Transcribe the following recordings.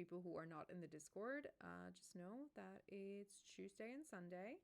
people who are not in the Discord, just know that it's Tuesday and Sunday.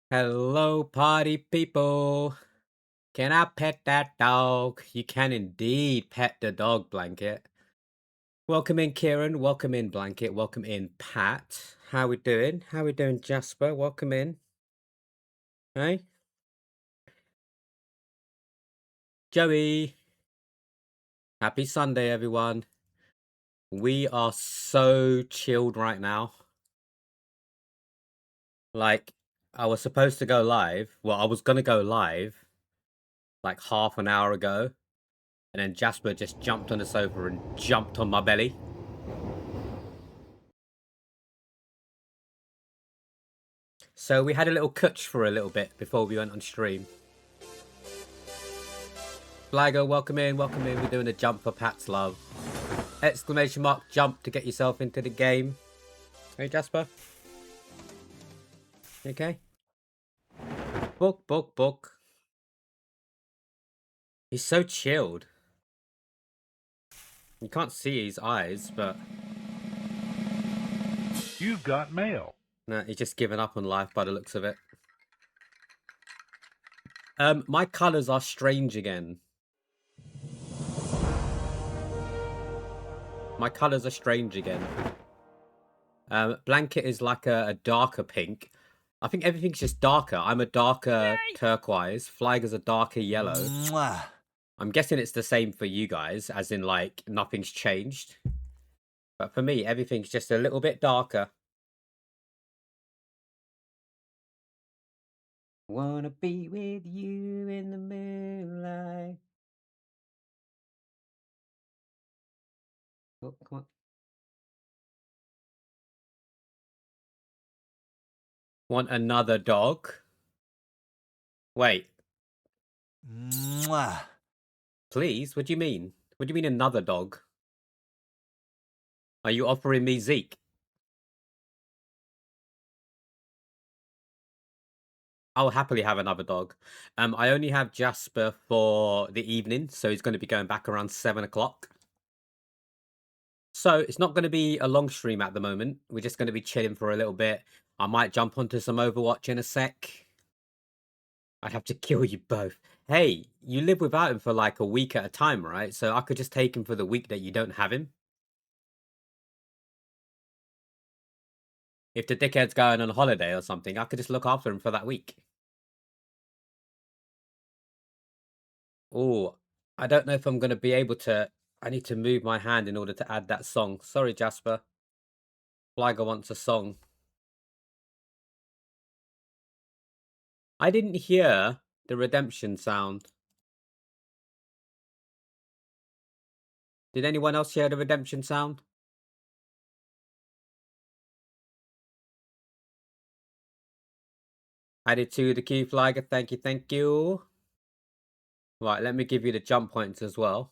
Hello, party people. Can I pet that dog? You can indeed pet the dog, Blanket. Welcome in, Kieran. Welcome in, Blanket. Welcome in, Pat. How we doing? How we doing, Jasper? Welcome in. Hey? Joey. Happy Sunday, everyone. We are so chilled right now. Like, I was supposed to go live. Well, I was going to go live like half an hour ago. And then Jasper just jumped on the sofa and jumped on my belly. So we had a little cutch for a little bit before we went on stream. Flago, welcome in, welcome in. We're doing a jump for Pat's love. Exclamation mark, jump to get yourself into the game. Hey, Jasper. Okay. Book, book, book. He's so chilled. You can't see his eyes, but... You've got mail. Nah, he's just given up on life by the looks of it. My colours are strange again. My colours are strange again. Blanket is like a darker pink. I think everything's just darker. I'm a darker turquoise. Flyger's a darker yellow. Mwah. I'm guessing it's the same for you guys, as in, like, nothing's changed. But for me, everything's just a little bit darker. Wanna be with you in the moonlight. Oh, come on. Want another dog? Wait, Mwah. please? What do you mean? What do you mean another dog? Are you offering me Zeke? I'll happily have another dog. I only have Jasper for the evening, so he's going to be going back around 7 o'clock. So it's not going to be a long stream at the moment. We're just going to be chilling for a little bit. I might jump onto some Overwatch in a sec. I'd have to kill you both. Hey, you live without him for like a week at a time, right? So I could just take him for the week that you don't have him. If the dickhead's going on holiday or something, I could just look after him for that week. Oh, I don't know if I'm going to be able to. I need to move my hand in order to add that song. Sorry, Jasper. Flyger wants a song. I didn't hear the redemption sound. Did anyone else hear the redemption sound? Added to the queue, Flyger. Thank you, thank you. Right, let me give you the jump points as well.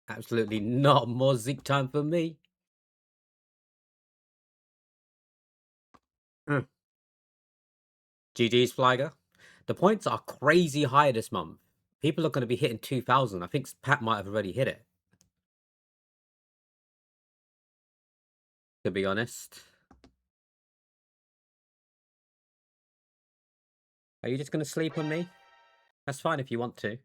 Absolutely not more Zeke time for me. GG's, Flyger. The points are crazy high this month. People are going to be hitting 2,000. I think Pat might have already hit it, to be honest. Are you just going to sleep on me? That's fine if you want to.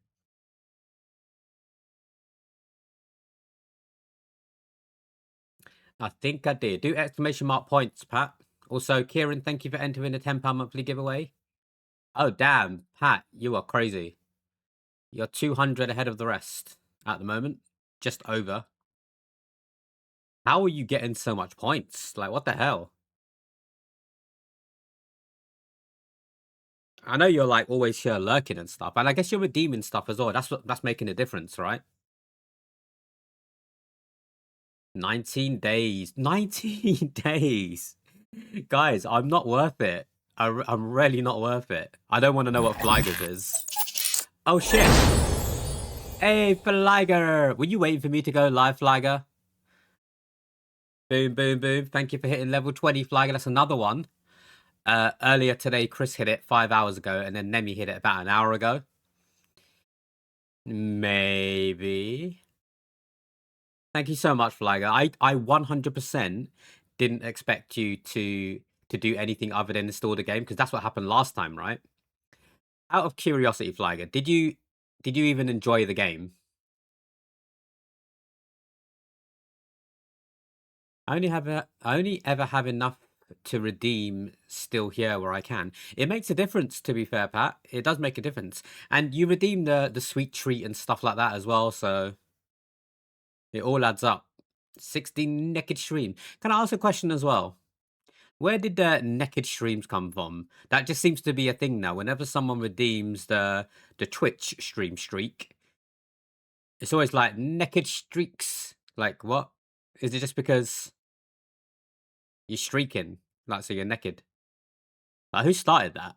I think I did. Do exclamation mark points, Pat. Also, Kieran, thank you for entering the £10 monthly giveaway. Oh, damn. Pat, you are crazy. You're 200 ahead of the rest at the moment. Just over. How are you getting so much points? Like, what the hell? I know you're like always here lurking and stuff, and I guess you're redeeming stuff as well. That's making a difference, right? 19 days. 19 days. Guys, I'm not worth it. I'm really not worth it. I don't want to know what Flyers is. Oh shit. Hey, Flagger! Were you waiting for me to go live, Flagger? Boom, boom, boom. Thank you for hitting level 20, Flagger. That's another one. Earlier today, Chris hit it 5 hours ago, and then Nemi hit it about an hour ago. Maybe. Thank you so much, Flagger. I 100% didn't expect you to do anything other than install the game, because that's what happened last time, right? Out of curiosity, Flagger, did you even enjoy the game? I only ever have enough to redeem still here where I can. It makes a difference, to be fair, Pat. It does make a difference. And you redeem the sweet treat and stuff like that as well, so it all adds up. 16 naked stream. Can I ask a question as well? Where did the naked streams come from? That just seems to be a thing now. Whenever someone redeems the Twitch stream streak, it's always like naked streaks. Like what? Is it just because you're streaking? Like so you're naked? Like who started that?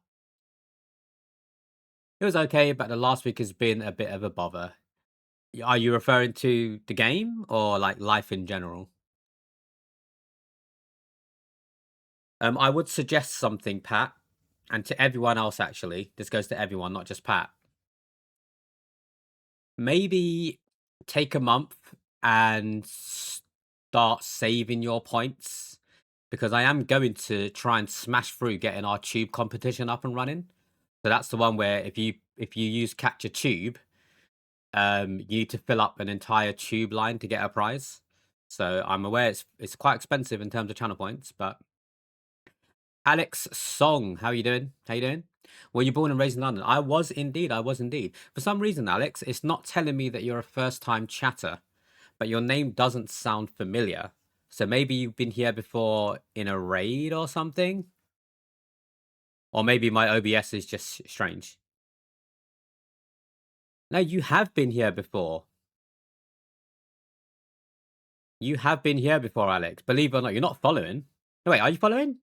It was okay, but the last week has been a bit of a bother. Are you referring to the game or like life in general? I would suggest something, Pat, and to everyone else actually. This goes to everyone, not just Pat. Maybe take a month and start saving your points, because I am going to try and smash through getting our tube competition up and running. So that's the one where if you use capture tube, you need to fill up an entire tube line to get a prize. So I'm aware it's quite expensive in terms of channel points, but Alex Song, how you doing? How you doing? Were you born and raised in London? I was indeed. I was indeed. For some reason, Alex, it's not telling me that you're a first-time chatter, but your name doesn't sound familiar. So maybe you've been here before in a raid or something? Or maybe my OBS is just strange. No, you have been here before. You have been here before, Alex. Believe it or not, you're not following. No, wait, are you following?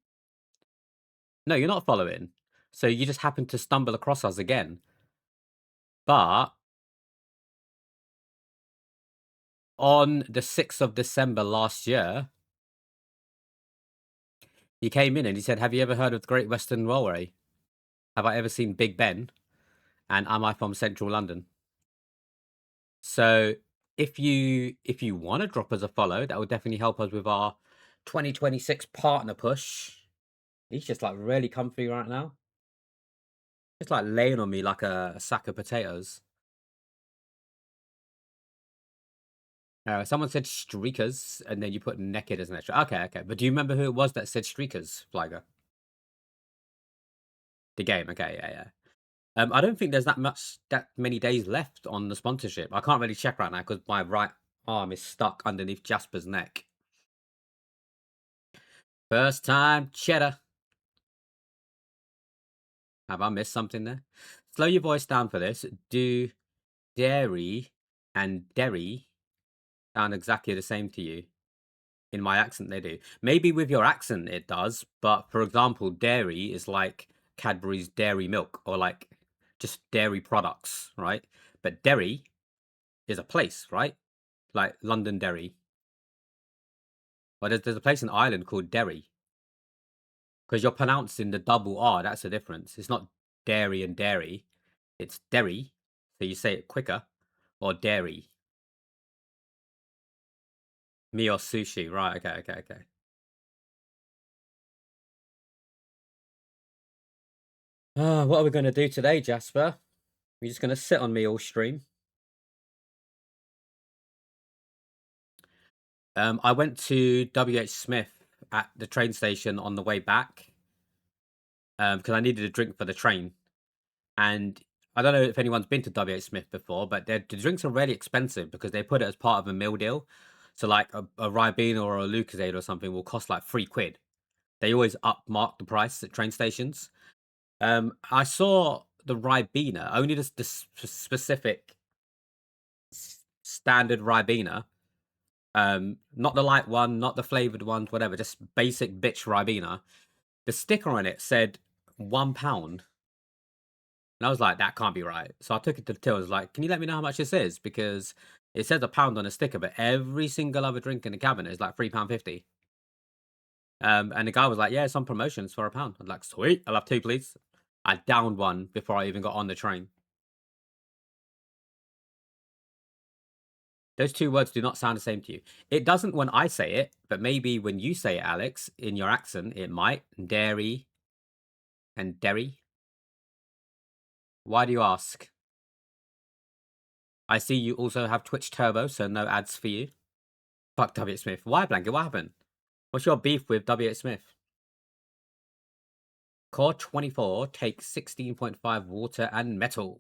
No, you're not following. So you just happened to stumble across us again. But on the 6th of December last year, he came in and he said, have you ever heard of the Great Western Railway? Have I ever seen Big Ben? And am I from central London? So if you want to drop us a follow, that would definitely help us with our 2026 partner push. He's just like really comfy right now. Just like laying on me like a sack of potatoes. Someone said streakers, and then you put naked as an extra. Okay, okay. But do you remember who it was that said streakers, Flyger? The game. Okay, yeah, yeah. I don't think there's that many days left on the sponsorship. I can't really check right now because my right arm is stuck underneath Jasper's neck. First time cheddar. Have I missed something there? Slow your voice down for this. Do dairy and derry sound exactly the same to you? In my accent, they do. Maybe with your accent, it does. But for example, dairy is like Cadbury's dairy milk or like just dairy products, right? But Derry is a place, right? Like London Derry. Or there's a place in Ireland called Derry because you're pronouncing the double R. That's the difference. It's not dairy and dairy. It's Derry. So you say it quicker. Or dairy. Me or sushi. Right. Okay. Okay. Okay. What are we going to do today, Jasper? We're just going to sit on me all stream. I went to WH Smith at the train station on the way back because I needed a drink for the train. And I don't know if anyone's been to WH Smith before, but the drinks are really expensive because they put it as part of a meal deal. So like a Ribena or a Lucozade or something will cost like £3. They always upmark the price at train stations. I saw the Ribena, only the specific standard Ribena. Not the light one, not the flavored ones, whatever, just basic bitch Ribena. The sticker on it said £1. And I was like, that can't be right. So I took it to the till. I was like, can you let me know how much this is? Because it says £1 on a sticker, but every single other drink in the cabinet is like £3.50. And the guy was like, yeah, it's on promotions for £1. I'm like, sweet, I'll have two, please. I downed one before I even got on the train. Those two words do not sound the same to you. It doesn't when I say it, but maybe when you say it, Alex, in your accent, it might. Dairy and derry. Why do you ask? I see you also have Twitch Turbo, so no ads for you. Fuck W. Smith. Why, Blanket? What happened? What's your beef with W. Smith? Core 24 takes 16.5 water and metal.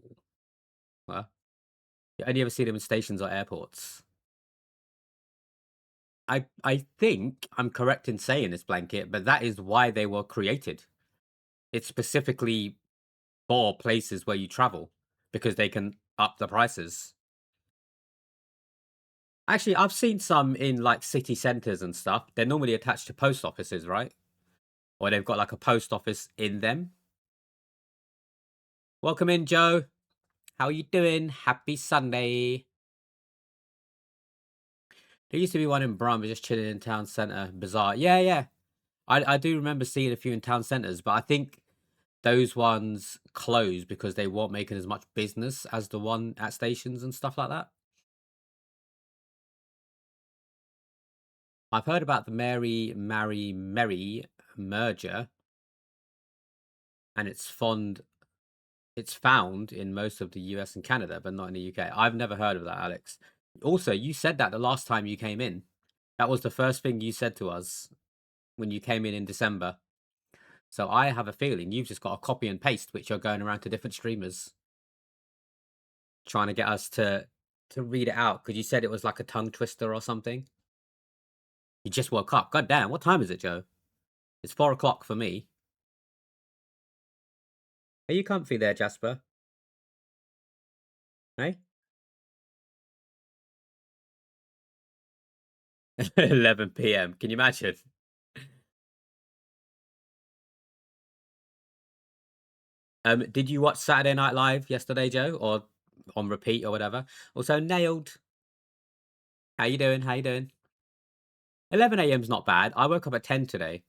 Well, you only ever see them in stations or airports. I think I'm correct in saying this, Blanket, but that is why they were created. It's specifically for places where you travel because they can up the prices. Actually, I've seen some in like city centers and stuff. They're normally attached to post offices, right? Or they've got like a post office in them. Welcome in, Joe. How are you doing? Happy Sunday. There used to be one in Brum, just chilling in town centre. Bizarre. Yeah, yeah. I do remember seeing a few in town centres, but I think those ones closed because they weren't making as much business as the one at stations and stuff like that. I've heard about the Mary merger, and it's found in most of the US and Canada, but not in the UK. I've never heard of that, Alex. Also, you said that the last time you came in. That was the first thing you said to us when you came in December. So I have a feeling you've just got a copy and paste, which you're going around to different streamers, trying to get us to read it out because you said it was like a tongue twister or something. You just woke up. God damn, what time is it, Joe? It's 4 o'clock for me. Are you comfy there, Jasper? Hey? 11 p.m. Can you imagine? Did you watch Saturday Night Live yesterday, Joe, or on repeat or whatever? Also, nailed. How you doing? How you doing? 11 a.m.'s not bad. I woke up at 10 today.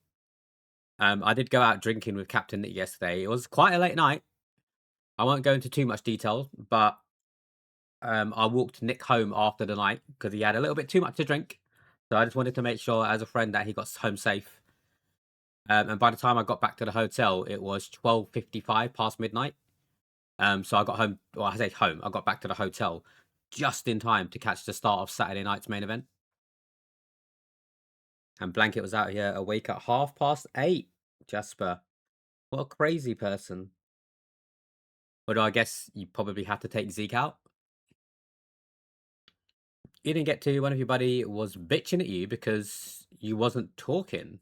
I did go out drinking with Captain Nick yesterday. It was quite a late night. I won't go into too much detail, but I walked Nick home after the night because he had a little bit too much to drink. So I just wanted to make sure, as a friend, that he got home safe. And by the time I got back to the hotel, it was 12:55 past midnight. So I got home. Well, I say home. I got back to the hotel just in time to catch the start of Saturday night's main event. And Blanket was out here awake at 8:30. Jasper, what a crazy person. Although I guess you probably had to take Zeke out. You didn't get to. One of your buddy was bitching at you because you wasn't talking.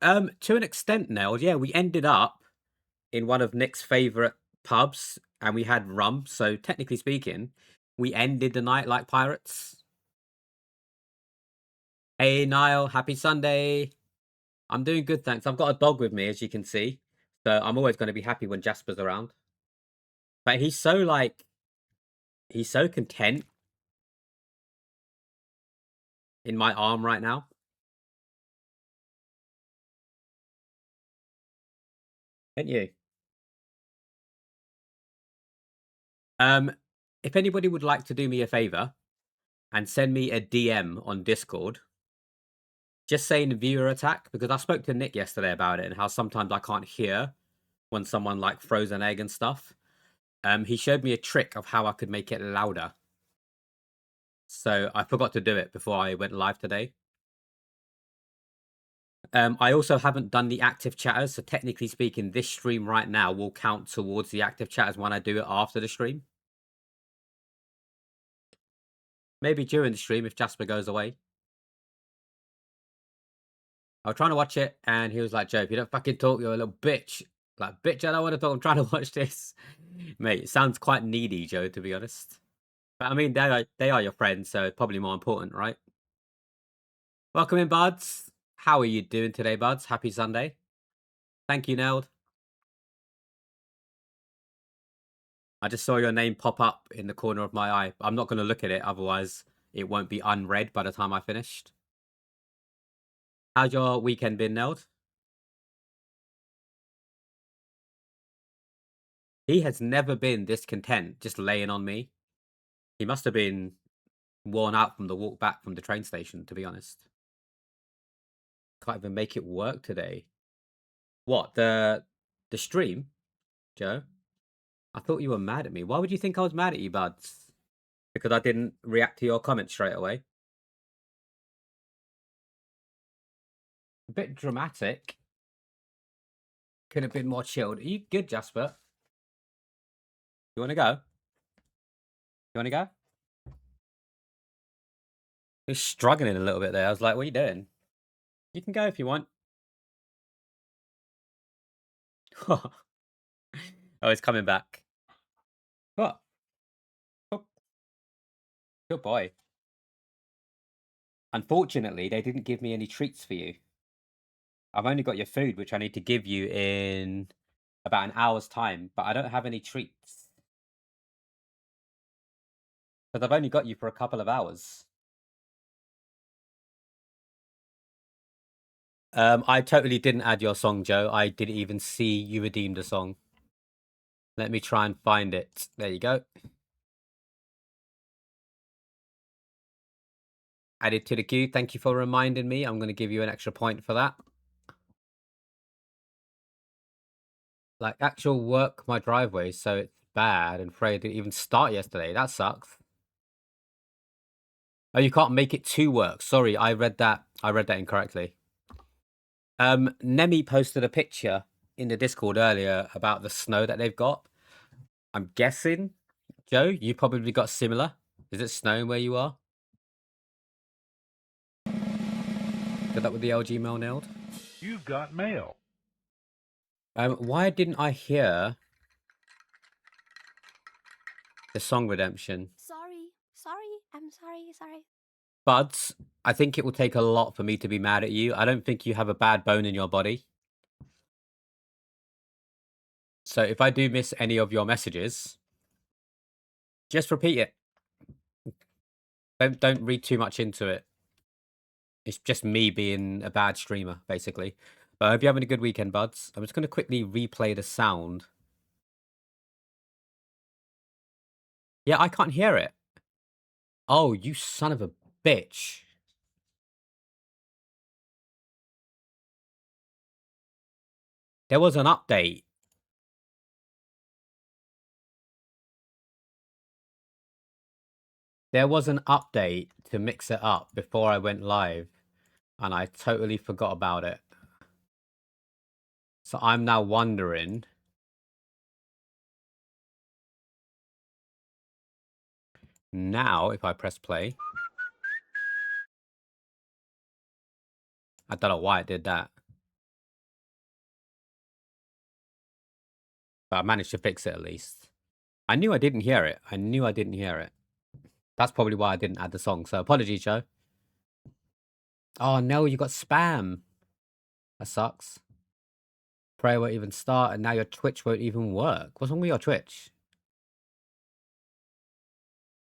To an extent, Nell. Yeah, we ended up in one of Nick's favorite pubs, and we had rum. So technically speaking, we ended the night like pirates. Hey, Niall, happy Sunday. I'm doing good, thanks. I've got a dog with me, as you can see. So I'm always going to be happy when Jasper's around. But he's so content in my arm right now. Aren't you? Um, if anybody would like to do me a favor and send me a DM on Discord, just saying viewer attack, because I spoke to Nick yesterday about it and how sometimes I can't hear when someone like throws an egg and stuff. He showed me a trick of how I could make it louder. So I forgot to do it before I went live today. I also haven't done the active chatters, so technically speaking, this stream right now will count towards the active chatters when I do it after the stream. Maybe during the stream if Jasper goes away. I was trying to watch it, and he was like, "Joe, if you don't fucking talk, you're a little bitch." Like, bitch, I don't want to talk. I'm trying to watch this, mate. It sounds quite needy, Joe, to be honest. But I mean, they are your friends, so it's probably more important, right? Welcome in, buds. How are you doing today, buds? Happy Sunday. Thank you, Neld. I just saw your name pop up in the corner of my eye. I'm not going to look at it, otherwise it won't be unread by the time I finished. How's your weekend been, Neld? He has never been this content, just laying on me. He must have been worn out from the walk back from the train station, to be honest. Can't even make it work today. What, the stream, Joe? I thought you were mad at me. Why would you think I was mad at you, buds? Because I didn't react to your comments straight away. A bit dramatic. Could have been more chilled. Are you good, Jasper? You want to go? You want to go? He's struggling a little bit there. I was like, what are you doing? You can go if you want. Oh, he's coming back. What? Oh, good boy. Unfortunately, they didn't give me any treats for you. I've only got your food, which I need to give you in about an hour's time, but I don't have any treats. Because I've only got you for a couple of hours. I totally didn't add your song, Joe. I didn't even see you redeemed a song. Let me try and find it. There you go. Added to the queue. Thank you for reminding me. I'm going to give you an extra point for that. Like, actual work my driveway, so it's bad, and Freya didn't even start yesterday. That sucks. Oh, you can't make it to work. Sorry, I read that incorrectly. Nemi posted a picture in the Discord earlier about the snow that they've got. I'm guessing, Joe, you probably got similar. Is it snowing where you are? Good luck with the LG mail nailed. You've got mail. Why didn't I hear the song Redemption? Sorry, I'm sorry. Buds, I think it will take a lot for me to be mad at you. I don't think you have a bad bone in your body. So if I do miss any of your messages, just repeat it. Don't read too much into it. It's just me being a bad streamer, basically. But I hope you're having a good weekend, buds. I'm just going to quickly replay the sound Yeah, I can't hear it. Oh, you son of a bitch. There was an update. There was an update to mix it up before I went live, and I totally forgot about it. So I'm now wondering. Now, if I press play, I don't know why it did that, but I managed to fix it at least. I knew I didn't hear it. I knew I didn't hear it. That's probably why I didn't add the song. So apologies, Joe. Oh no, you got spam. That sucks. Prayer won't even start, and now your Twitch won't even work. What's wrong with your Twitch?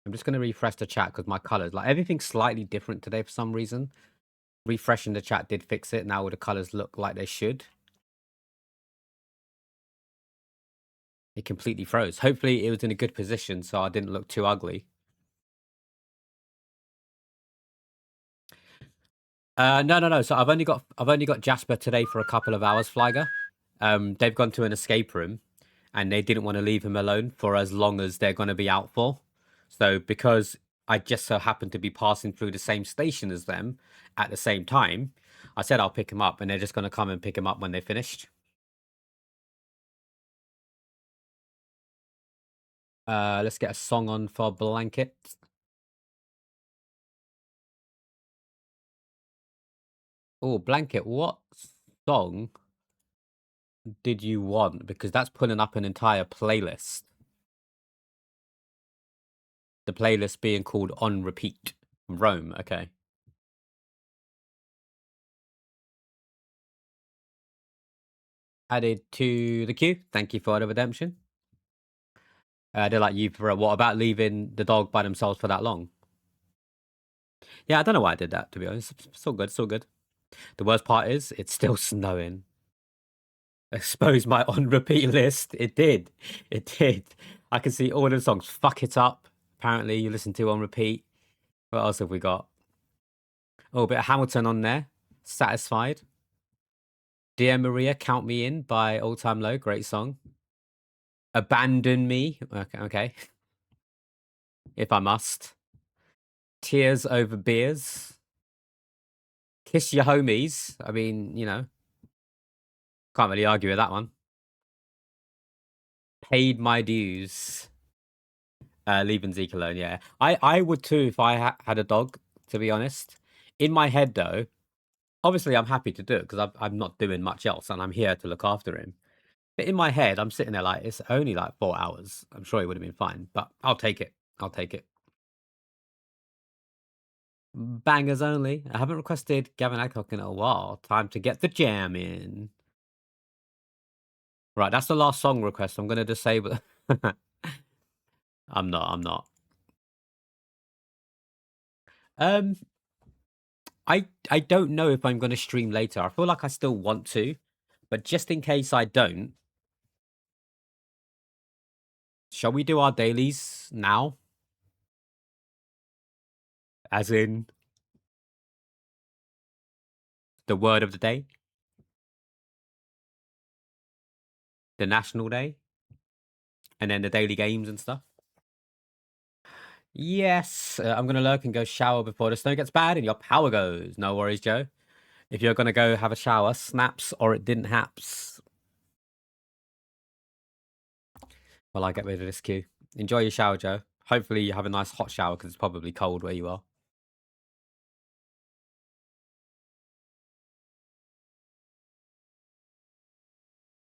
I'm just going to refresh the chat because my colors, like everything's slightly different today for some reason. Refreshing the chat did fix it. Now all the colors look like they should. It completely froze. Hopefully it was in a good position so I didn't look too ugly. No. So I've only got Jasper today for a couple of hours, Flyger. They've gone to an escape room and they didn't want to leave him alone for as long as they're going to be out for. So because I just so happened to be passing through the same station as them at the same time, I said I'll pick him up and they're just going to come and pick him up when they finished. Let's get a song on for Blanket. Oh, Blanket, what song did you want? Because that's pulling up an entire playlist. The playlist being called On Repeat. Rome, okay. Added to the queue. Thank you for the redemption. They're like, you for what about leaving the dog by themselves for that long? Yeah, I don't know why I did that, to be honest. It's all good, it's all good. The worst part is, it's still snowing. Expose my on repeat list. It did. It did. I can see all the songs. Fuck It Up. Apparently, you listen to on repeat. What else have we got? Oh, a bit of Hamilton on there. Satisfied. Dear Maria, Count Me In by All Time Low. Great song. Abandon Me. Okay. If I must. Tears Over Beers. Kiss Your Homies. I mean, can't really argue with that one. Paid My Dues. Leaving Zeke alone, yeah. I would too if I had a dog, to be honest. In my head, though, obviously I'm happy to do it because I'm not doing much else and I'm here to look after him. But in my head, I'm sitting there like, it's only like 4 hours. I'm sure he would have been fine, but I'll take it. I'll take it. Bangers only. I haven't requested Gavin Adcock in a while. Time to get the jam in. Right, that's the last song request. I'm going to disable. I'm not. Um, I don't know if I'm going to stream later. I feel like I still want to, but just in case I don't, shall we do our dailies now? As in the word of the day, the national day, and then the daily games and stuff. Yes, I'm going to lurk and go shower before the snow gets bad and your power goes. No worries, Joe. If you're going to go have a shower, snaps or it didn't haps. Well, I get rid of this queue. Enjoy your shower, Joe. Hopefully you have a nice hot shower because it's probably cold where you are.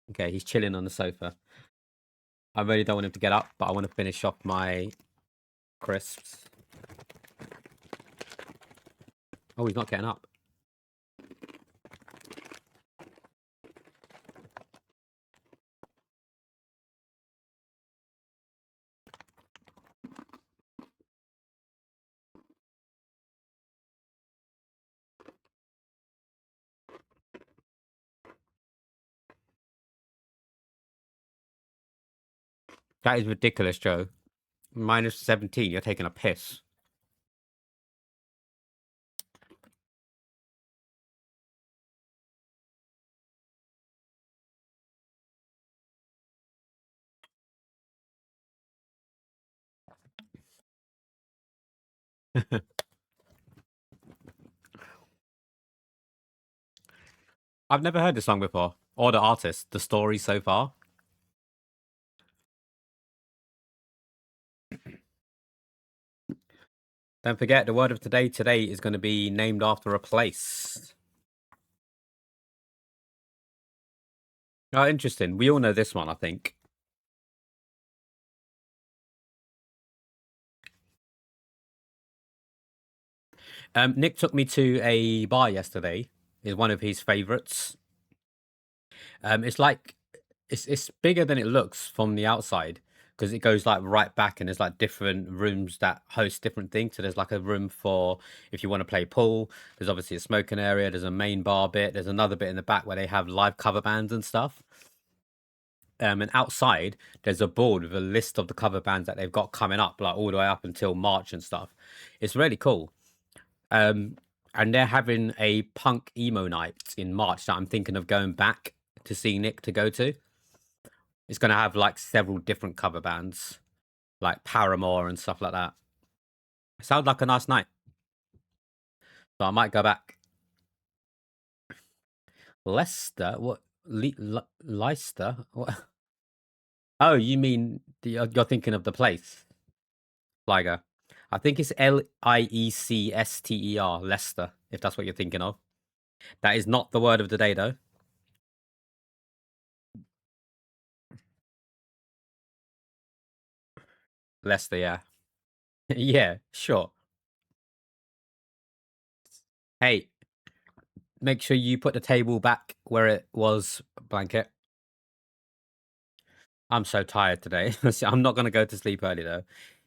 Okay, he's chilling on the sofa. I really don't want him to get up, but I want to finish off my crisps. Oh, he's not getting up. That is ridiculous, Joe. Minus 17. You're taking a piss. I've never heard this song before. Or the artist. The story so far. Don't forget, the word of today is going to be named after a place. Oh, interesting. We all know this one, I think. Nick took me to a bar yesterday. It's one of his favorites. It's like it's bigger than it looks from the outside because it goes like right back and there's like different rooms that host different things. So there's like a room for if you want to play pool. There's obviously a smoking area. There's a main bar bit. There's another bit in the back where they have live cover bands and stuff. And outside there's a board with a list of the cover bands that they've got coming up, like all the way up until March and stuff. It's really cool. And they're having a punk emo night in March that I'm thinking of going back to see Nick to go to. It's going to have like several different cover bands, like Paramore and stuff like that. Sounds like a nice night. So I might go back. Leicester? What? Leicester? What? Oh, you mean you're thinking of the place, Liger? I think it's Liecster, Leicester, if that's what you're thinking of. That is not the word of the day, though. Leicester, yeah. Yeah, sure. Hey, make sure you put the table back where it was, Blanket. I'm so tired today. I'm not going to go to sleep early, though.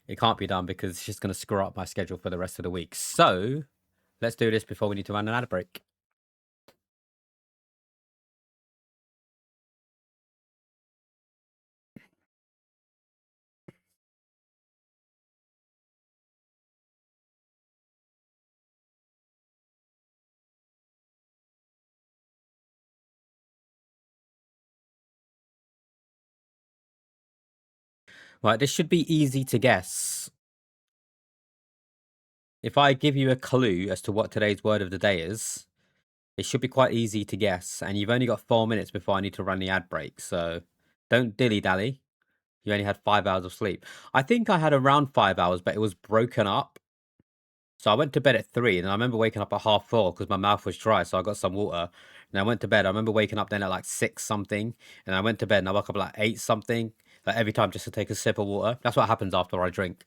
It can't be done because it's just going to screw up my schedule for the rest of the week. So let's do this before we need to run an ad break. Right, this should be easy to guess. If I give you a clue as to what today's word of the day is, it should be quite easy to guess. And you've only got 4 minutes before I need to run the ad break. So don't dilly-dally. You only had 5 hours of sleep. I think I had around 5 hours, but it was broken up. So I went to bed at 3, and I remember waking up at 4:30 because my mouth was dry, so I got some water. And I went to bed. I remember waking up then at like 6 something, and I went to bed and I woke up at like 8 something, like every time just to take a sip of water. That's what happens after I drink.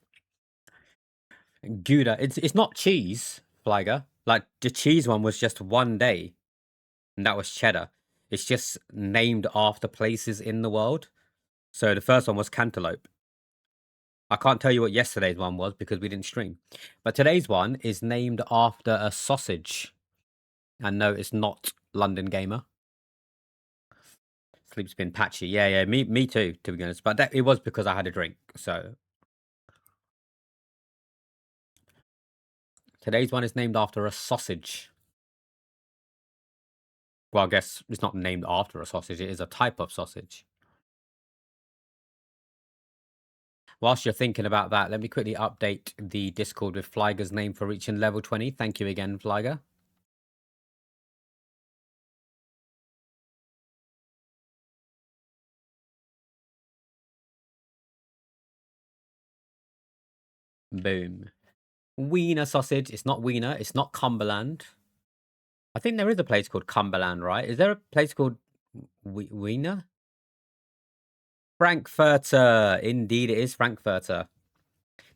Gouda, it's not cheese, Fliger. Like the cheese one was just one day, and that was cheddar. It's just named after places in the world. So the first one was cantaloupe. I can't tell you what yesterday's one was because we didn't stream. But today's one is named after a sausage. And no, it's not London Gaymer. Sleep's been patchy. Yeah, me too, to be honest. But it was because I had a drink. So today's one is named after a sausage. Well, I guess it's not named after a sausage. It is a type of sausage. Whilst you're thinking about that, let me quickly update the Discord with Flyger's name for reaching level 20. Thank you again, Flyger. Boom. Wiener sausage. It's not Wiener. It's not Cumberland. I think there is a place called Cumberland, right? Is there a place called Wiener? Frankfurter. Indeed, it is Frankfurter.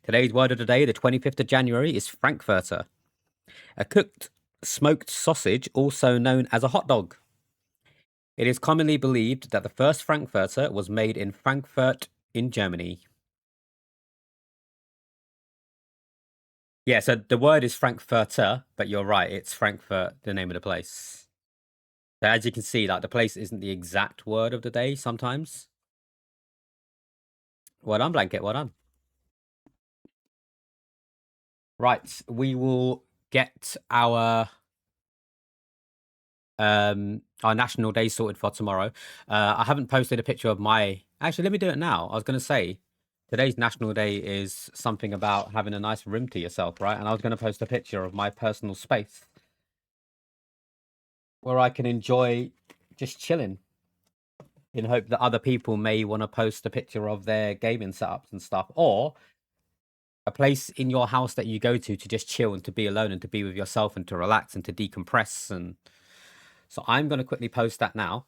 Today's word of the day, the 25th of January, is Frankfurter. A cooked smoked sausage, also known as a hot dog. It is commonly believed that the first Frankfurter was made in Frankfurt in Germany. Yeah, so the word is Frankfurter, but you're right, it's Frankfurt, the name of the place. So as you can see, like the place isn't the exact word of the day sometimes. Well done, Blanket, well done. Right, we will get our National Day sorted for tomorrow. I haven't posted a picture of my. Actually, let me do it now. I was going to say today's National Day is something about having a nice room to yourself, right? And I was going to post a picture of my personal space where I can enjoy just chilling in hope that other people may want to post a picture of their gaming setups and stuff, or a place in your house that you go to just chill and to be alone and to be with yourself and to relax and to decompress. And so I'm going to quickly post that now.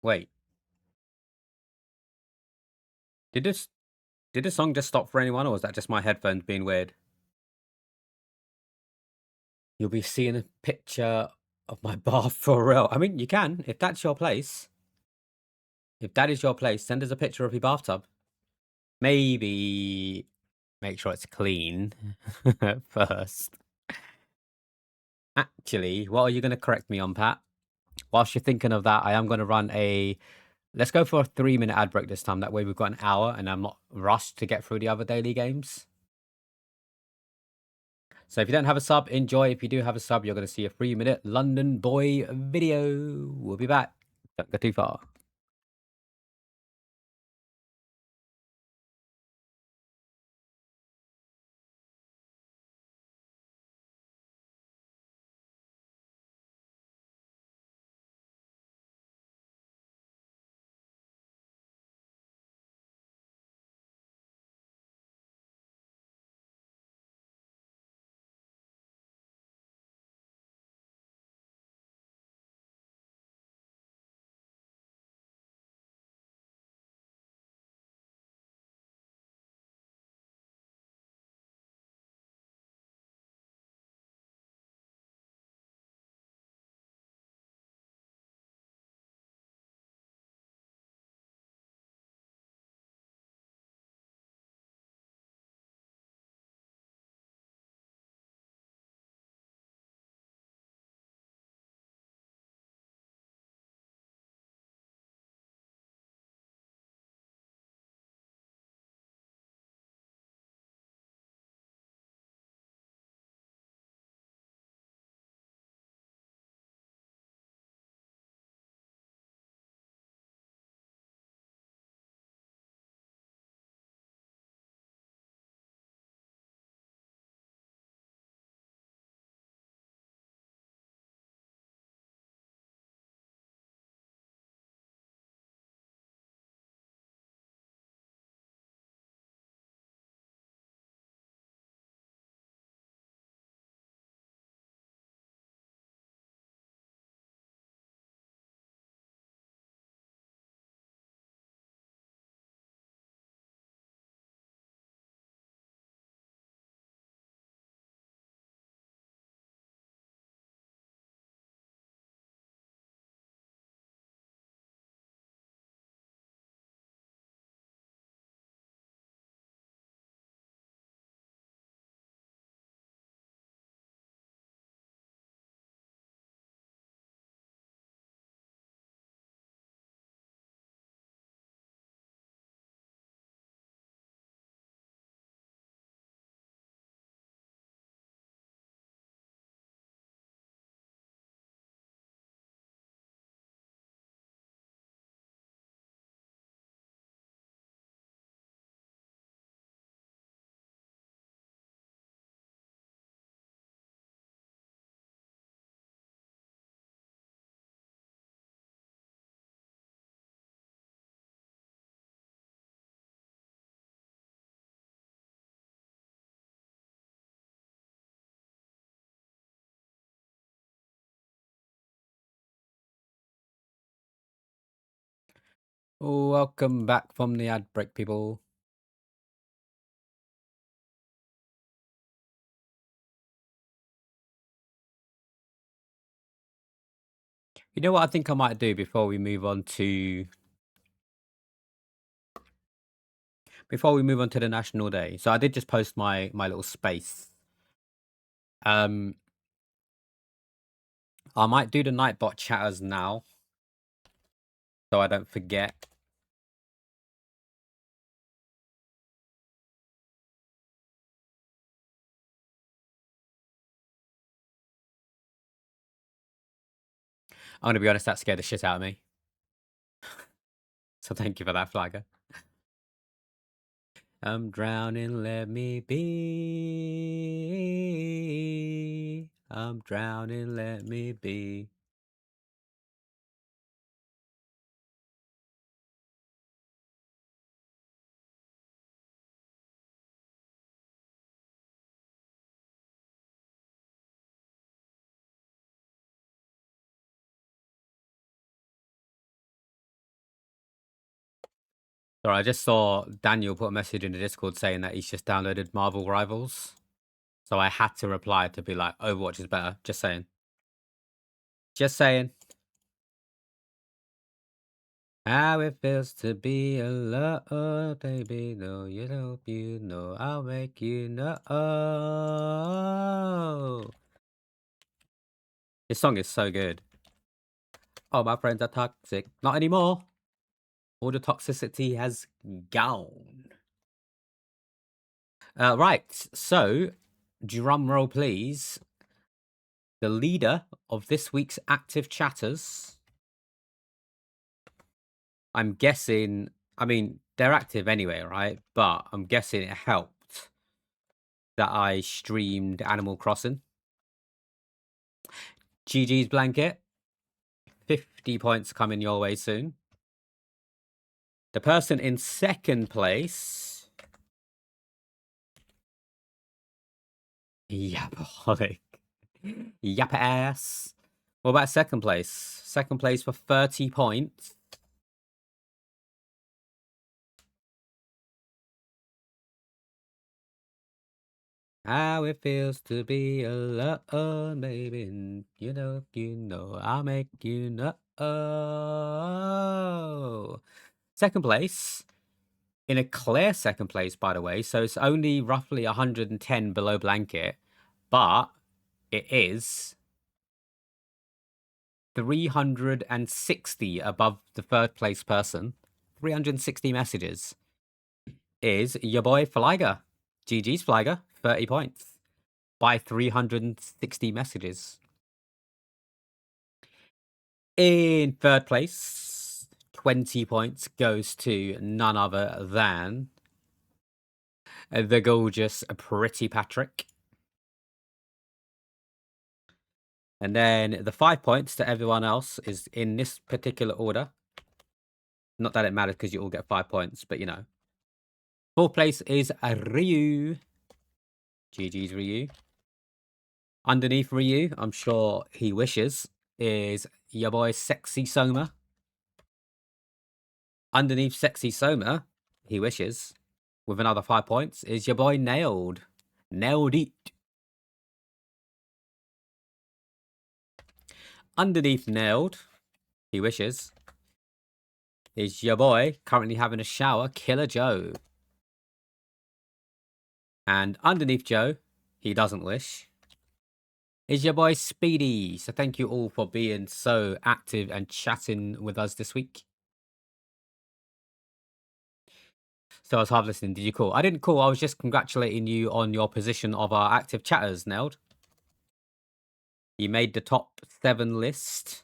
Wait, did the song just stop for anyone, or was that just my headphones being weird? You'll be seeing a picture of my bath for real. I mean, you can, if that's your place. If that is your place, send us a picture of your bathtub. Maybe make sure it's clean first. Actually, what are you going to correct me on, Pat? Whilst you're thinking of that, I am going to run a. Let's go for a 3-minute ad break this time. That way we've got an hour and I'm not rushed to get through the other daily games. So if you don't have a sub, enjoy. If you do have a sub, you're going to see a 3-minute London Boy video. We'll be back. Don't go too far. Welcome back from the ad break, people. You know what I think I might do before we move on to the National Day. So I did just post my little space. I might do the Nightbot chatters now, so I don't forget. I'm gonna be honest, that scared the shit out of me. So thank you for that, Flagger. I'm drowning, let me be. I'm drowning, let me be. Sorry, I just saw Daniel put a message in the Discord saying that he's just downloaded Marvel Rivals. So I had to reply to be like, Overwatch is better. Just saying. Just saying. How it feels to be alone, baby. No, you know, I'll make you know. This song is so good. Oh, my friends are toxic. Not anymore. All the toxicity has gone. Right, so, drum roll please. The leader of this week's active chatters, I'm guessing, I mean, they're active anyway, right? But I'm guessing it helped that I streamed Animal Crossing. GG's Blanket. 50 points coming your way soon. The person in second place... Yapaholic. Yap ass. What about second place? Second place for 30 points. How it feels to be alone, baby. You know, I'll make you know. Second place. In a clear second place, by the way. So it's only roughly 110 below Blanket. But it is 360 above the third place person. 360 messages. Is your boy Flyger. GG's Flyger. 30 points. By 360 messages. In third place, 20 points goes to none other than the gorgeous Pretty Patrick. And then the 5 points to everyone else is in this particular order. Not that it matters because you all get 5 points, but you know. Fourth place is Ryu. GG's Ryu. Underneath Ryu, I'm sure he wishes, is your boy Sexy Soma. Underneath Sexy Soma, he wishes, with another 5 points, is your boy Nailed. Nailed it. Underneath Nailed, he wishes, is your boy currently having a shower, Killer Joe. And underneath Joe, he doesn't wish, is your boy Speedy. So thank you all for being so active and chatting with us this week. So I was hard listening. Did you call? I didn't call. I was just congratulating you on your position of our active chatters, Nailed. You made the top 7 list.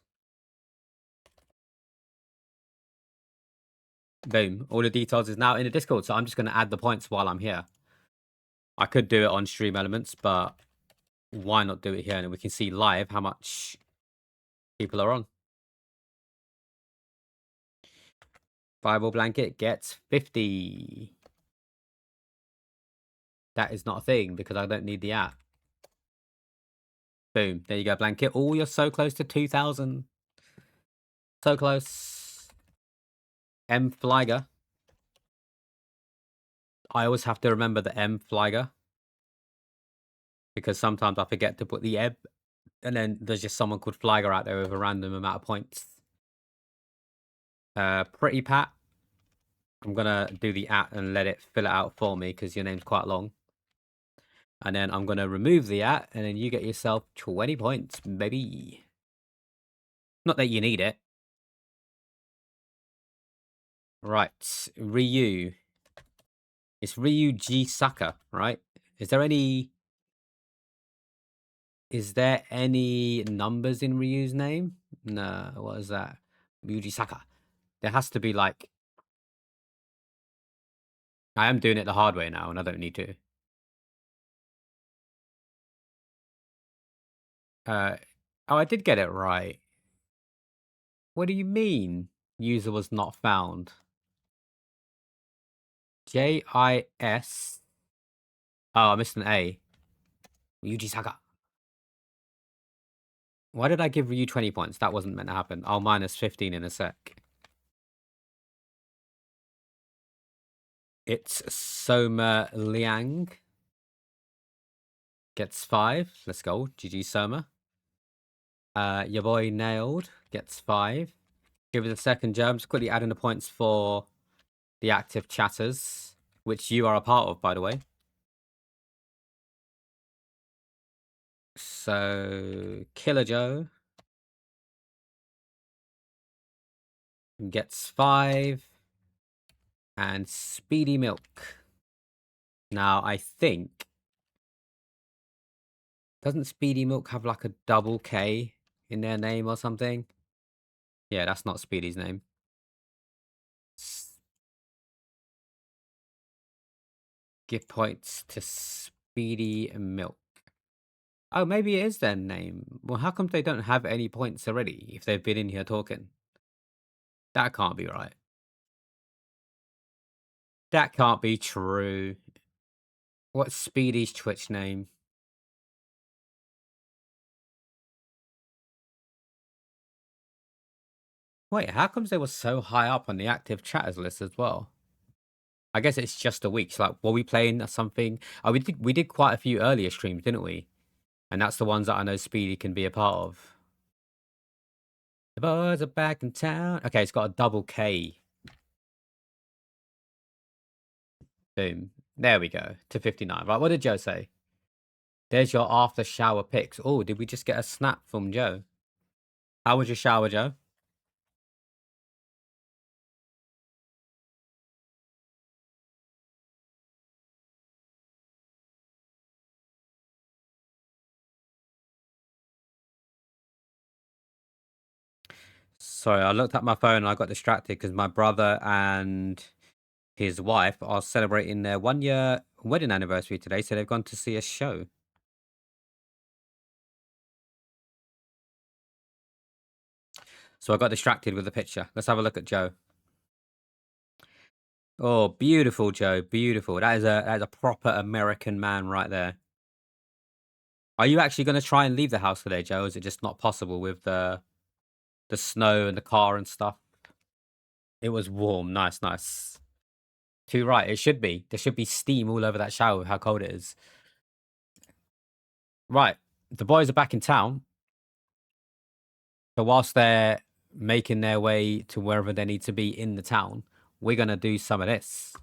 Boom. All the details is now in the Discord, so I'm just going to add the points while I'm here. I could do it on Stream Elements, but why not do it here? And we can see live how much people are on. Fireball Blanket gets 50. That is not a thing because I don't need the app. Boom. There you go, Blanket. Oh, you're so close to 2,000. So close. M Flyger. I always have to remember the M Flyger. Because sometimes I forget to put the M. And then there's just someone called Flyger out there with a random amount of points. Pretty Pat. I'm going to do the at and let it fill it out for me because your name's quite long. And then I'm going to remove the at and then you get yourself 20 points, baby. Not that you need it. Right, Ryu. It's Ryu G Saka, right? Is there any numbers in Ryu's name? No, what is that? Ryuji Saka. There has to be like I am doing it the hard way now and I don't need to. Oh, I did get it right. What do you mean? User was not found. JIS. Oh, I missed an A. Ryuji Saka. Why did I give Ryu 20 points? That wasn't meant to happen. I'll minus 15 in a sec. It's Soma Liang. Gets 5. Let's go. GG Soma. Your boy Nailed gets 5. Give it a second, Joe. I'm just quickly adding the points for the active chatters, which you are a part of, by the way. So, Killer Joe gets 5. And Speedy Milk. Now, I think... Doesn't Speedy Milk have like a double K in their name or something? Yeah, that's not Speedy's name. Give points to Speedy Milk. Oh, maybe it is their name. Well, how come they don't have any points already if they've been in here talking? That can't be right. That can't be true. What's Speedy's Twitch name? Wait, how comes they were so high up on the active chatters list as well? I guess it's just a week. So like, were we playing something? Oh, we did quite a few earlier streams, didn't we? And that's the ones that I know Speedy can be a part of. The boys are back in town. Okay, it's got a double K. Boom. There we go. To 59. Right, what did Joe say? There's your after shower pics. Oh, did we just get a snap from Joe? How was your shower, Joe? Sorry, I looked at my phone and I got distracted because my brother and his wife are celebrating their 1-year wedding anniversary today, so they've gone to see a show. So I got distracted with the picture. Let's have a look at Joe. Oh, beautiful, Joe. Beautiful. That is a proper American man right there. Are you actually going to try and leave the house today, Joe? Or is it just not possible with the snow and the car and stuff? It was warm. Nice, nice. Too right. It should be. There should be steam all over that shower with how cold it is. Right. The boys are back in town. So whilst they're making their way to wherever they need to be in the town, we're going to do some of this.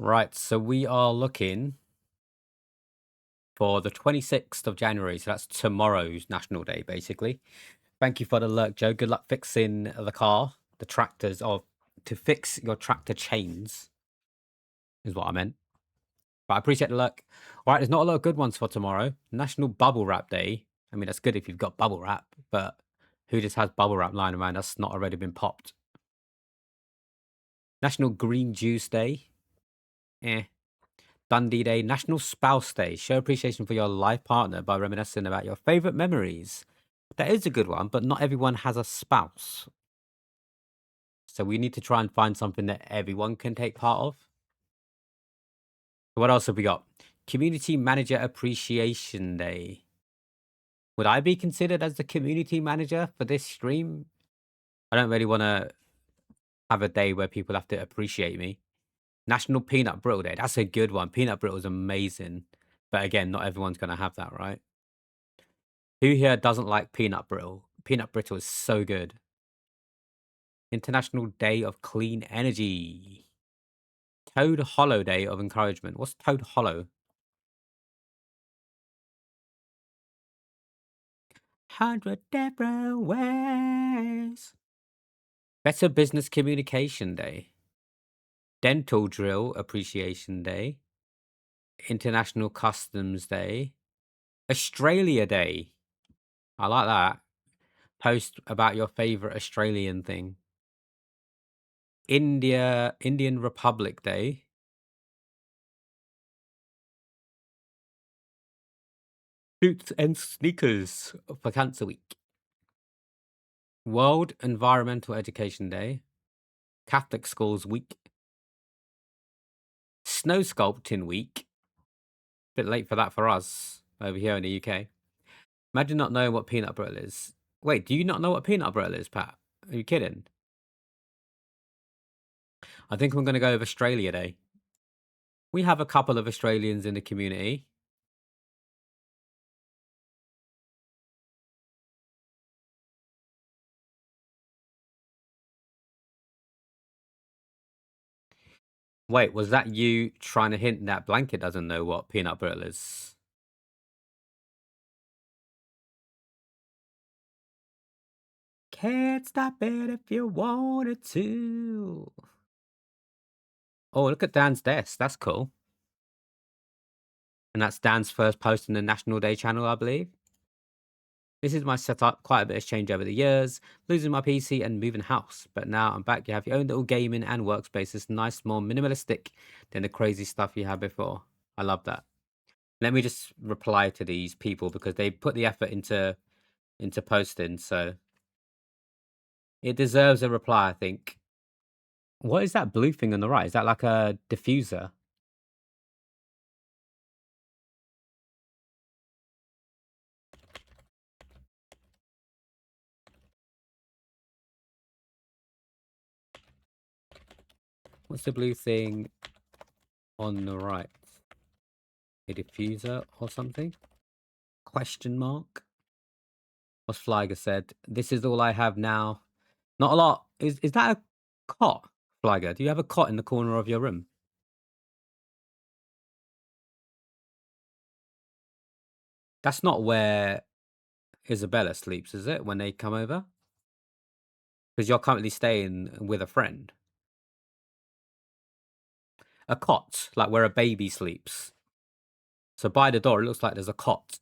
Right. So we are looking for the 26th of January. So that's tomorrow's National Day, basically. Thank you for the lurk, Joe. Good luck fixing the car, the tractors, or to fix your tractor chains, is what I meant. But I appreciate the lurk. All right, there's not a lot of good ones for tomorrow. National Bubble Wrap Day. I mean, that's good if you've got bubble wrap, but who just has bubble wrap lying around that's not already been popped? National Green Juice Day. Eh. Dundee Day. National Spouse Day. Show appreciation for your life partner by reminiscing about your favourite memories. That is a good one, but not everyone has a spouse. So we need to try and find something that everyone can take part of. What else have we got? Community Manager Appreciation Day. Would I be considered as the community manager for this stream? I don't really want to have a day where people have to appreciate me. National Peanut Brittle Day. That's a good one. Peanut brittle is amazing. But again, not everyone's going to have that, right? Who here doesn't like peanut brittle? Peanut brittle is so good. International Day of Clean Energy. Toad Hollow Day of Encouragement. What's Toad Hollow? 100 different ways. Better Business Communication Day. Dental Drill Appreciation Day. International Customs Day. Australia Day. I like that. Post about your favorite Australian thing. Indian Republic Day. Boots and sneakers for Cancer Week. World Environmental Education Day. Catholic Schools Week. Snow Sculpting Week. Bit late for that for us over here in the UK. Imagine not knowing what peanut brittle is. Wait, do you not know what peanut brittle is, Pat? Are you kidding? I think I'm going to go with Australia Day. We have a couple of Australians in the community. Wait, was that you trying to hint that Blanket doesn't know what peanut brittle is? Can't stop it if you wanted to. Oh, look at Dan's desk. That's cool. And that's Dan's first post in the National Day channel, I believe. This is my setup. Quite a bit has changed over the years. Losing my PC and moving house. But now I'm back. You have your own little gaming and workspace. It's nice, more minimalistic than the crazy stuff you had before. I love that. Let me just reply to these people because they put the effort into posting, so it deserves a reply, I think. What is that blue thing on the right? Is that like a diffuser? What's the blue thing on the right? A diffuser or something? Question mark? What's Flyger said? This is all I have now. Not a lot. Is that a cot, Flyger? Do you have a cot in the corner of your room? That's not where Isabella sleeps, is it, when they come over? Because you're currently staying with a friend. A cot, like where a baby sleeps. So by the door, it looks like there's a cot.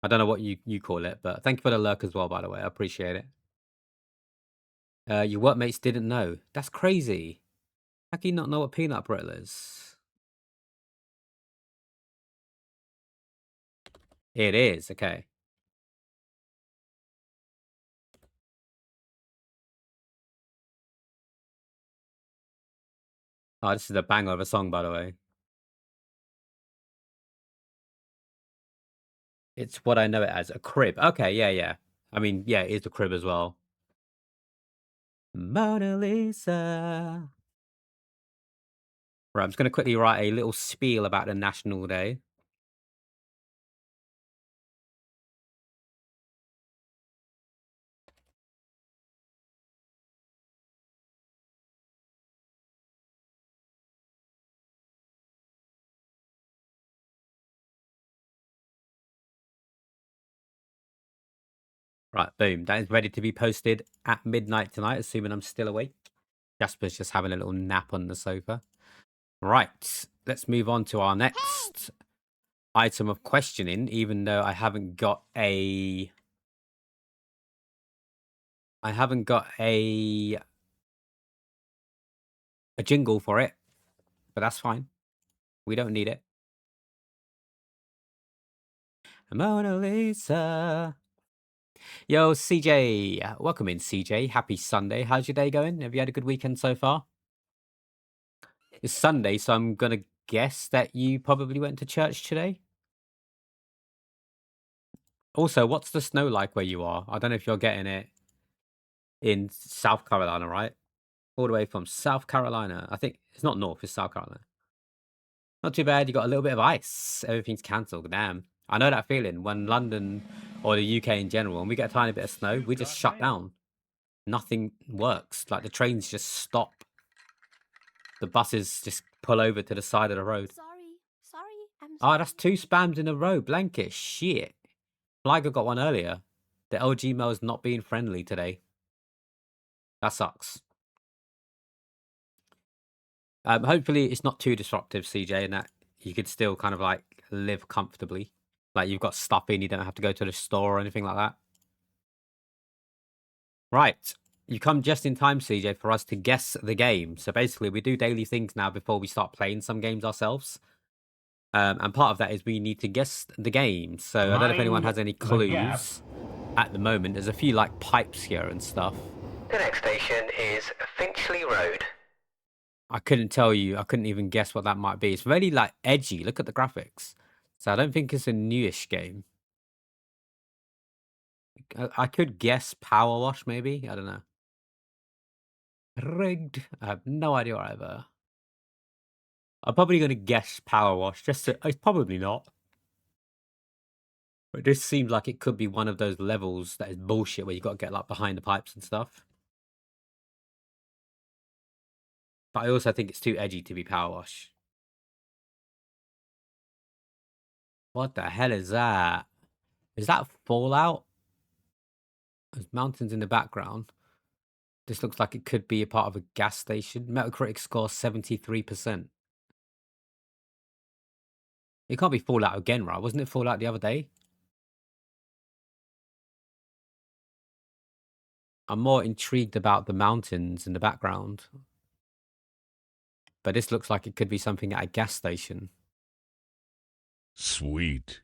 I don't know what you call it, but thank you for the lurk as well, by the way. I appreciate it. Your workmates didn't know. That's crazy. How can you not know what peanut brittle is? It is, okay. Oh, this is a banger of a song, by the way. It's what I know it as, a crib. Okay, yeah. I mean, yeah, it is a crib as well. Mona Lisa. Right, I'm just going to quickly write a little spiel about the National Day. Right, boom. That is ready to be posted at midnight tonight, assuming I'm still awake. Jasper's just having a little nap on the sofa. Right, let's move on to our next item of questioning, even though I haven't got a jingle for it, but that's fine. We don't need it. Mona Lisa. Yo, CJ. Welcome in, CJ. Happy Sunday. How's your day going? Have you had a good weekend so far? It's Sunday, so I'm going to guess that you probably went to church today. Also, what's the snow like where you are? I don't know if you're getting it in South Carolina, right? All the way from South Carolina. I think it's not North, it's South Carolina. Not too bad. You got a little bit of ice. Everything's cancelled. Damn. I know that feeling when London or the UK in general, when we get a tiny bit of snow, we just shut down. Nothing works. Like the trains just stop. The buses just pull over to the side of the road. Sorry, I'm Oh, sorry. that's 2 spams in a row. Blanket. Shit. Flyger got one earlier. The LG mail's not being friendly today. That sucks. Hopefully it's not too disruptive, CJ, and that you could still kind of like live comfortably. Like you've got stuff in, you don't have to go to the store or anything like that. Right. You come just in time, CJ, for us to guess the game. So basically, we do daily things now before we start playing some games ourselves. And part of that is we need to guess the game. So I don't know if anyone has any clues at the moment. There's a few like pipes here and stuff. The next station is Finchley Road. I couldn't tell you. I couldn't even guess what that might be. It's very like edgy. Look at the graphics. So I don't think it's a newish game. I could guess Power Wash maybe. I don't know. Rigged. I have no idea either. I'm probably going to guess Power Wash. Just to, it's probably not. But this seems like it could be one of those levels that is bullshit where you got to get like behind the pipes and stuff. But I also think it's too edgy to be Power Wash. What the hell is that? Is that Fallout? There's mountains in the background. This looks like it could be a part of a gas station. Metacritic score 73%. It can't be Fallout again, right? Wasn't it Fallout the other day? I'm more intrigued about the mountains in the background. But this looks like it could be something at a gas station. Sweet.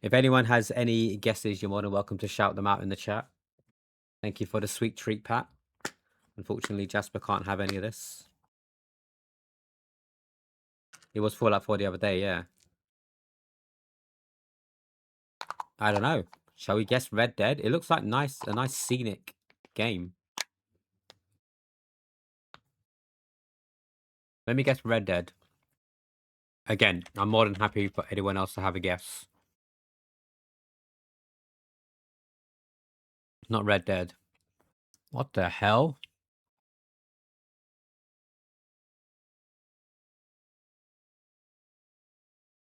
If anyone has any guesses, you're more than welcome to shout them out in the chat. Thank you for the sweet treat, Pat. Unfortunately, Jasper can't have any of this. It was Fallout 4 the other day, yeah. I don't know. Shall we guess Red Dead? It looks like a nice scenic game. Let me guess Red Dead. Again, I'm more than happy for anyone else to have a guess. Not Red Dead. What the hell?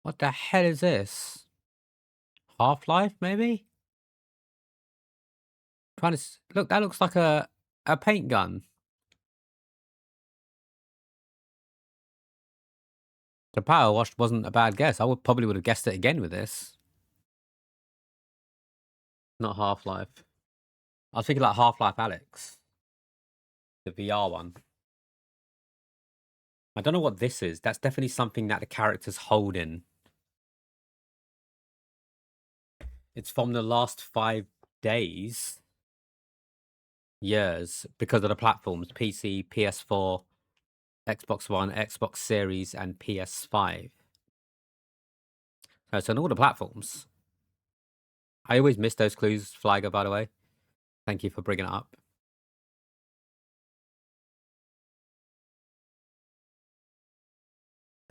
What the hell is this? Half-Life, maybe? Trying to look. That looks like a paint gun. The Power Wash wasn't a bad guess. I probably would have guessed it again with this. Not Half-Life. I was thinking like Half-Life Alyx. The VR one. I don't know what this is. That's definitely something that the character's holding. It's from the last 5 days. Years. Because of the platforms. PC, PS4, Xbox One, Xbox Series, and PS5. So it's on all the platforms. I always miss those clues, Flyger, by the way. Thank you for bringing it up.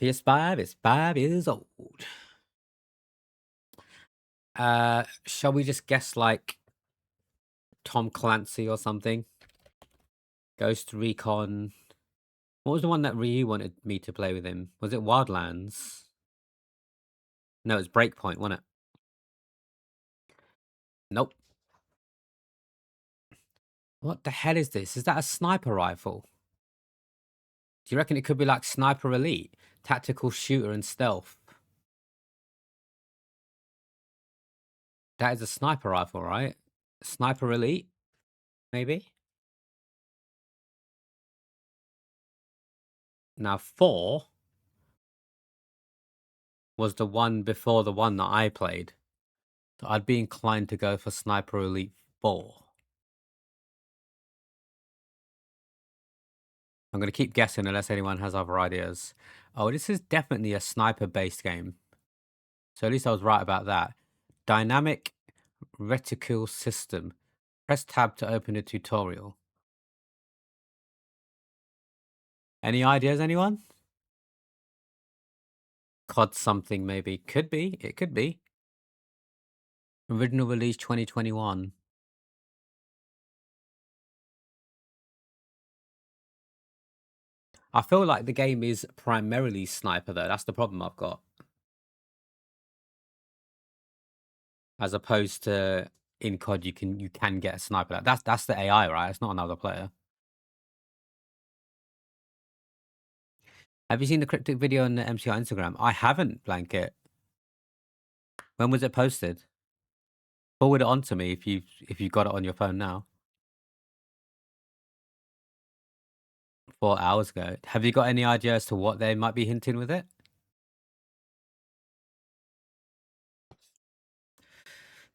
PS5 is 5 years old. Shall we just guess like Tom Clancy or something? Ghost Recon. What was the one that Ryu wanted me to play with him? Was it Wildlands? No, it's Breakpoint, wasn't it? Nope. What the hell is this? Is that a sniper rifle? Do you reckon it could be like Sniper Elite? Tactical shooter and stealth. That is a sniper rifle, right? Sniper Elite? Maybe? Now, 4 was the one before the one that I played. I'd be inclined to go for Sniper Elite 4. I'm going to keep guessing unless anyone has other ideas. Oh, this is definitely a sniper-based game. So at least I was right about that. Dynamic Reticule System. Press tab to open a tutorial. Any ideas, anyone? COD something, maybe. Could be. It could be. Original release 2021. I feel like the game is primarily sniper, though. That's the problem I've got. As opposed to in COD, you can get a sniper. That's the AI, right? It's not another player. Have you seen the cryptic video on the MCR Instagram? I haven't, Blanket. When was it posted? Forward it on to me if you got it on your phone now. 4 hours ago. Have you got any idea as to what they might be hinting with it?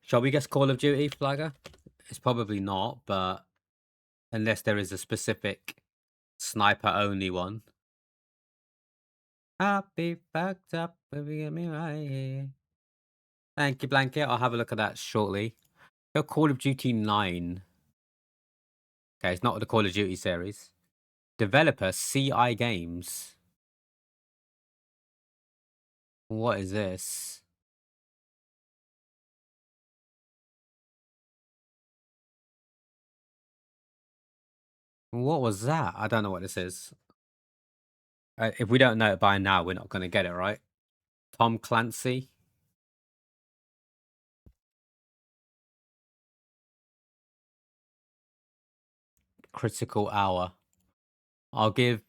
Shall we guess Call of Duty, Flagger? It's probably not, but unless there is a specific sniper only one. I'll be fucked up if you get me right here. Thank you, Blanket. I'll have a look at that shortly. Go Call of Duty 9. Okay, it's not the Call of Duty series. Developer CI Games. What is this? What was that? I don't know what this is. If we don't know it by now, we're not going to get it, right? Tom Clancy. Critical Hour. I'll give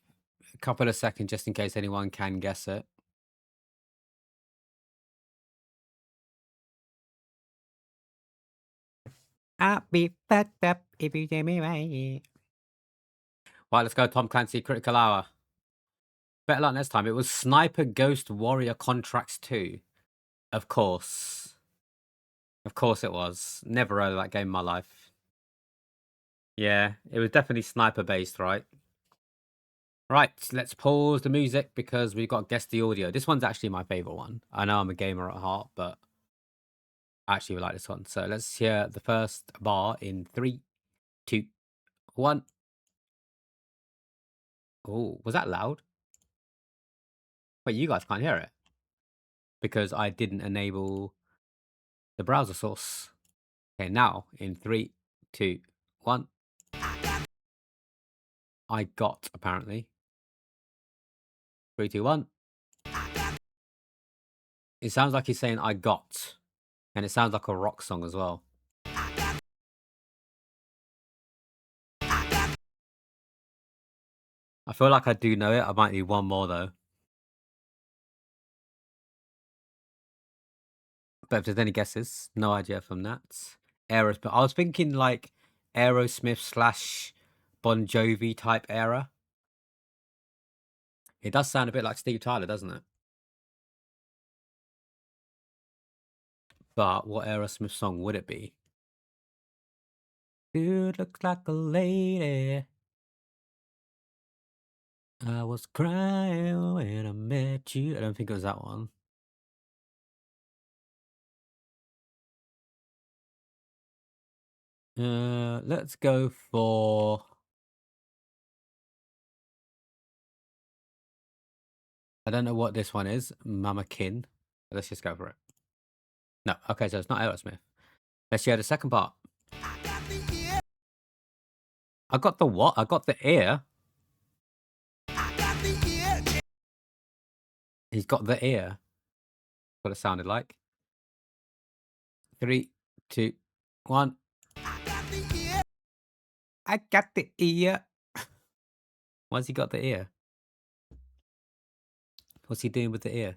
a couple of seconds just in case anyone can guess it. I'll be fucked up if you get me right. Right, let's go Tom Clancy Critical Hour. Better luck next time. It was Sniper Ghost Warrior Contracts 2. Of course. Of course it was. Never heard of that game in my life. Yeah, it was definitely sniper based, right? Right, let's pause the music because we've got to guess the audio. This one's actually my favorite one. I know I'm a gamer at heart, but I actually like this one. So let's hear the first bar in 3, 2, 1. Oh, was that loud? Wait, you guys can't hear it because I didn't enable the browser source. Okay, now in 3, 2, 1. I got, apparently. 3, 2, 1. It sounds like he's saying I got. And it sounds like a rock song as well. I feel like I do know it. I might need one more though. But if there's any guesses, no idea from that. Aerosmith. I was thinking like Aerosmith / Bon Jovi type era. It does sound a bit like Steve Tyler, doesn't it? But what Aerosmith song would it be? Dude looks like a lady. I was crying when I met you. I don't think it was that one. Let's go for... I don't know what this one is. Mama Kin. Let's just go for it. No, okay, so it's not Aerosmith. Let's hear the second part. I got the what? I got the ear. He's got the ear. What it sounded like. 3, 2, 1. I got the ear. Why's he got the ear? What's he doing with the ear?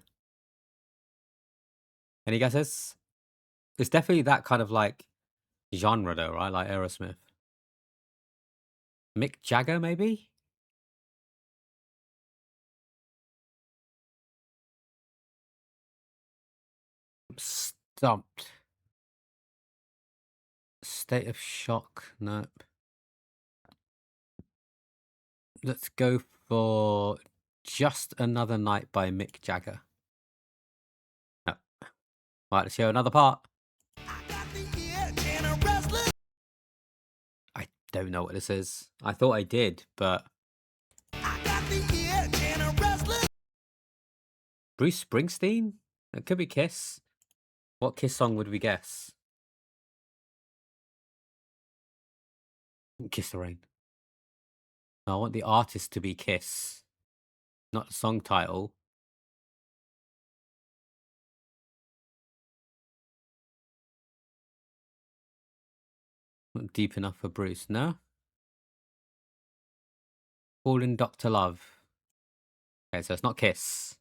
Any guesses? It's definitely that kind of like genre though, right? Like Aerosmith. Mick Jagger, maybe? Stumped. State of Shock. Nope. Let's go for Just Another Night by Mick Jagger. No. Right, let's hear another part. I don't know what this is. I thought I did, but... Bruce Springsteen? It could be Kiss. What Kiss song would we guess? Kiss the Rain. No, I want the artist to be Kiss, not the song title. Not deep enough for Bruce, no? Fallen Dr. Love. Okay, so it's not Kiss.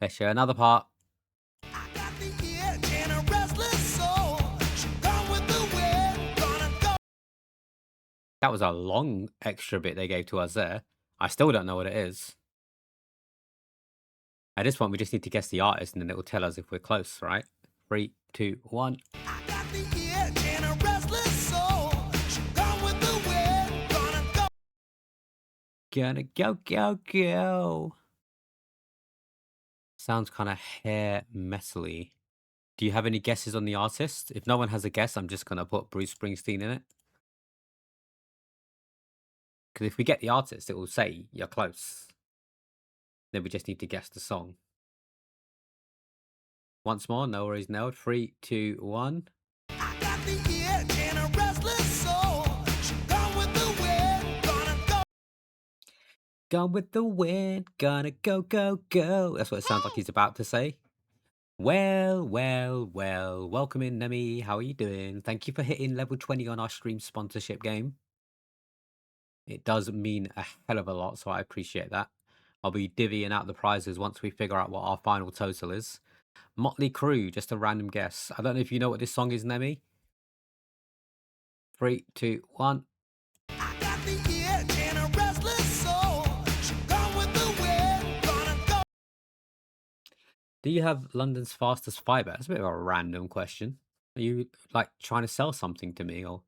Let's show another part. That was a long extra bit they gave to us there. I still don't know what it is. At this point, we just need to guess the artist, and then it will tell us if we're close, right? 3, 2, 1. Gonna go, go, go. Sounds kind of hair metally. Do you have any guesses on the artist? If no one has a guess, I'm just going to put Bruce Springsteen in it. Because if we get the artist, it will say you're close. Then we just need to guess the song. Once more, no worries, nailed. 3, 2, 1. Gone with the wind, gonna go, go, go. That's what it sounds like he's about to say. Well, well, well. Welcome in, Nemi. How are you doing? Thank you for hitting level 20 on our stream sponsorship game. It does mean a hell of a lot, so I appreciate that. I'll be divvying out the prizes once we figure out what our final total is. Motley Crue, just a random guess. I don't know if you know what this song is, Nemi. 3, 2, 1. Do you have London's fastest fibre? That's a bit of a random question. Are you like trying to sell something to me, or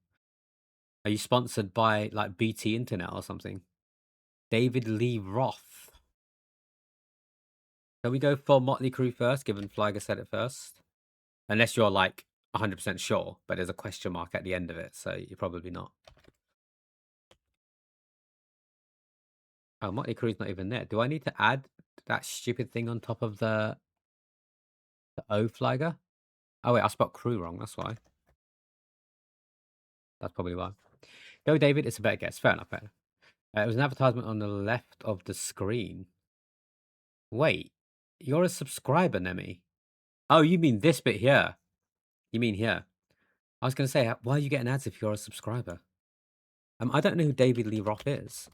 are you sponsored by like BT Internet or something? David Lee Roth. Can we go for Motley Crue first, given Flyger said it first? Unless you're like 100% sure, but there's a question mark at the end of it, so you're probably not. Oh, Motley Crue's not even there. Do I need to add that stupid thing on top of the O Flyger? Oh wait, I spelled crew wrong, that's why. That's probably why. Go, David, it's a better guess. Fair enough, fair enough. It was an advertisement on the left of the screen. Wait, you're a subscriber, Nemi. Oh, you mean this bit here? You mean here? I was going to say, why are you getting ads if you're a subscriber? I don't know who David Lee Roth is.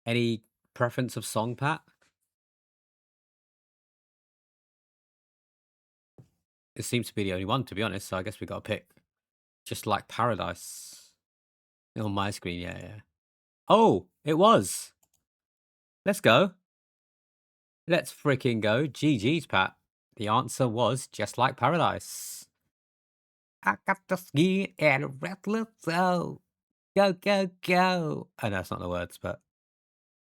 Any preference of song, Pat? It seems to be the only one, to be honest, so I guess we got to pick Just Like Paradise. On my screen, yeah. Oh, it was. Let's go. Let's freaking go. GG's, Pat. The answer was Just Like Paradise. I got the ski and a restless soul. Go, go, go. I know it's not the words, but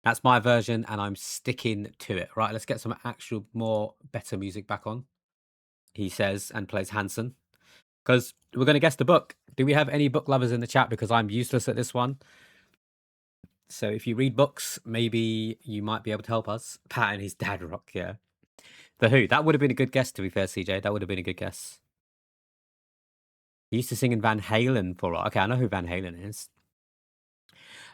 that's my version, and I'm sticking to it. Right, let's get some actual, more, better music back on. He says, and plays Hanson. Because we're going to guess the book. Do we have any book lovers in the chat? Because I'm useless at this one. So if you read books, maybe you might be able to help us. Pat and his dad rock, yeah. The Who. That would have been a good guess, to be fair, CJ. That would have been a good guess. He used to sing in Van Halen for... Okay, I know who Van Halen is.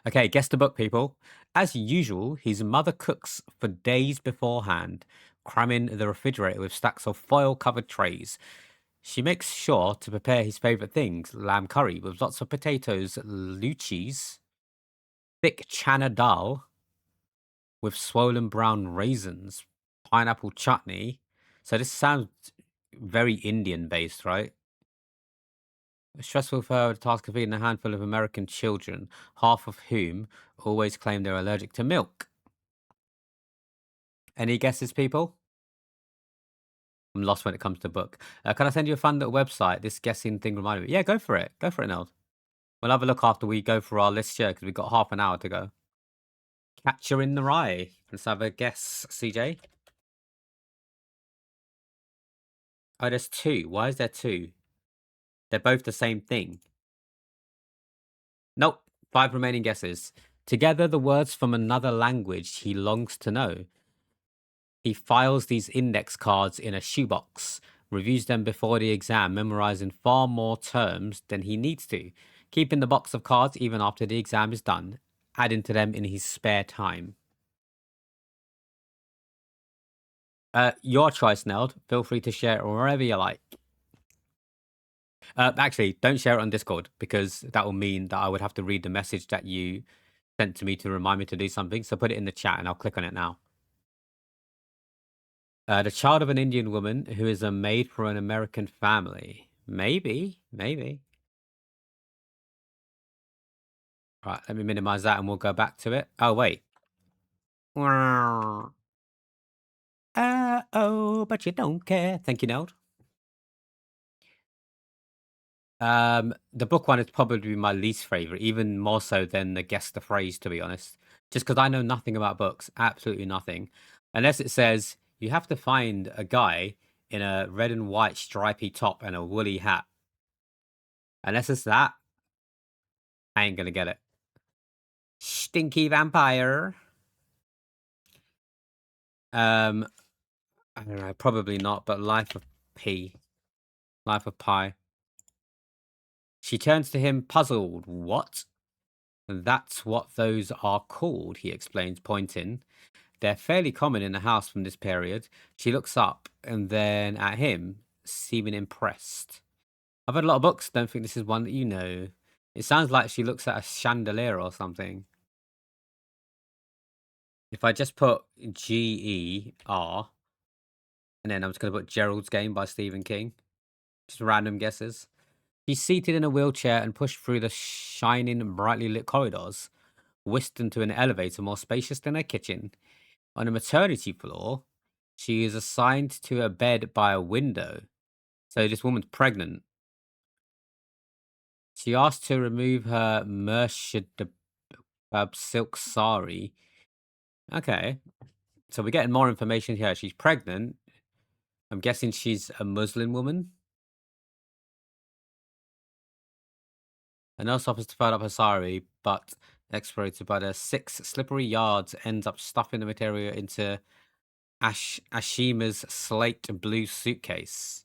Okay, guess the book, people. As usual, his mother cooks for days beforehand, cramming the refrigerator with stacks of foil-covered trays. She makes sure to prepare his favourite things, lamb curry with lots of potatoes, luchis, thick chana dal with swollen brown raisins, pineapple chutney. So this sounds very Indian-based, right? Stressful for her task of feeding a handful of American children, half of whom always claim they're allergic to milk. Any guesses, people? I'm lost when it comes to book. Can I send you a fun little website? This guessing thing reminded me. Yeah, go for it. Go for it, Neld. We'll have a look after we go for our list here because we've got half an hour to go. Catcher in the Rye. Let's have a guess, CJ. Oh, there's two. Why is there two? They're both the same thing. Nope. 5 remaining guesses. Together, the words from another language he longs to know. He files these index cards in a shoebox, reviews them before the exam, memorizing far more terms than he needs to, keeping the box of cards even after the exam is done, adding to them in his spare time. Your choice, Neld. Feel free to share it wherever you like. Actually, don't share it on Discord because that will mean that I would have to read the message that you sent to me to remind me to do something. So put it in the chat and I'll click on it now. The child of an Indian woman who is a maid for an American family. Maybe. Right, let me minimize that and we'll go back to it. Oh, wait. Oh, but you don't care. Thank you, Neld. The book one is probably my least favorite, even more so than the guess the phrase, to be honest. Just because I know nothing about books, absolutely nothing. Unless it says you have to find a guy in a red and white stripy top and a woolly hat. Unless it's that, I ain't gonna get it. Stinky vampire. I don't know, probably not, but Life of P. Life of Pi. She turns to him, puzzled. What? That's what those are called, he explains, pointing. They're fairly common in the house from this period. She looks up and then at him, seeming impressed. I've read a lot of books, don't think this is one that you know. It sounds like she looks at a chandelier or something. If I just put G-E-R, and then I'm just going to put Gerald's Game by Stephen King. Just random guesses. She's seated in a wheelchair and pushed through the shining, brightly lit corridors, whisked into an elevator more spacious than her kitchen. On a maternity floor, she is assigned to a bed by a window. So this woman's pregnant. She asked to remove her Murshid silk sari. Okay. So we're getting more information here. She's pregnant. I'm guessing she's a Muslim woman. A nurse offers to fold up her sari, but explorated by the 6 slippery yards ends up stuffing the material into Ashima's slate blue suitcase.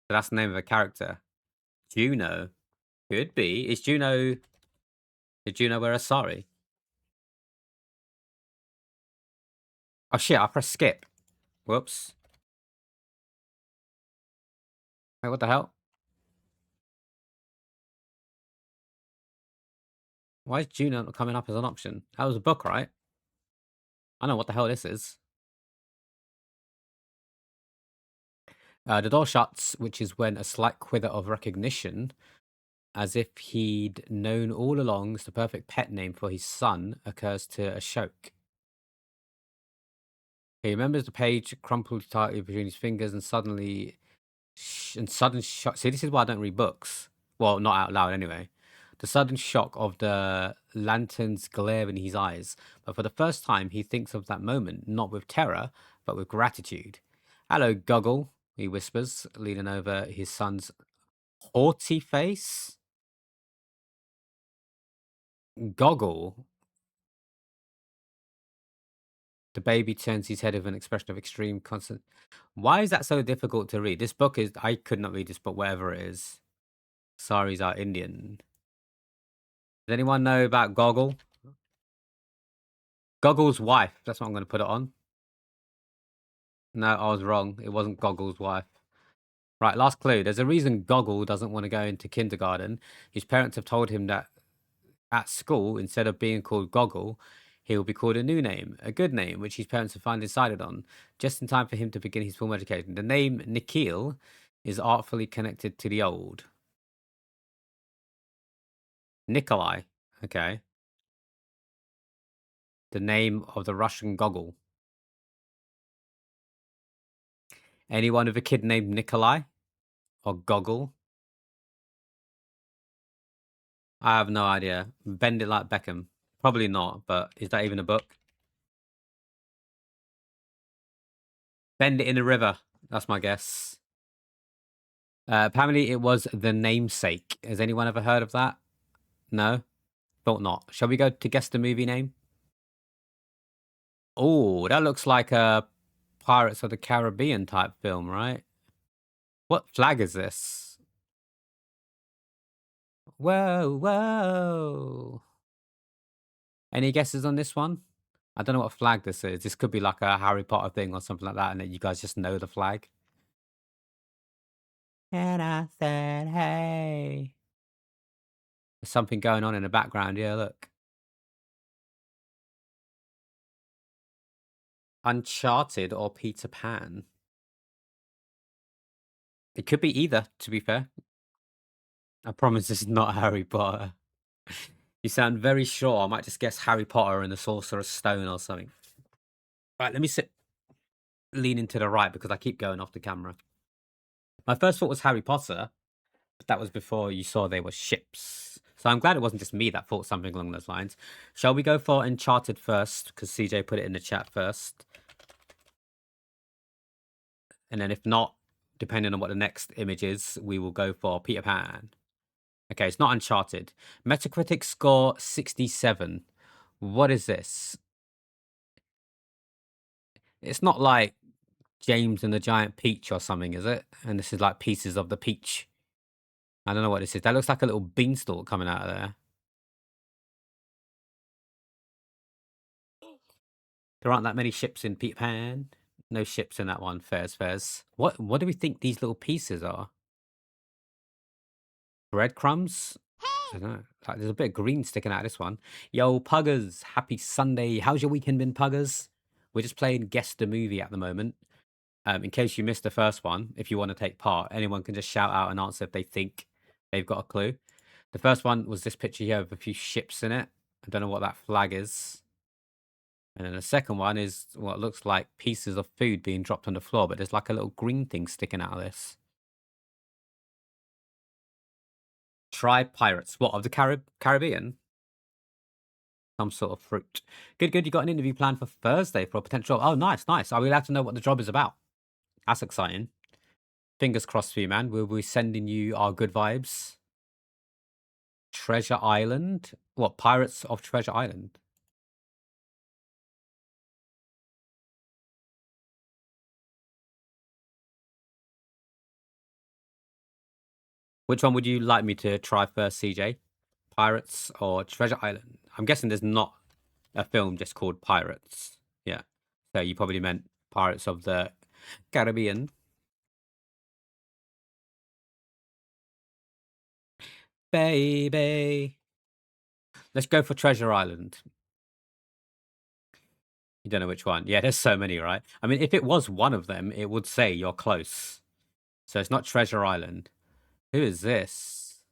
So that's the name of a character. Juno. Could be. Is Juno... Did Juno wear a sari? Oh shit, I pressed skip. Whoops. Wait, what the hell? Why is Juno not coming up as an option? That was a book, right? I know what the hell this is. The door shuts, which is when a slight quiver of recognition, as if he'd known all along is the perfect pet name for his son, occurs to Ashok. He remembers the page crumpled tightly between his fingers and sudden shock. See, this is why I don't read books. Well, not out loud anyway. The sudden shock of the lantern's glare in his eyes. But for the first time, he thinks of that moment, not with terror, but with gratitude. Hello, Goggle, he whispers, leaning over his son's haughty face. Goggle. The baby turns his head with an expression of extreme concern. Why is that so difficult to read? This book is... I could not read this book, whatever it is. Saris are Indian. Does anyone know about Goggle? Goggle's wife. That's what I'm going to put it on. No, I was wrong. It wasn't Goggle's wife. Right, last clue. There's a reason Goggle doesn't want to go into kindergarten. His parents have told him that at school, instead of being called Goggle, he will be called a new name, a good name, which his parents have finally decided on, just in time for him to begin his formal education. The name Nikhil is artfully connected to the old. Nikolai. Okay. The name of the Russian Goggle. Anyone with a kid named Nikolai or Goggle? I have no idea. Bend It Like Beckham. Probably not, but is that even a book? Bend It in the River. That's my guess. Apparently, it was The Namesake. Has anyone ever heard of that? No? Thought not. Shall we go to guess the movie name? Oh, that looks like a Pirates of the Caribbean type film, right? What flag is this? Whoa, whoa. Any guesses on this one? I don't know what flag this is. This could be like a Harry Potter thing or something like that, and then you guys just know the flag. And I said, hey. There's something going on in the background. Yeah, look. Uncharted or Peter Pan? It could be either, to be fair. I promise this is not Harry Potter. You sound very sure. I might just guess Harry Potter and the Sorcerer's Stone or something. Right, let me lean into the right because I keep going off the camera. My first thought was Harry Potter, but that was before you saw they were ships. So I'm glad it wasn't just me that thought something along those lines. Shall we go for Uncharted first? Because CJ put it in the chat first. And then if not, depending on what the next image is, we will go for Peter Pan. Okay, it's not Uncharted. Metacritic score 67. What is this? It's not like James and the Giant Peach or something, is it? And this is like pieces of the peach. I don't know what this is. That looks like a little beanstalk coming out of there. There aren't that many ships in Peter Pan. No ships in that one. Fairs, fairs. What do we think these little pieces are? Breadcrumbs? I don't know. Like, there's a bit of green sticking out of this one. Yo, Puggers. Happy Sunday. How's your weekend been, Puggers? We're just playing Guess the Movie at the moment. In case you missed the first one, if you want to take part, anyone can just shout out and answer if they think they've got a clue. The first one was this picture here with a few ships in it. I don't know what that flag is. And then the second one is what looks like pieces of food being dropped on the floor, but there's like a little green thing sticking out of this. Try pirates. What, of the Caribbean? Some sort of fruit. Good, good. You got an interview planned for Thursday for a potential. Oh, nice, nice. Are we allowed to know what the job is about? That's exciting. Fingers crossed for you, man. We'll be sending you our good vibes. Treasure Island? What, Pirates of Treasure Island? Which one would you like me to try first, CJ? Pirates or Treasure Island? I'm guessing there's not a film just called Pirates. Yeah. So you probably meant Pirates of the Caribbean. Baby. Let's go for Treasure Island. You don't know which one. Yeah, there's so many, right? I mean, if it was one of them, it would say you're close. So it's not Treasure Island. Who is this?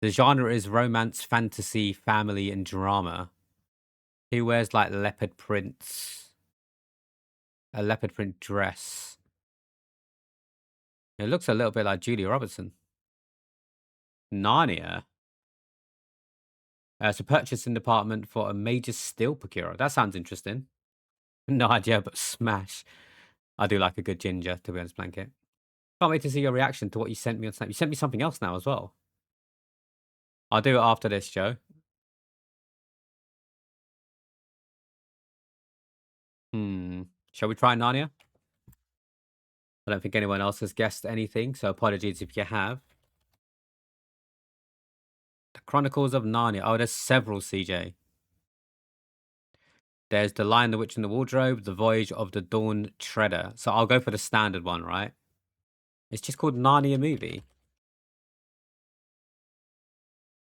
The genre is romance, fantasy, family, and drama. Who wears like leopard prints? A leopard print dress. It looks a little bit like Julia Robertson. Narnia. It's a purchasing department for a major steel procurer. That sounds interesting. No idea, but smash. I do like a good ginger, to be honest, Blanket. Can't wait to see your reaction to what you sent me on Snap. You sent me something else now as well. I'll do it after this, Joe. Shall we try Narnia? I don't think anyone else has guessed anything, so apologies if you have. The Chronicles of Narnia. Oh, there's several, CJ. There's The Lion, the Witch, and the Wardrobe, The Voyage of the Dawn Treader. So I'll go for the standard one, right? It's just called Narnia Movie.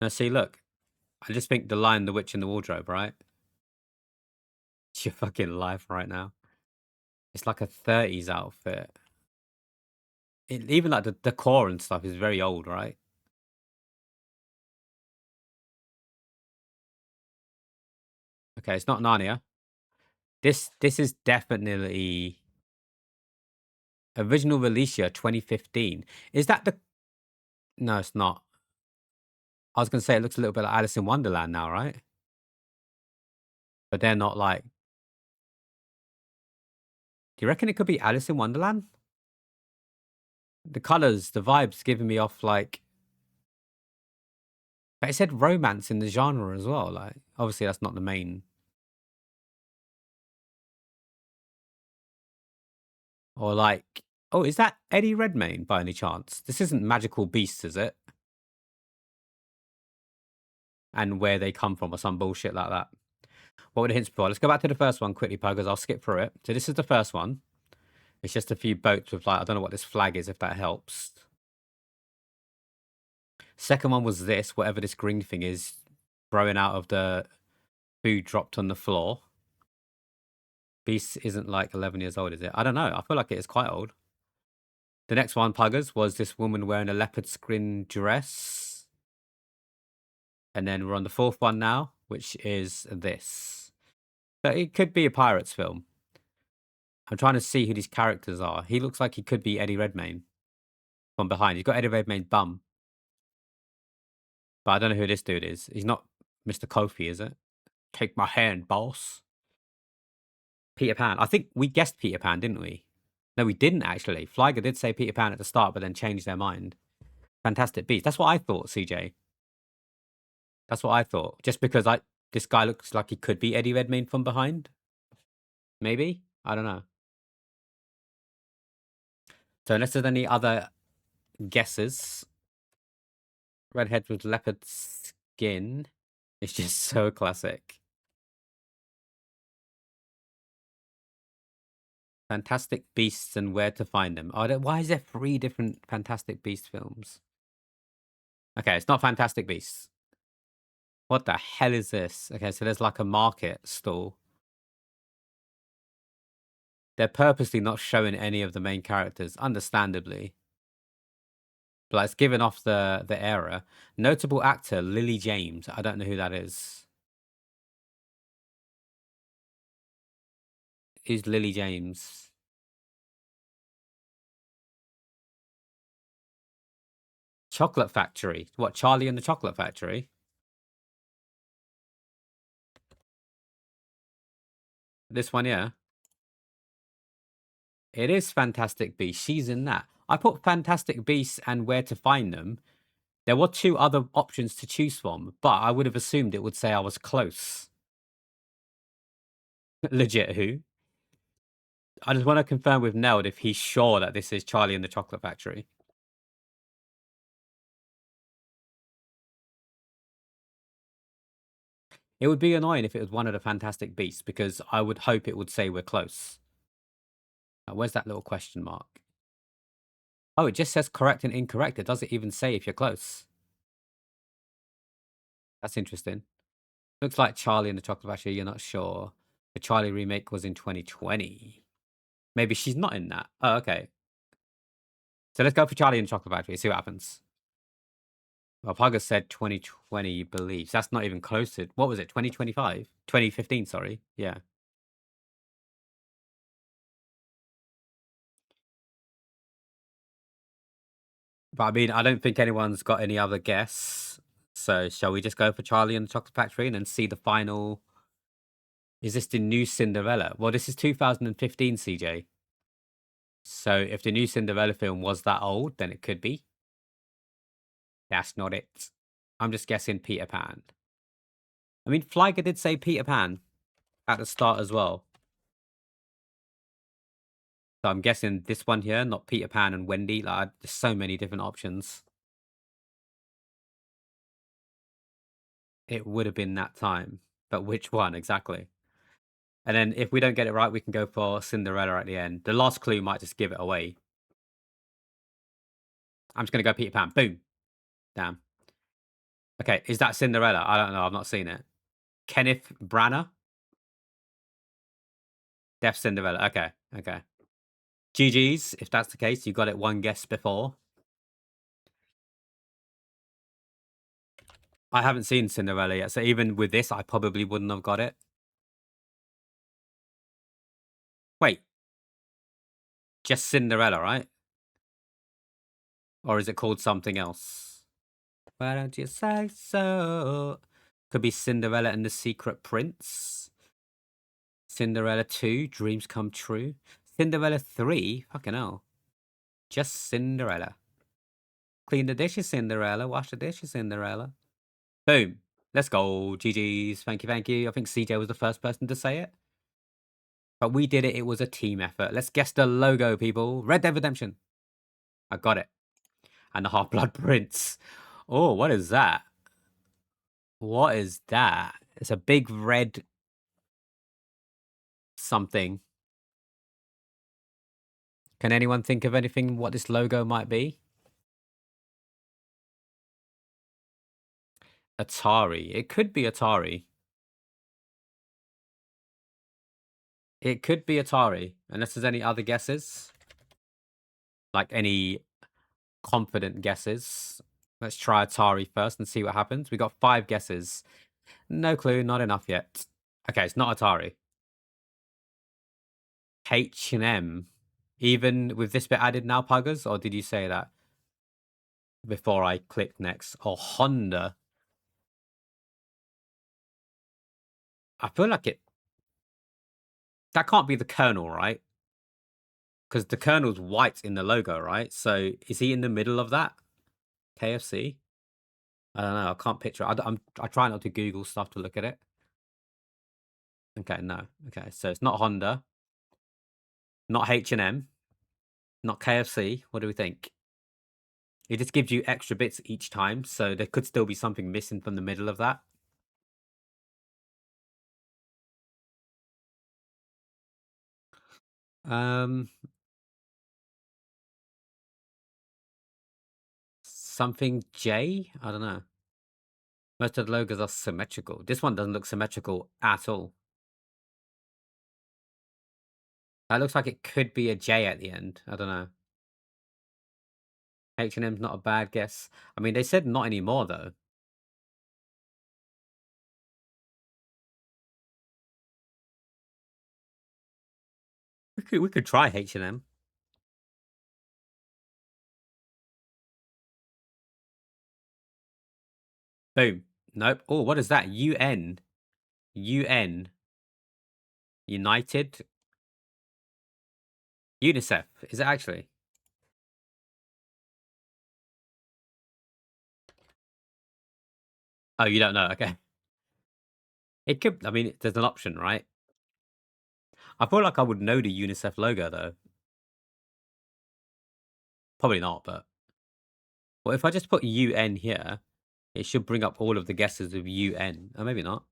Now, see, look. I just think The Lion, the Witch, and the Wardrobe, right? It's your fucking life right now. It's like a 30s outfit. Even like the decor and stuff is very old, right? Okay, it's not Narnia. This is definitely Original release year 2015. Is that the? No, it's not. I was gonna say it looks a little bit like Alice in Wonderland now, right? But they're not like. Do you reckon it could be Alice in Wonderland? The colors, the vibes giving me off like. But it said romance in the genre as well. Like, obviously that's not the main. Or like, oh, is that Eddie Redmayne by any chance? This isn't Magical Beasts, is it? And where they come from or some bullshit like that. What were the hints before? Let's go back to the first one quickly, Puggers. I'll skip through it. So this is the first one. It's just a few boats with like, I don't know what this flag is, if that helps. Second one was this, whatever this green thing is, growing out of the food dropped on the floor. Beast isn't like 11 years old, is it? I don't know. I feel like it is quite old. The next one, Puggers, was this woman wearing a leopard skin dress. And then we're on the fourth one now, which is this. So it could be a Pirates film. I'm trying to see who these characters are. He looks like he could be Eddie Redmayne from behind. He's got Eddie Redmayne's bum. But I don't know who this dude is. He's not Mr. Kofi, is it? Take my hand, boss. Peter Pan. I think we guessed Peter Pan, didn't we? No, we didn't actually. Flyger did say Peter Pan at the start, but then changed their mind. Fantastic Beasts. That's what I thought, CJ. That's what I thought. Just because this guy looks like he could be Eddie Redmayne from behind. Maybe? I don't know. So unless there's any other guesses. Redhead with leopard skin. It's just so classic. Fantastic Beasts and Where to Find Them. Why is there 3 different Fantastic Beast films? Okay, it's not Fantastic Beasts. What the hell is this? Okay, so there's like a market stall. They're purposely not showing any of the main characters, understandably. But it's given off the era. Notable actor, Lily James. I don't know who that is. Who's Lily James? Chocolate Factory. What, Charlie and the Chocolate Factory? This one, yeah. It is Fantastic Beasts. She's in that. I put Fantastic Beasts and Where to Find Them. There were 2 other options to choose from, but I would have assumed it would say I was close. Legit who? I just want to confirm with Neld if he's sure that this is Charlie and the Chocolate Factory. It would be annoying if it was one of the Fantastic Beasts, because I would hope it would say we're close. Where's that little question mark? Oh, it just says correct and incorrect. It doesn't even say if you're close. That's interesting. Looks like Charlie and the Chocolate Factory, you're not sure. The Charlie remake was in 2020. Maybe she's not in that. Oh, okay. So let's go for Charlie and the Chocolate Factory, see what happens. Well, Pugger said 2020 believes. That's not even close to... What was it, 2025? 2015, sorry. Yeah. But I mean, I don't think anyone's got any other guess. So shall we just go for Charlie and the Chocolate Factory and then see the final... Is this the new Cinderella? Well, this is 2015, CJ. So if the new Cinderella film was that old, then it could be. That's not it. I'm just guessing Peter Pan. I mean, Flyger did say Peter Pan at the start as well. So I'm guessing this one here, not Peter Pan and Wendy. Like, there's so many different options. It would have been that time. But which one exactly? And then if we don't get it right, we can go for Cinderella at the end. The last clue might just give it away. I'm just going to go Peter Pan. Boom. Damn. Okay, is that Cinderella? I don't know. I've not seen it. Kenneth Branagh? Deaf Cinderella. Okay, okay. GG's, if that's the case. You got it one guess before. I haven't seen Cinderella yet, so even with this, I probably wouldn't have got it. Wait. Just Cinderella, right? Or is it called something else? Why don't you say so? Could be Cinderella and the Secret Prince. Cinderella 2, Dreams Come True. Cinderella 3, fucking hell. Just Cinderella. Clean the dishes, Cinderella. Wash the dishes, Cinderella. Boom. Let's go. GG's. Thank you, thank you. I think CJ was the first person to say it. But we did it. It was a team effort. Let's guess the logo, people. Red Dead Redemption. I got it. And the Half-Blood Prince. Oh, what is that? What is that? It's a big red something. Can anyone think of anything what this logo might be? Atari. It could be Atari. It could be Atari, unless there's any other guesses. Like any confident guesses. Let's try Atari first and see what happens. We got 5 guesses. No clue, not enough yet. Okay, it's not Atari. H&M. Even with this bit added now, Puggers? Or did you say that before I clicked next? Or Honda. I feel like it... That can't be the Colonel, right? Because the Colonel's white in the logo, right? So is he in the middle of that? KFC? I don't know. I can't picture it. I try not to Google stuff to look at it. Okay, no. Okay, so it's not Honda. Not H&M. Not KFC. What do we think? It just gives you extra bits each time, so there could still be something missing from the middle of that. Something J? I don't know. Most of the logos are symmetrical. This one doesn't look symmetrical at all. That looks like it could be a J at the end. I don't know. H&M's not a bad guess. I mean, they said not anymore, though. We could try H&M. Boom. Nope. Oh, what is that? UN. UN. United. UNICEF. Is it actually? Oh, you don't know. Okay. It could. I mean, there's an option, right? I feel like I would know the UNICEF logo, though. Probably not, but... Well, if I just put UN here, it should bring up all of the guesses of UN. Oh, maybe not.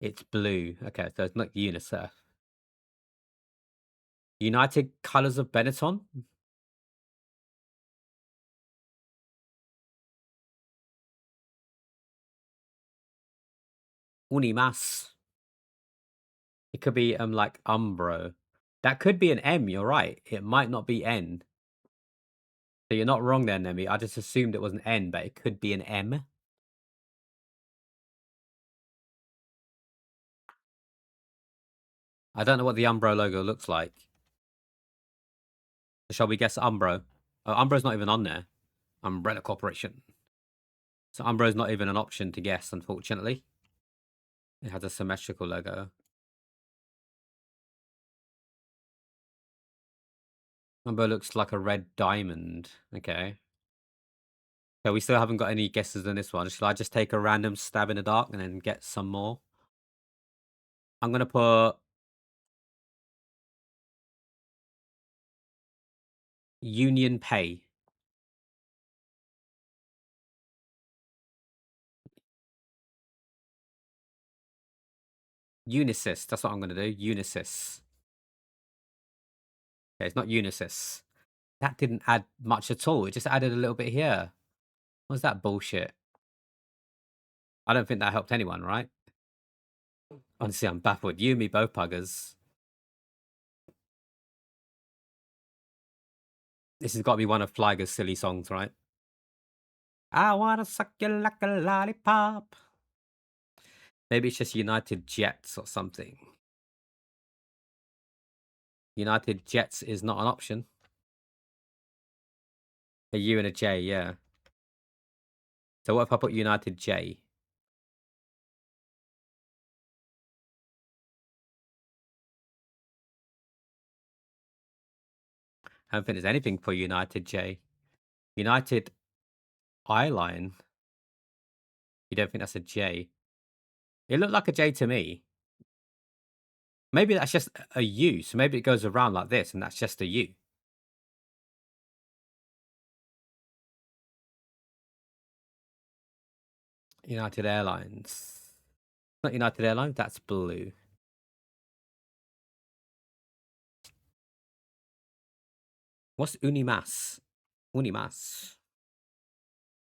It's blue. Okay, so it's not UNICEF. United Colors of Benetton? Unimas. It could be like Umbro. That could be an M, you're right. It might not be N. So you're not wrong there, Nemi. I just assumed it was an N, but it could be an M. I don't know what the Umbro logo looks like. Shall we guess Umbro? Oh, Umbro's not even on there. Umbrella Corporation. So Umbro's not even an option to guess, unfortunately. It has a symmetrical logo. Umbro looks like a red diamond. Okay. So we still haven't got any guesses on this one. Shall I just take a random stab in the dark and then get some more? I'm going to put Union Pay. Unisys. That's what I'm going to do. Unisys. Okay, it's not Unisys. That didn't add much at all. It just added a little bit here. What's that bullshit? I don't think that helped anyone, right? Honestly, I'm baffled. You and me both, Puggers. This has got to be one of Flyger's silly songs, right? I want to suck you like a lollipop. Maybe it's just United Jets or something. United Jets is not an option. A U and a J, yeah. So what if I put United J? I don't think there's anything for United J. United Eyeline. You don't think that's a J? It looked like a J to me. Maybe that's just a U, so maybe it goes around like this, and that's just a U. United Airlines. Not United Airlines, that's blue. What's Unimas? Unimas.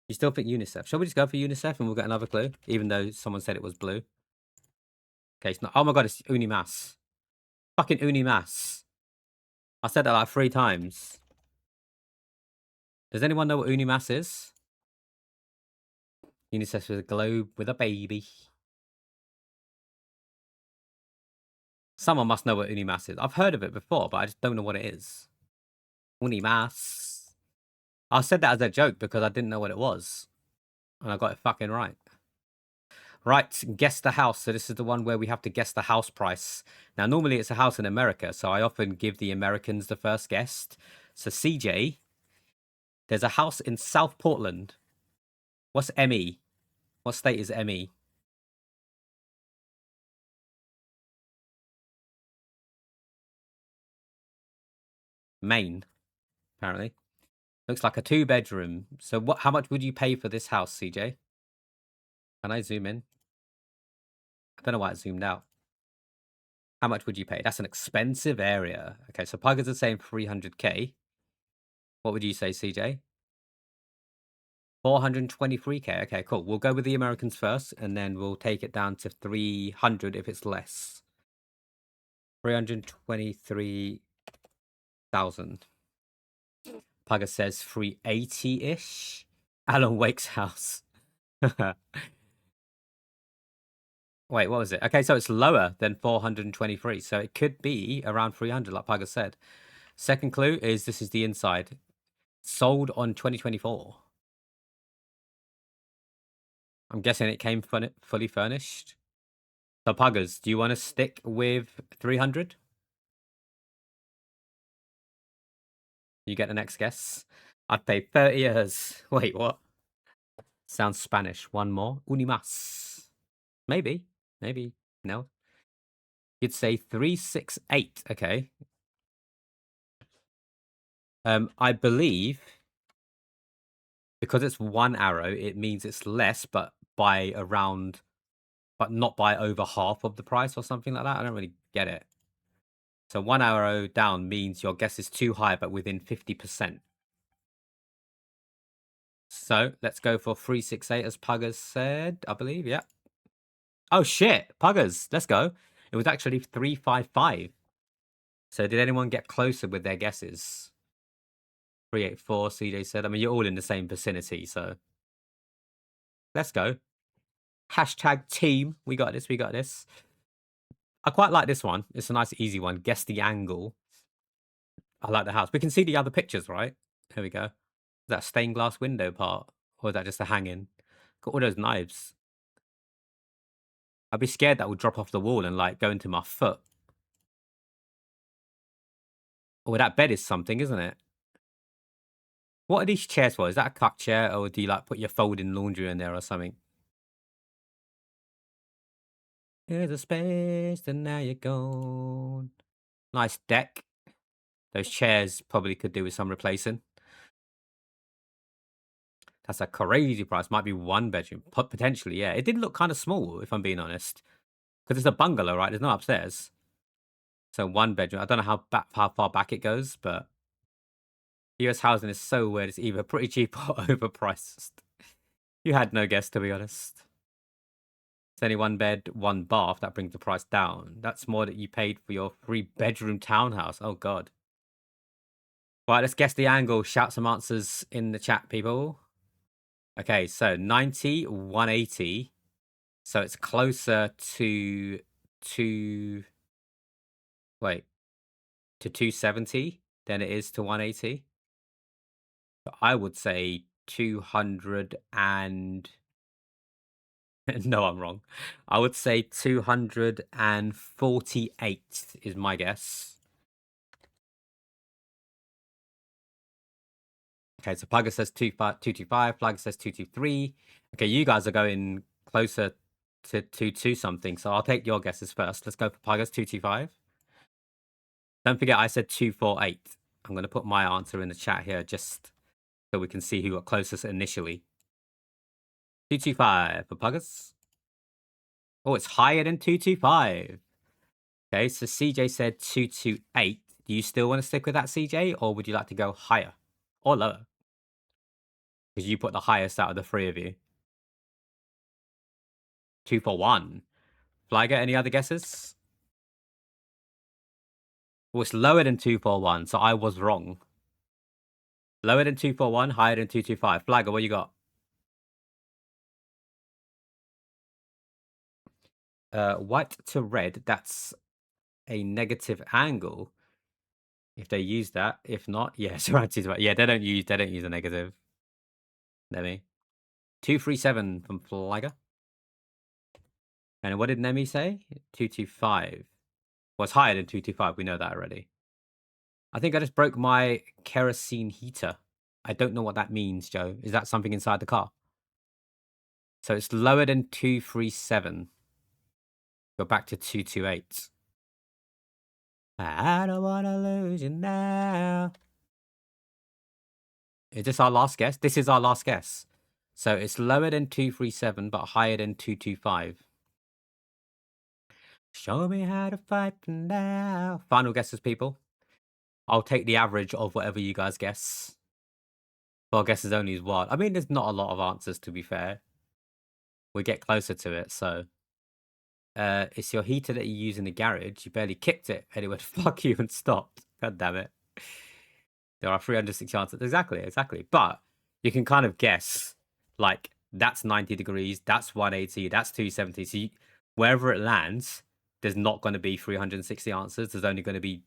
You still think UNICEF? Shall we just go for UNICEF and we'll get another clue? Even though someone said it was blue. Okay, it's not. Oh my god, it's Unimas. Fucking Unimas. I said that like 3 times. Does anyone know what Unimas is? UNICEF is a globe with a baby. Someone must know what Unimas is. I've heard of it before, but I just don't know what it is. Unimas. I said that as a joke because I didn't know what it was. And I got it fucking right. Right, guess the house. So this is the one where we have to guess the house price. Now, normally it's a house in America, so I often give the Americans the first guess. So CJ, there's a house in South Portland. What's ME? What state is ME? Maine, apparently. Looks like a 2-bedroom. So how much would you pay for this house, CJ? Can I zoom in? I don't know why it zoomed out. How much would you pay? That's an expensive area. Okay, so Puggers are saying 300k. What would you say, CJ? 423k. Okay, cool. We'll go with the Americans first, and then we'll take it down to 300 if it's less. 323,000. Pugger says 380-ish. Alan Wake's house. Wait, what was it? Okay, so it's lower than 423. So it could be around 300, like Pugger said. Second clue is this is the inside. Sold on 2024. I'm guessing it came fully furnished. So Puggers, do you want to stick with 300? You get the next guess. I'd pay 30 years. Wait, what? Sounds Spanish. One more. Unimas. Maybe. Maybe. No. You'd say 368. Okay. I believe because it's 1 arrow, it means it's less, but by around, but not by over half of the price or something like that. I don't really get it. So 1 arrow down means your guess is too high, but within 50%. So let's go for 368 as Puggers said, I believe. Yeah. Oh shit, Puggers, let's go. It was actually 355. So did anyone get closer with their guesses? 384, CJ said. I mean, you're all in the same vicinity, so let's go. Hashtag team. We got this. We got this. I quite like this one. It's a nice, easy one. Guess the angle. I like the house. We can see the other pictures, right? Here we go. Is that stained glass window part? Or is that just a hanging? Got all those knives. I'd be scared that would drop off the wall and, like, go into my foot. Oh, that bed is something, isn't it? What are these chairs for? Is that a cut chair, or do you, like, put your folding laundry in there or something? Here's a space, and now you're gone. Nice deck. Those chairs probably could do with some replacing. That's a crazy price. Might be 1 bedroom. Potentially, yeah. It did look kind of small, if I'm being honest. Because it's a bungalow, right? There's no upstairs. So 1 bedroom. I don't know how far back it goes, but US housing is so weird. It's either pretty cheap or overpriced. You had no guess, to be honest. It's only 1 bed, 1 bath. That brings the price down. That's more that you paid for your 3-bedroom townhouse. Oh, God. Right, let's guess the angle. Shout some answers in the chat, people. Okay, so 90, 180. So it's closer to... Wait. to 270 than it is to 180. So I would say 200 and... No, I'm wrong. I would say 248 is my guess. Okay, so Plugger says 225, Plugger says 223. Okay, you guys are going closer to 22 something, so I'll take your guesses first. Let's go for Plugger's 225. Don't forget I said 248. I'm going to put my answer in the chat here just so we can see who got closest initially. 225 for Pluggers. Oh, it's higher than 225. Okay, so CJ said 228. Do you still want to stick with that, CJ, or would you like to go higher or lower? Because you put the highest out of the three of you. 241. Flagger, any other guesses? Well, it's lower than 241, so I was wrong. Lower than 241, higher than 225. Flagger, what you got? White to red, that's a negative angle. If they use that, if not, yeah, Sriracha's right. Yeah, they don't use a negative. Nemi. 237 from Flagger. And what did Nemi say? 225. Well, it's higher than 225. We know that already. I think I just broke my kerosene heater. I don't know what that means, Joe. Is that something inside the car? So it's lower than 237. Go back to 228. I don't want to lose you now. Is this our last guess? This is our last guess. So it's lower than 237, but higher than 225. Show me how to fight now. Final guesses, people. I'll take the average of whatever you guys guess. Well, guesses only is what? I mean, there's not a lot of answers, to be fair. We get closer to it, so... it's your heater that you use in the garage. You barely kicked it, and it went, fuck you, and stopped. God damn it. There are 360 answers. Exactly. But you can kind of guess, like, that's 90 degrees, that's 180, that's 270. So wherever it lands, there's not going to be 360 answers. There's only going to be,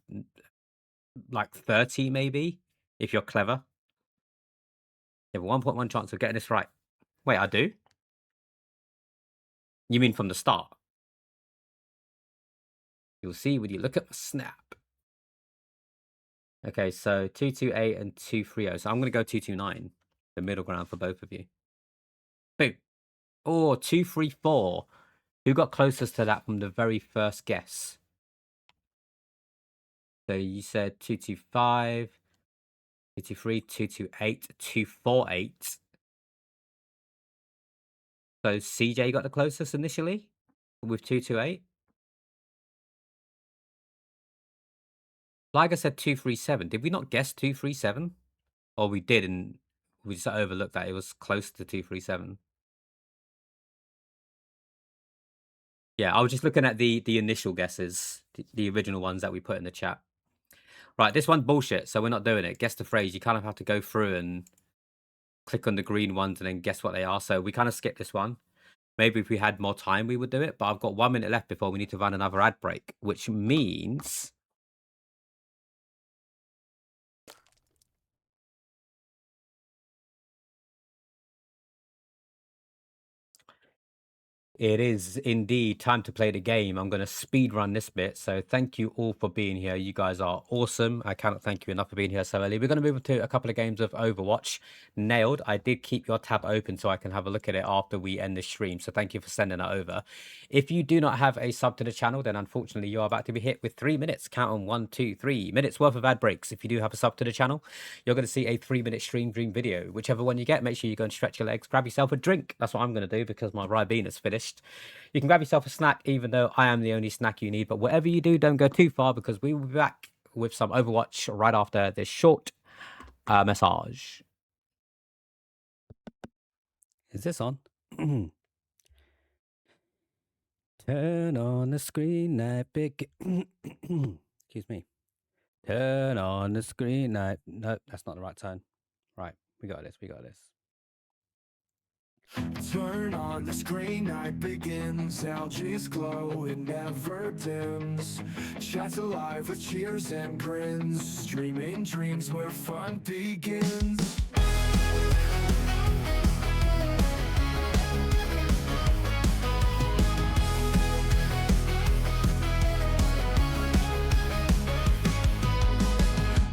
like, 30, maybe, if you're clever. You have a 1.1 chance of getting this right. Wait, I do? You mean from the start? You'll see when you look at the snap. Okay, so 228 and 230. So I'm going to go 229, the middle ground for both of you. Boom. Oh, 234. Who got closest to that from the very first guess? So you said 225, 223, 228, 248. So CJ got the closest initially with 228. Like I said, 237. Did we not guess 237? Or we did and we just overlooked that it was close to 237. Yeah, I was just looking at the initial guesses, the original ones that we put in the chat. Right, this one's bullshit, so we're not doing it. Guess the phrase. You kind of have to go through and click on the green ones and then guess what they are. So we kind of skipped this one. Maybe if we had more time, we would do it. But I've got 1 minute left before we need to run another ad break, which means... It is indeed time to play the game. I'm going to speed run this bit. So thank you all for being here. You guys are awesome. I cannot thank you enough for being here so early. We're going to move to a couple of games of Overwatch. Nailed. I did keep your tab open so I can have a look at it after we end the stream. So thank you for sending it over. If you do not have a sub to the channel, then unfortunately you're about to be hit with 3 minutes. Count on 1, 2, 3 minutes worth of ad breaks. If you do have a sub to the channel, you're going to see a 3-minute stream dream video. Whichever one you get, make sure you go and stretch your legs, grab yourself a drink. That's what I'm going to do because my Ribena is finished. You can grab yourself a snack, even though I am the only snack you need. But whatever you do, don't go too far because we will be back with some Overwatch right after this short message. Is this on? Turn on the screen night, big. Excuse me. Turn on the screen night. No, that's not the right turn. Right, we got this. Turn on the screen, night begins. Algae's glow, it never dims. Chat's alive with cheers and grins. Streaming dreams where fun begins.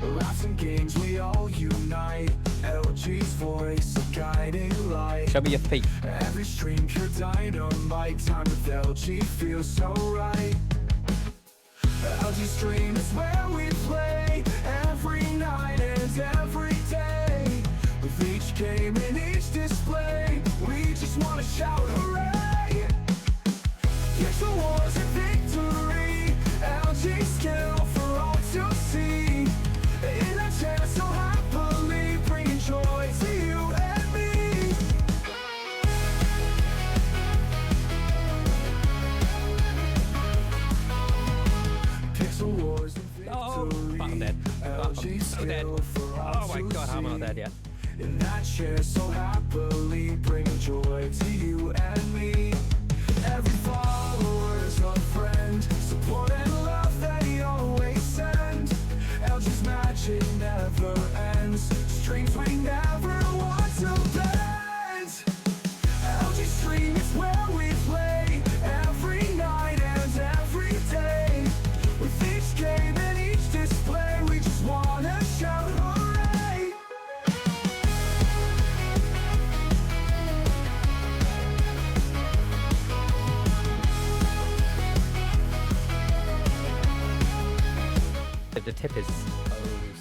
Laughs and games, we all unite. LG's voice, a guiding light. Show me your feet. Every stream, pure dynamite. Time with LG feels so right. LG stream is where we play. Every night and every day. With each game and each display, we just wanna shout hooray. Pixel wars and victory. LG skill for all to see. In our channel so happily, bringing joy to you and me. Pixel wars and victory. Oh, I'm dead. LG I'm dead. skill for all Oh my god, how am I not dead yet? in that chair so happily, bringing joy to you and me. Every follower's a friend, support and love they always send. LG's magic never ends, streams we never want to bend. LG stream is where we play, every night and every day. With each game and each display, we just wanna shout hooray. The tip is so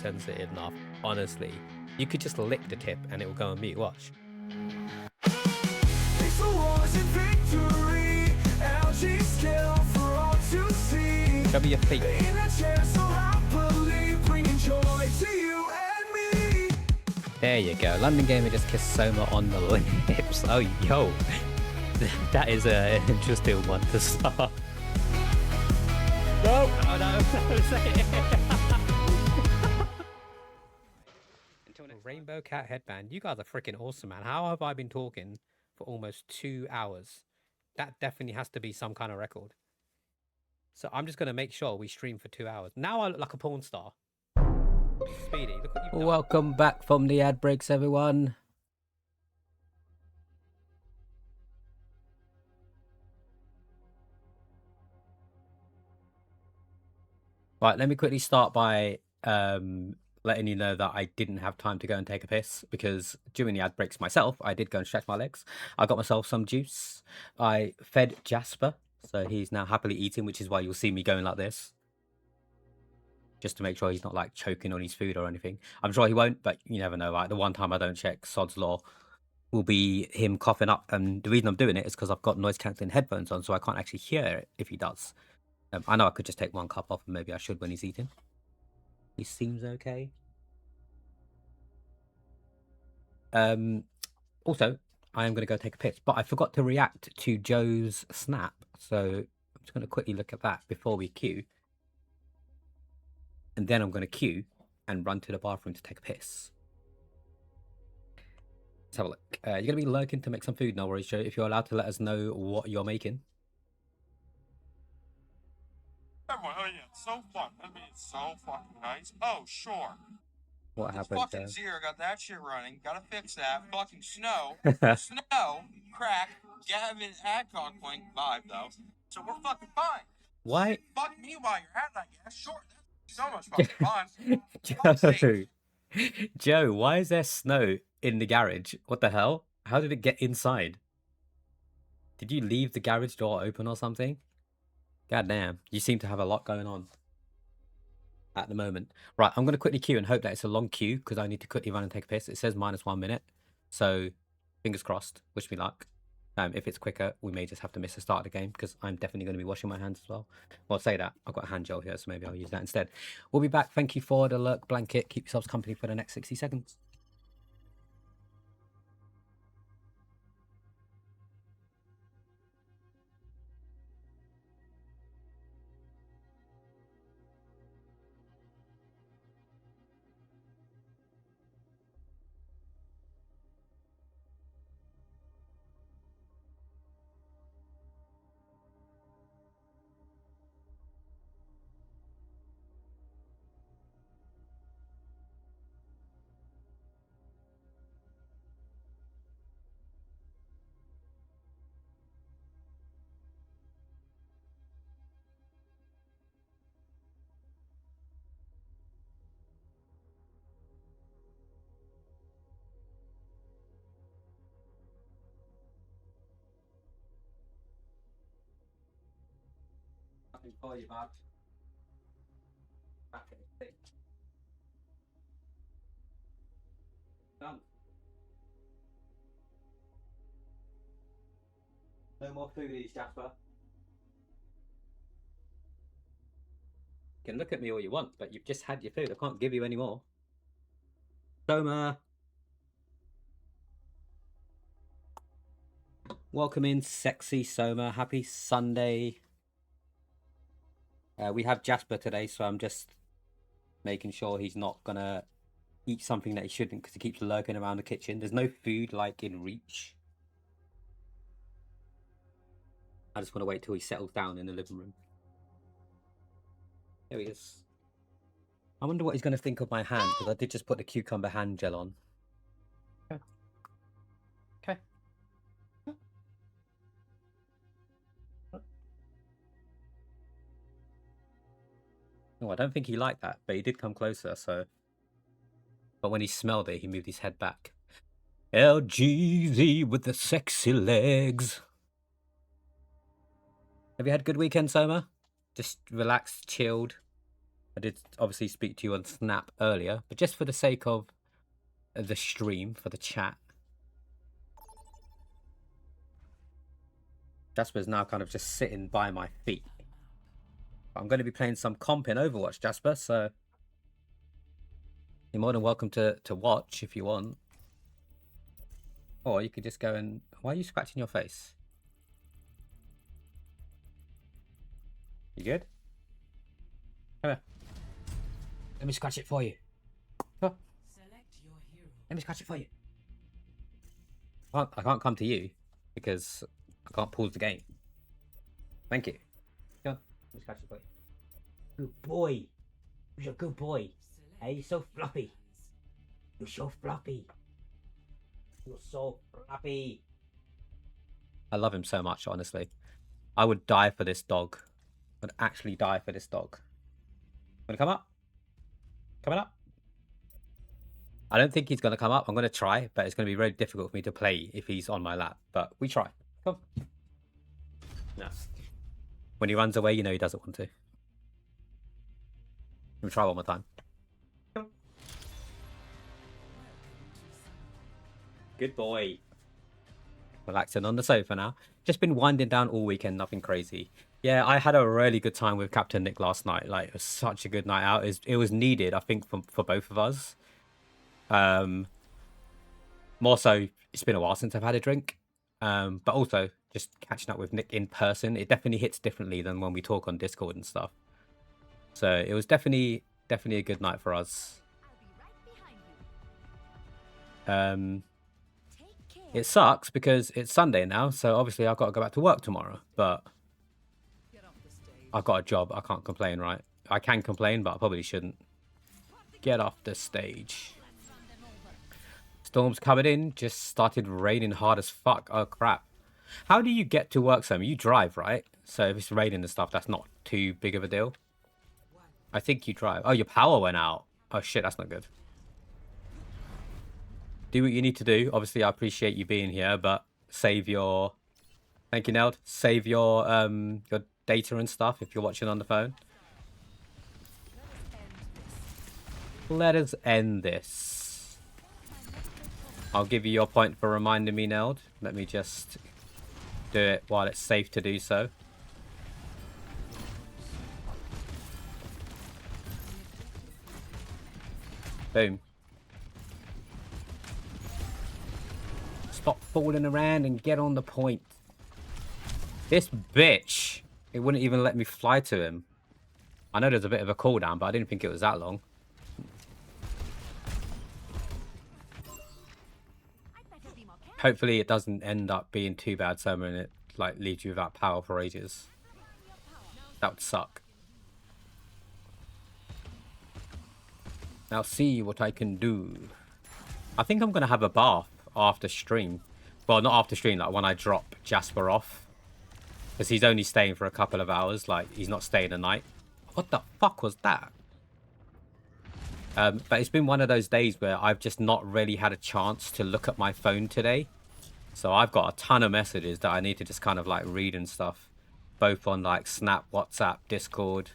sensitive enough, honestly. You could just lick the tip and it will go on mute, watch. Pixel wars and victory, LG skill for all to see. Show me your feet. In a chair so happily, bringing joy to you and me. There you go. London Gaymer just kissed Soma on the lips. Oh, yo. That is an interesting one to start. No! Oh, no. Say it. Rainbow cat headband. You guys are freaking awesome, man. How have I been talking for almost 2 hours? That definitely has to be some kind of record. So I'm just going to make sure we stream for 2 hours. Now I look like a porn star. Speedy, look what you've done. Welcome back from the ad breaks, everyone. Right, let me quickly start by letting you know that I didn't have time to go and take a piss because during the ad breaks myself, I did go and stretch my legs. I got myself some juice. I fed Jasper, so he's now happily eating, which is why you'll see me going like this. Just to make sure he's not like choking on his food or anything. I'm sure he won't, but you never know. Like the one time I don't check, sod's law will be him coughing up. And the reason I'm doing it is because I've got noise cancelling headphones on, so I can't actually hear it if he does. I know I could just take one cup off, and maybe I should when he's eating. He seems okay. Also, I am going to go take a piss, but I forgot to react to Joe's snap, so I'm just going to quickly look at that before we queue. And then I'm going to queue and run to the bathroom to take a piss. Let's have a look. You're going to be lurking to make some food, no worries, Joe, if you're allowed to let us know what you're making. Oh yeah, it's so fun. I mean, it's so fucking nice. Oh, sure. What It's happened, fucking Joe? zero. Got that shit running. Gotta fix that. Fucking snow. Snow. Crack. Gavin Adcock playing vibe, though. So we're fucking fine. Why? Fuck me while you're at it, I guess. Sure. That's so much fucking fun. Joe, Joe, why is there snow in the garage? What the hell? How did it get inside? Did you leave the garage door open or something? God damn, you seem to have a lot going on at the moment. Right, I'm going to quickly queue and hope that it's a long queue because I need to quickly run and take a piss. It says -1 minute, so fingers crossed. Wish me luck. If it's quicker, we may just have to miss the start of the game because I'm definitely going to be washing my hands as well. Well, say that. I've got a hand gel here, so maybe I'll use that instead. We'll be back. Thank you for the lurk blanket. Keep yourselves company for the next 60 seconds. Nothing for you, bud. Back in the thing. Done. No more foodies, Jasper. You can look at me all you want, but you've just had your food. I can't give you any more. Soma. Welcome in, sexy Soma. Happy Sunday. We have Jasper today, so I'm just making sure he's not gonna eat something that he shouldn't because he keeps lurking around the kitchen. There's no food like in reach. I just want to wait till he settles down in the living room. There he is. I wonder what he's going to think of my hand, because I did just put the cucumber hand gel on. Okay. Okay. Oh, I don't think he liked that, but he did come closer, so... But when he smelled it, he moved his head back. LGZ with the sexy legs. Have you had a good weekend, Soma? Just relaxed, chilled. I did obviously speak to you on Snap earlier, but just for the sake of the stream, for the chat. Jasper's now kind of just sitting by my feet. I'm going to be playing some comp in Overwatch, Jasper, so you're more than welcome to watch if you want. Or you could just go and... Why are you scratching your face? You good? Come here. Let me scratch it for you. Come on. Let me scratch it for you. I can't come to you because I can't pause the game. Thank you. Come on. Let me scratch it for you. Good boy. You're a good boy. Hey, you're so fluffy. You're so fluffy. You're so fluffy. I love him so much, honestly. I would die for this dog. I would actually die for this dog. Wanna come up? Coming up? I don't think he's going to come up. I'm going to try, but it's going to be very difficult for me to play if he's on my lap. But we try. Come. No. When he runs away, you know he doesn't want to. Let me try one more time. Come. Good boy. Relaxing on the sofa now. Just been winding down all weekend, nothing crazy. Yeah, I had a really good time with Captain Nick last night. Like, it was such a good night out. It was needed, I think, for both of us. More so, it's been a while since I've had a drink. But also, just catching up with Nick in person, it definitely hits differently than when we talk on Discord and stuff. So it was definitely a good night for us. It sucks because it's Sunday now, so obviously I've got to go back to work tomorrow. But I've got a job. I can't complain, right? I can complain, but I probably shouldn't. Get off the stage. Storm's coming in. Just started raining hard as fuck. Oh, crap. How do you get to work, Sam? You drive, right? So if it's raining and stuff, that's not too big of a deal. I think you drive. Oh, your power went out. Oh, shit. That's not good. Do what you need to do. Obviously, I appreciate you being here, but save your... Thank you, Neld. Save your data and stuff if you're watching on the phone. Let us end this. I'll give you your point for reminding me, Neld. Let me just do it while it's safe to do so. Boom. Stop fooling around and get on the point. This bitch. It wouldn't even let me fly to him. I know there's a bit of a cooldown, but I didn't think it was that long. Hopefully it doesn't end up being too bad, Summer, and it like leaves you without power for ages. That would suck. Now see what I can do. I think I'm going to have a bath after stream. Well, not after stream, like when I drop Jasper off. Because he's only staying for a couple of hours, like he's not staying a night. What the fuck was that? But it's been one of those days where I've just not really had a chance to look at my phone today. So I've got a ton of messages that I need to just kind of like read and stuff. both on like Snap, WhatsApp, Discord.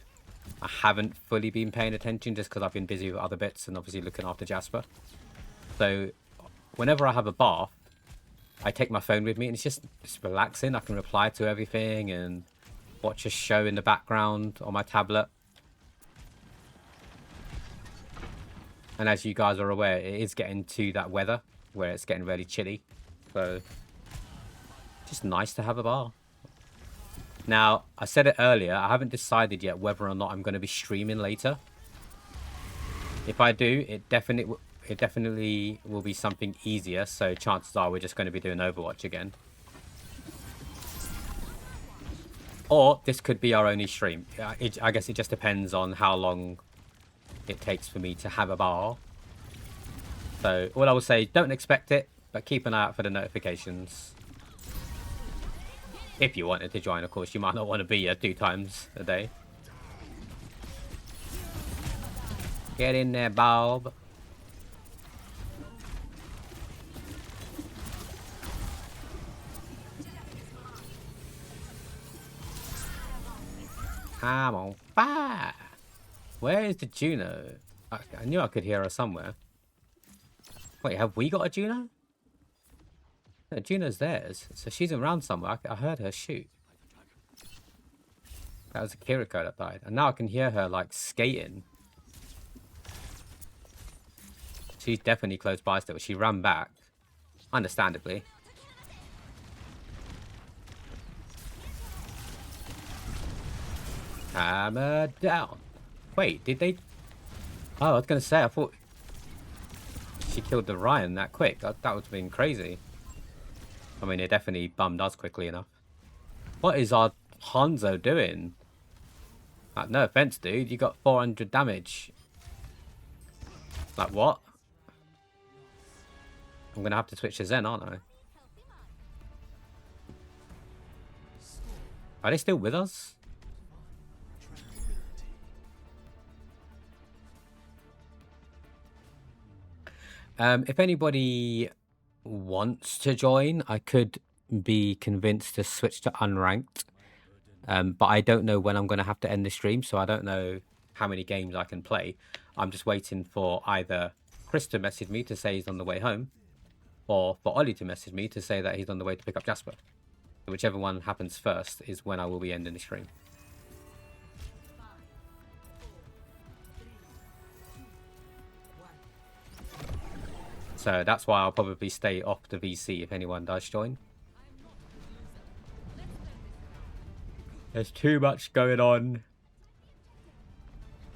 I haven't fully been paying attention just because I've been busy with other bits and obviously looking after Jasper. So whenever I have a bath, I take my phone with me and it's relaxing. I can reply to everything and watch a show in the background on my tablet. And as you guys are aware, it is getting to that weather where it's getting really chilly. So just nice to have a bar. Now, I said it earlier, I haven't decided yet whether or not I'm going to be streaming later. If I do, it definitely will be something easier. So chances are we're just going to be doing Overwatch again. Or this could be our only stream. I guess it just depends on how long it takes for me to have a bar. So all I will say, don't expect it, but keep an eye out for the notifications. If you wanted to join, of course, you might not want to be here 2 times a day. Get in there, Bob. I'm on fire. Where is the Juno? I knew I could hear her somewhere. Wait, have we got a Juno? No, Juno's theirs, so she's around somewhere. I heard her shoot. That was a Kiriko that died. And now I can hear her, like, skating. She's definitely close by still. She ran back. Understandably. Hammer down. Wait, did they... Oh, I was going to say, I thought she killed the Ryan that quick. That would have been crazy. I mean, it definitely bummed us quickly enough. What is our Hanzo doing? Like, no offense, dude. You got 400 damage. Like, what? I'm going to have to switch to Zen, aren't I? Are they still with us? If anybody wants to join, I could be convinced to switch to unranked. But I don't know when I'm going to have to end the stream, so I don't know how many games I can play. I'm just waiting for either Chris to message me to say he's on the way home, or for Ollie to message me to say that he's on the way to pick up Jasper. Whichever one happens first is when I will be ending the stream. So that's why I'll probably stay off the VC if anyone does join. There's too much going on.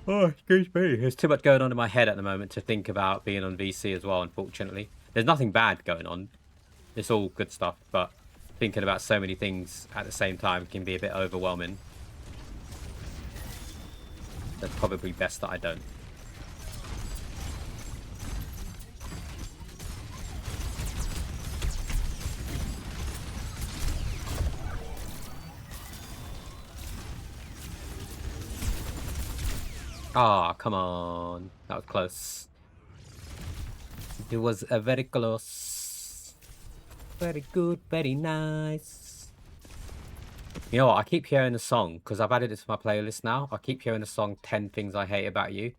Oh, excuse me. There's too much going on in my head at the moment to think about being on VC as well, unfortunately. There's nothing bad going on. It's all good stuff, but thinking about so many things at the same time can be a bit overwhelming. So it's probably best that I don't. Ah, oh, come on. That was close. It was very close. Very good, very nice. You know what? I keep hearing the song, because I've added it to my playlist now. I keep hearing the song 10 Things I Hate About You.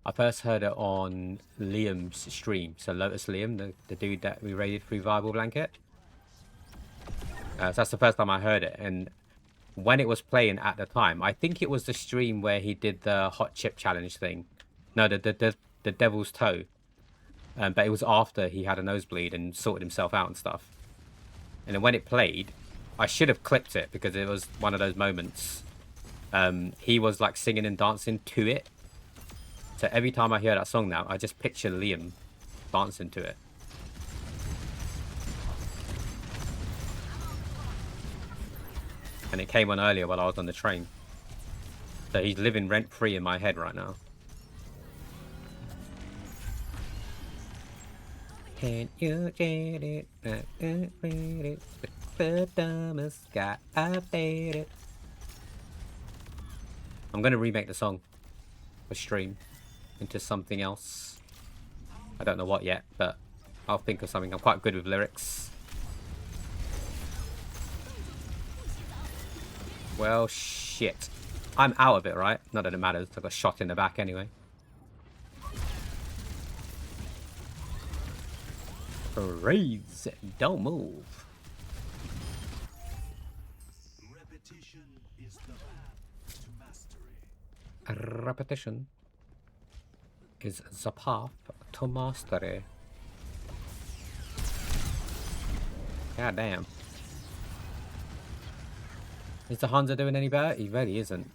I first heard it on Liam's stream. So Lotus Liam, the dude that we raided through Viable Blanket. So that's the first time I heard it. And when it was playing at the time, I think it was the stream where he did the hot chip challenge thing. No, the devil's toe. But it was after he had a nosebleed and sorted himself out and stuff. And then when it played, I should have clipped it because it was one of those moments. He was like singing and dancing to it. So every time I hear that song now, I just picture Liam dancing to it. And it came on earlier while I was on the train. So he's living rent-free in my head right now. Can you get it? The dumbest guy I've dated. I'm going to remake the song for stream into something else. I don't know what yet, but I'll think of something. I'm quite good with lyrics. Well, shit. I'm out of it, right? Not that it matters. I got shot in the back anyway. Raise. Don't move. Repetition is the path to mastery. Repetition is the path to mastery. God damn. Is the Hanzo doing any better? He really isn't.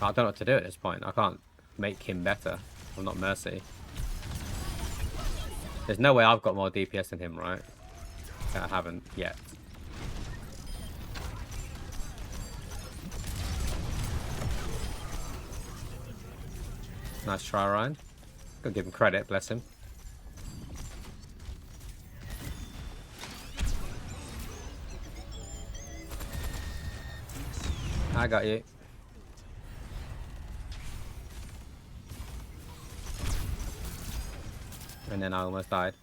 I don't know what to do at this point. I can't make him better. I'm not Mercy. There's no way I've got more DPS than him, right? I haven't yet. Nice try, Ryan. Gotta give him credit, bless him. I got you. And then I almost died.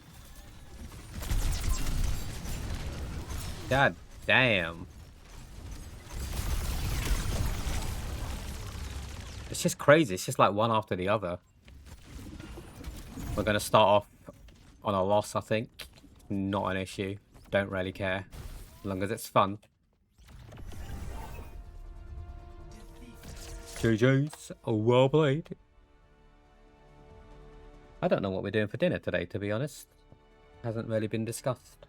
God damn. It's just crazy. It's just like one after the other. We're going to start off on a loss, I think. Not an issue. Don't really care. As long as it's fun. GG's. Well played. I don't know what we're doing for dinner today, to be honest. Hasn't really been discussed.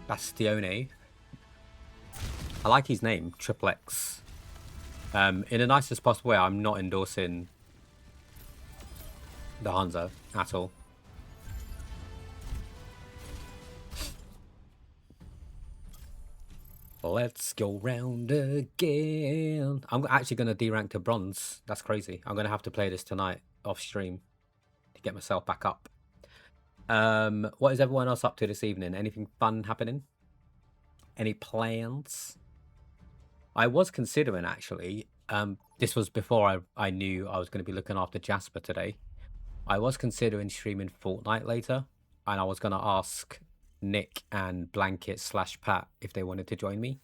Bastione. I like his name, Triple X. In the nicest possible way, I'm not endorsing the Hanzo at all. Let's go round again. I'm actually going to de-rank to bronze. That's crazy. I'm going to have to play this tonight off stream to get myself back up. What is everyone else up to this evening? Anything fun happening? Any plans? I was considering, actually, this was before I knew I was going to be looking after Jasper today. I was considering streaming Fortnite later, and I was going to ask Nick and Blanket/Pat if they wanted to join me,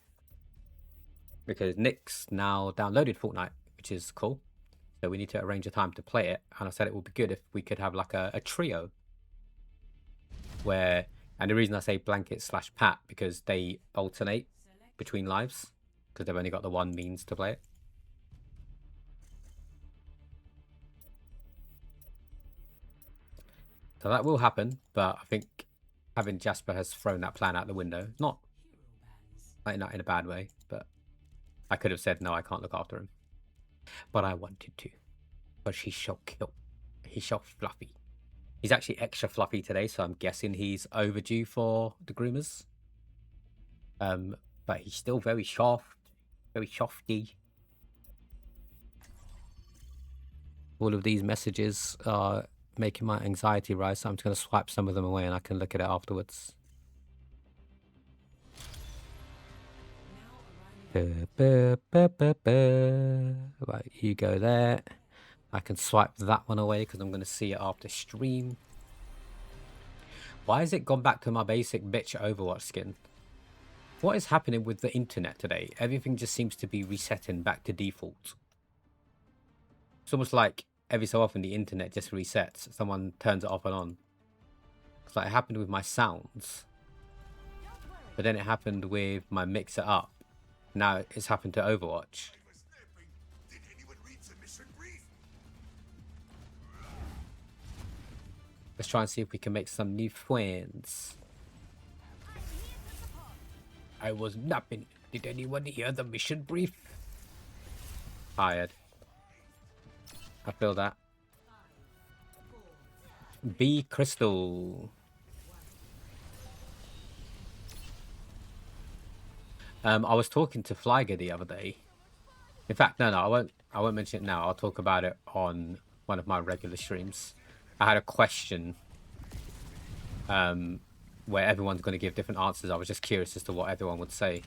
because Nick's now downloaded Fortnite, which is cool. So we need to arrange a time to play it, and I said it would be good if we could have like a trio where, and the reason I say Blanket/Pat because they alternate between lives because they've only got the one means to play it. So that will happen, but I think having Jasper has thrown that plan out the window. Not in a bad way, but I could have said, no, I can't look after him. But I wanted to. But he's so cute. He's so fluffy. He's actually extra fluffy today, so I'm guessing he's overdue for the groomers. But he's still very soft. Very softy. All of these messages are making my anxiety rise, so I'm just going to swipe some of them away and I can look at it afterwards. Right, you go there. I can swipe that one away because I'm going to see it after stream. Why has it gone back to my basic bitch Overwatch skin? What is happening with the internet today? Everything just seems to be resetting back to default. It's almost like every so often the internet just resets. Someone turns it off and on. It's like it happened with my sounds. But then it happened with my mix it up. Now it's happened to Overwatch. Let's try and see if we can make some new friends. I was napping. Did anyone hear the mission brief? Tired. I feel that. B Crystal. I was talking to Flyger the other day. In fact, no, I won't mention it now. I'll talk about it on one of my regular streams. I had a question where everyone's going to give different answers. I was just curious as to what everyone would say.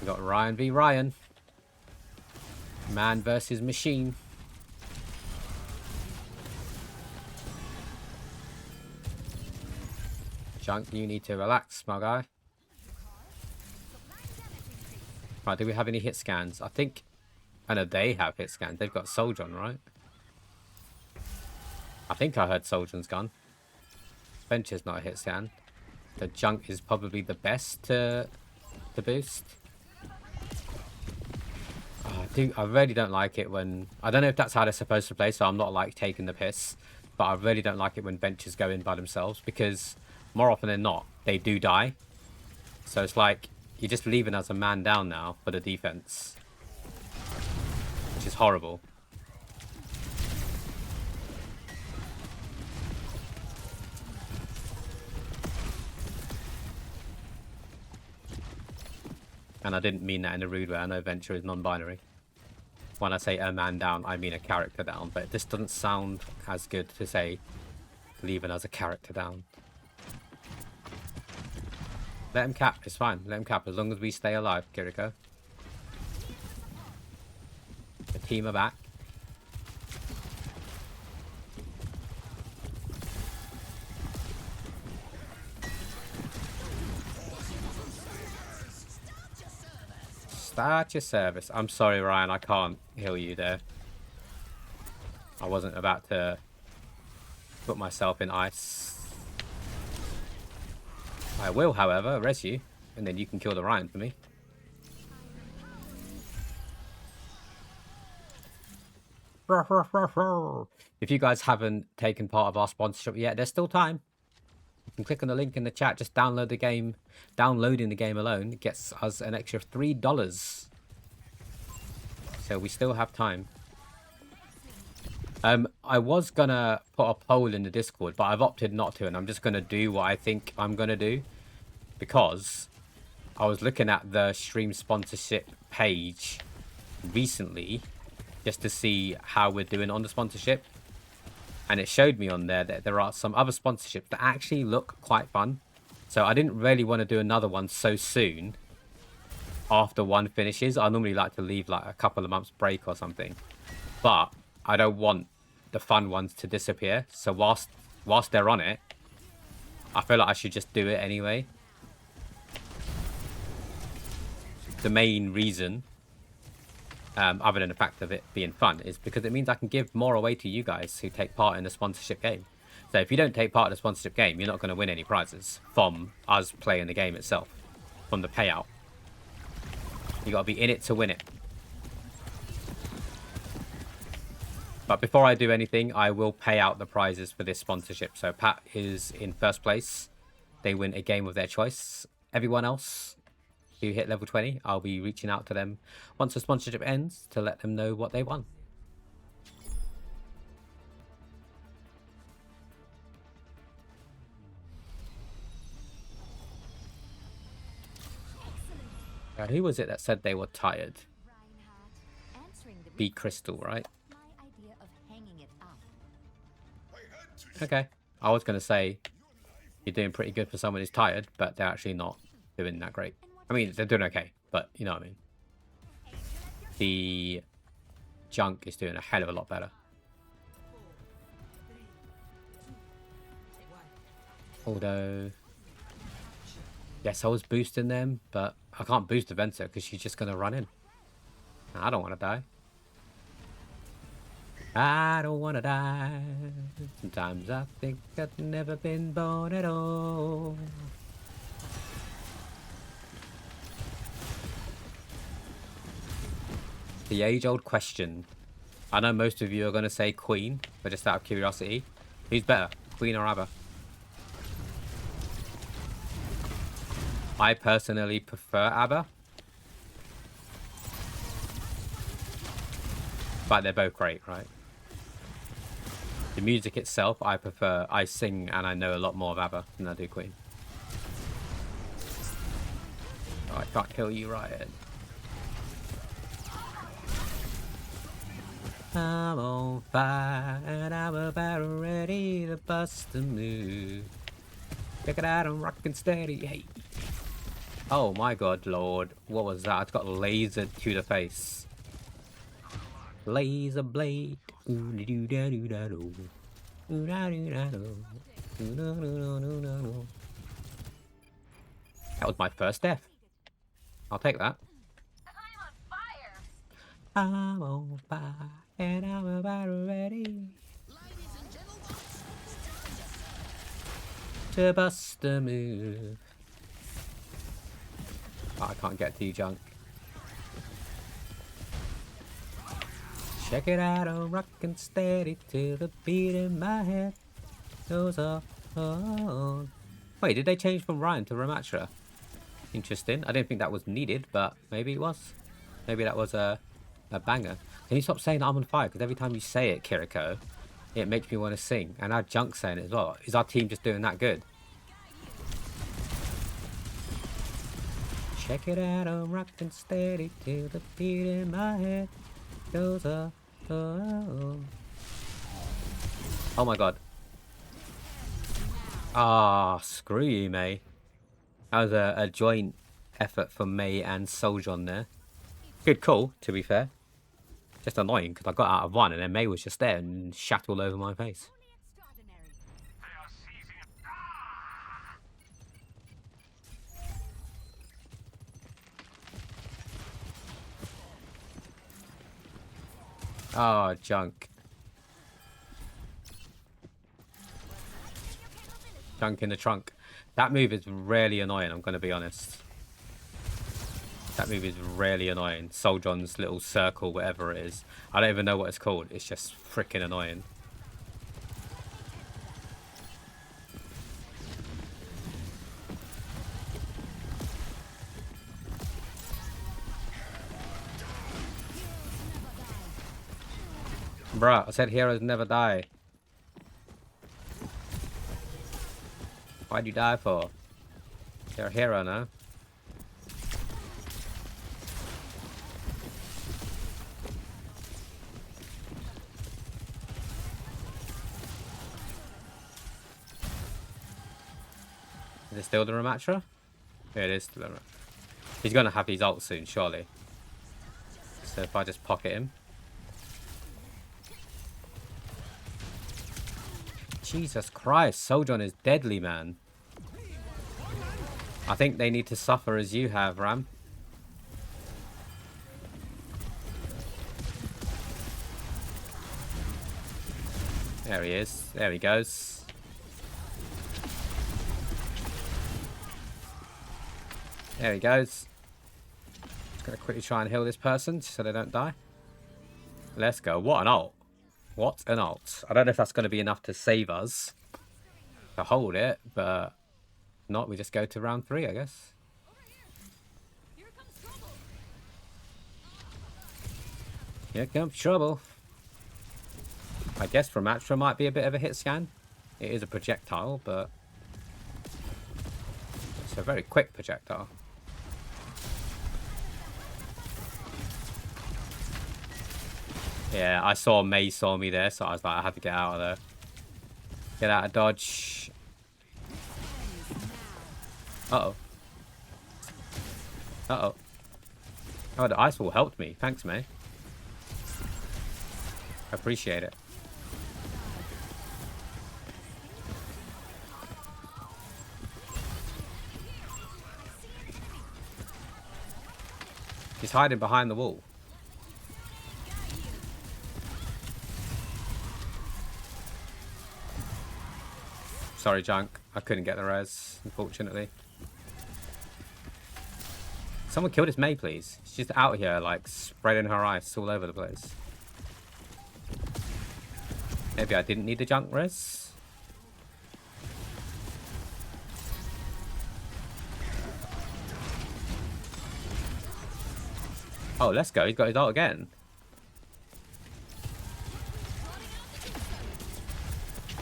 We got Ryan v Ryan. Man versus machine. Junk, you need to relax, my guy. Right, do we have any hit scans? I think... I know they have hit scans. They've got Sojourn, right? I think I heard Sojourn's gone. Bench is not a hit scan. The Junk is probably the best to boost. Oh, I really don't like it when... I don't know if that's how they're supposed to play, so I'm not like taking the piss. But I really don't like it when benches go in by themselves, because more often than not, they do die. So it's like, you're just leaving as a man down now for the defense. Which is horrible. And I didn't mean that in a rude way. I know Venture is non-binary. When I say a man down, I mean a character down. But this doesn't sound as good to say leaving as a character down. Let him cap. It's fine. Let him cap as long as we stay alive, Kiriko. The team are back. Start your service. I'm sorry, Ryan. I can't heal you there. I wasn't about to put myself in ice. I will, however, res you, and then you can kill the Ryan for me. If you guys haven't taken part of our sponsorship yet, there's still time. You can click on the link in the chat. Just download the game. Downloading the game alone gets us an extra $3. So we still have time. I was gonna put a poll in the Discord, but I've opted not to, and I'm just gonna do what I think I'm gonna do, because I was looking at the stream sponsorship page recently just to see how we're doing on the sponsorship, and it showed me on there that there are some other sponsorships that actually look quite fun. So I didn't really want to do another one so soon after one finishes. I normally like to leave like a couple of months break or something, but I don't want the fun ones to disappear. So whilst they're on it, I feel like I should just do it anyway. The main reason, other than the fact of it being fun, is because it means I can give more away to you guys who take part in the sponsorship game. So if you don't take part in the sponsorship game, you're not going to win any prizes from us playing the game itself, from the payout. You got to be in it to win it. But before I do anything, I will pay out the prizes for this sponsorship. So Pat is in first place. They win a game of their choice. Everyone else who hit level 20, I'll be reaching out to them once the sponsorship ends to let them know what they won. Who was it that said they were tired? Be Crystal, right? Okay. I was going to say you're doing pretty good for someone who's tired, but they're actually not doing that great. I mean, they're doing okay, but you know what I mean. The Junk is doing a hell of a lot better. Although, yes, I was boosting them, but I can't boost the Venter because she's just going to run in. I don't want to die. I don't want to die. Sometimes I think I've never been born at all. The age-old question. I know most of you are going to say Queen, but just out of curiosity, who's better, Queen or Abba? I personally prefer Abba, but they're both great, right? The music itself, I prefer. I sing and I know a lot more of ABBA than I do Queen. Oh, I can't kill you, Riot. I'm on fire and I'm about ready to bust a move. Check it out, I'm rocking steady. Hey. Oh my god, Lord. What was that? I got lasered to the face. Laser blade. That was my first death. I'll take that. I'm on fire and I'm about ready to bust a move. Oh, I can't get to you, junk. Check it out, I'm rockin' steady to the beat in my head. Those are on. Wait, did they change from Ryan to Ramatra? Interesting. I didn't think that was needed, but maybe it was. Maybe that was a banger. Can you stop saying I'm on fire? Because every time you say it, Kiriko, it makes me want to sing. And our junk saying it as well. Is our team just doing that good? Check it out, I'm rockin' steady till the beat in my head goes up. Oh my god. Ah, screw you, May. That was a joint effort from May and Soljon there. Good call, to be fair. Just annoying because I got out of one and then May was just there and shat all over my face. Oh, junk. Junk in the trunk. That move is really annoying, I'm going to be honest. That move is really annoying. Soljon's little circle, whatever it is. I don't even know what it's called. It's just freaking annoying. Bruh, I said heroes never die. Why'd you die for? You're a hero now. Is it still the Ramatra? Yeah, it is still the Ramatra. He's gonna have his ult soon, surely. So if I just pocket him. Jesus Christ, Soljon is deadly, man. I think they need to suffer as you have, Ram. There he is. There he goes. There he goes. Just gonna quickly try and heal this person so they don't die. Let's go. What an ult. What an ult. I don't know if that's going to be enough to save us. To hold it, but... not, we just go to round 3, I guess. Here comes trouble. I guess Ramatra might be a bit of a hit scan. It is a projectile, but... it's a very quick projectile. Yeah, I saw May saw me there, so I was like, I had to get out of there. Get out of dodge. Uh-oh. Uh-oh. Oh, the ice wall helped me. Thanks, May. Appreciate it. He's hiding behind the wall. Sorry, junk. I couldn't get the res, unfortunately. Someone kill this May, please. She's just out here, like, spreading her ice all over the place. Maybe I didn't need the junk res. Oh, let's go. He's got his ult again.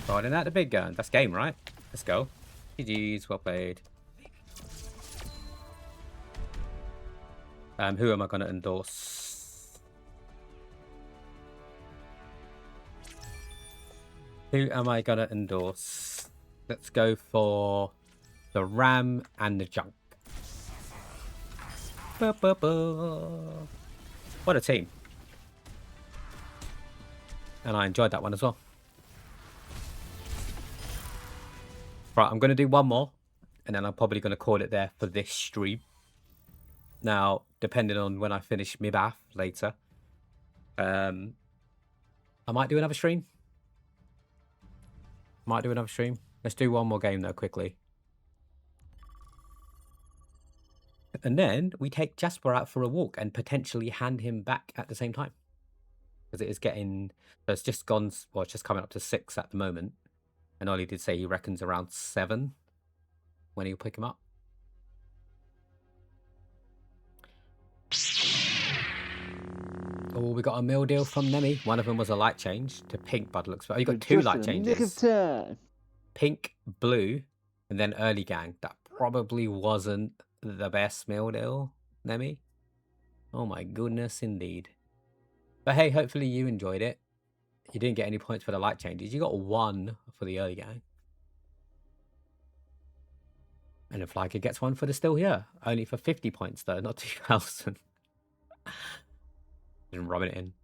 Riding out the big gun. That's game, right? Let's go. GG's. Well played. Who am I going to endorse? Who am I going to endorse? Let's go for the Ram and the Junk. What a team. And I enjoyed that one as well. Right, I'm going to do one more. and then I'm probably going to call it there for this stream. Now, depending on when I finish my bath later, I might do another stream. Let's do one more game though, quickly. And then we take Jasper out for a walk and potentially hand him back at the same time. Because it is getting... So it's just gone... Well, it's just coming up to 6 at the moment. And Ollie did say he reckons around 7 when he'll pick him up. Oh, we got a meal deal from Nemi. One of them was a light change to pink, but looks... Oh, you got 2 light changes. Pink, blue, and then early gang. That probably wasn't the best meal deal, Nemi. Oh my goodness, indeed. But hey, hopefully you enjoyed it. You didn't get any points for the light changes. You got 1 for the early gang. And if Flyger gets 1 for the still here. Only for 50 points though, not 2,000. Just rubbing it in.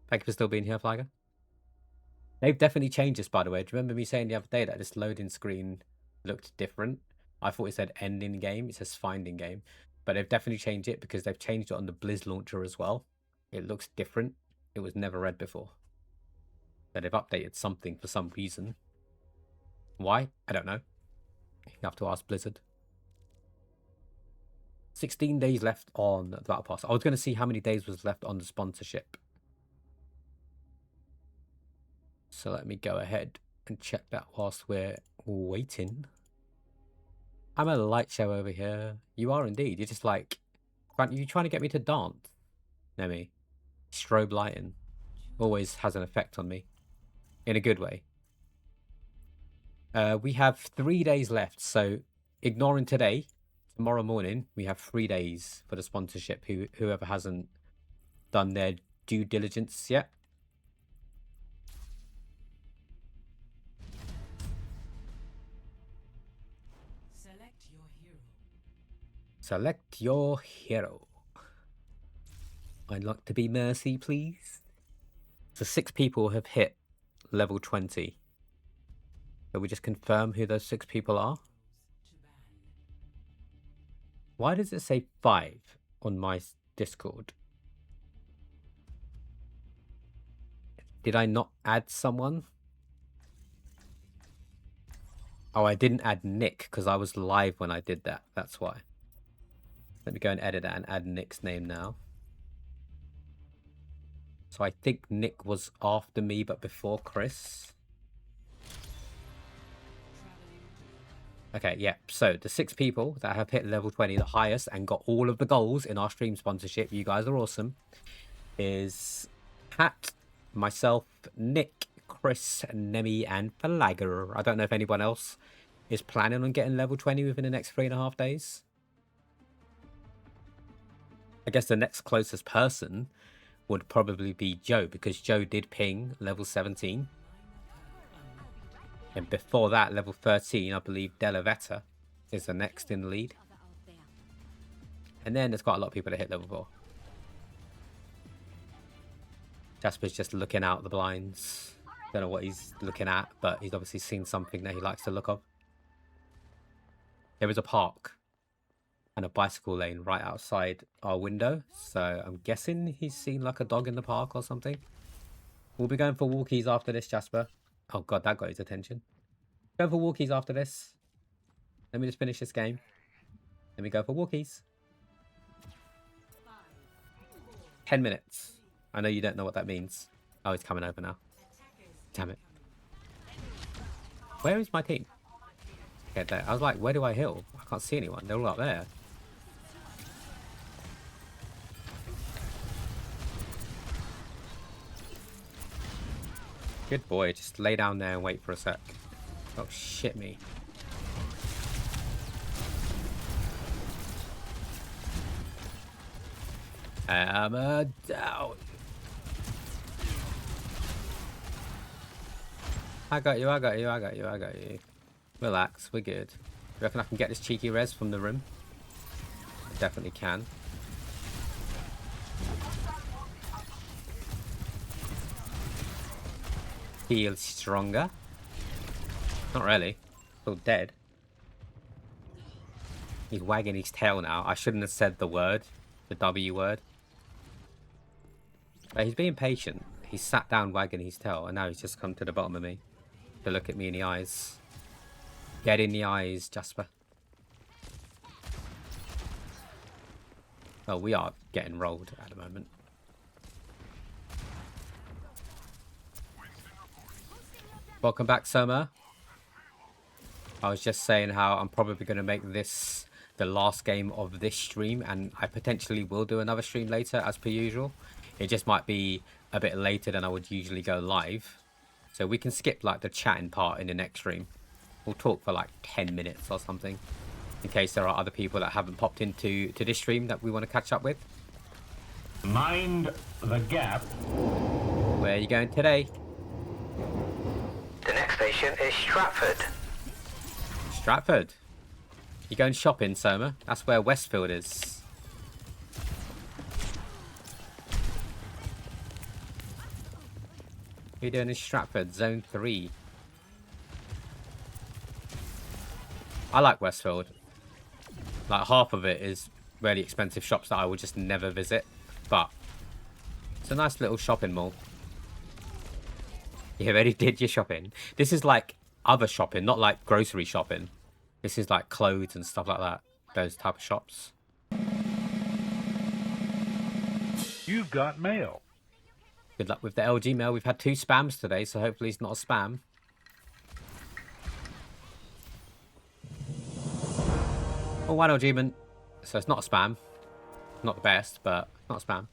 Thank you for still being here, Flyger. They've definitely changed this, by the way. Do you remember me saying the other day that this loading screen looked different? I thought it said end in game. It says find in game. But they've definitely changed it because they've changed it on the Blizz launcher as well. It looks different. It was never red before. But they've updated something for some reason. Why? I don't know. You have to ask Blizzard. 16 days left on the Battle Pass. I was going to see how many days was left on the sponsorship. So let me go ahead and check that whilst we're waiting. I'm a light show over here. You are indeed. You're just like... You're trying to get me to dance, Nemi. Strobe lighting always has an effect on me. In a good way. We have 3 days left. So ignoring today, tomorrow morning, we have 3 days for the sponsorship. Whoever hasn't done their due diligence yet. Select your hero. I'd like to be Mercy, please. So 6 people have hit level 20. So we just confirm who those 6 people are. Why does it say 5 on my Discord? Did I not add someone? Oh, I didn't add Nick because I was live when I did that. That's why. Let me go and edit that and add Nick's name now. So I think Nick was after me, but before Chris. Okay, yeah. So the 6 people that have hit level 20, the highest, and got all of the goals in our stream sponsorship, you guys are awesome, is Pat, myself, Nick, Chris, Nemi, and Falager. I don't know if anyone else is planning on getting level 20 within the next 3.5 days. I guess the next closest person would probably be Joe, because Joe did ping level 17. And before that, level 13, I believe Delavetta is the next in the lead. And then there's quite a lot of people that hit level 4. Jasper's just looking out the blinds. Don't know what he's looking at, but he's obviously seen something that he likes to look of. There is a park and a bicycle lane right outside our window, so I'm guessing he's seen like a dog in the park or something. We'll be going for walkies after this, Jasper. Oh god, that got his attention. Going for walkies after this. Let me just finish this game. Let me go for walkies. 10 minutes. I know you don't know what that means. Oh, he's coming over now. Damn it. Where is my team? Okay, there. I was like, where do I heal? I can't see anyone. They're all up there. Good boy. Just lay down there and wait for a sec. Oh, shit me. Hammer down. I got you, I got you, I got you, I got you. Relax, we're good. You reckon I can get this cheeky res from the room? I definitely can. Heal stronger. Not really. Still dead. He's wagging his tail now. I shouldn't have said the word. The W word. But he's being patient. He's sat down wagging his tail, and now he's just come to the bottom of me to look at me in the eyes. Get in the eyes, Jasper. Well, we are getting rolled at the moment. Welcome back, Soma. I was just saying how I'm probably going to make this the last game of this stream, and I potentially will do another stream later as per usual. It just might be a bit later than I would usually go live. So we can skip like the chatting part in the next stream. We'll talk for like 10 minutes or something, in case there are other people that haven't popped into this stream that we want to catch up with. Mind the gap. Where are you going today? The next station is Stratford. Stratford. You going shopping, Soma? That's where Westfield is. What are you doing in Stratford? Zone 3. I like Westfield. Like, half of it is really expensive shops that I would just never visit. But it's a nice little shopping mall. You already did your shopping. This is like other shopping, not like grocery shopping. This is like clothes and stuff like that. Those type of shops. You've got mail. Good luck with the LG mail. We've had 2 spams today, so hopefully it's not a spam. Oh, 1 LG, so it's not a spam. Not the best, but not a spam.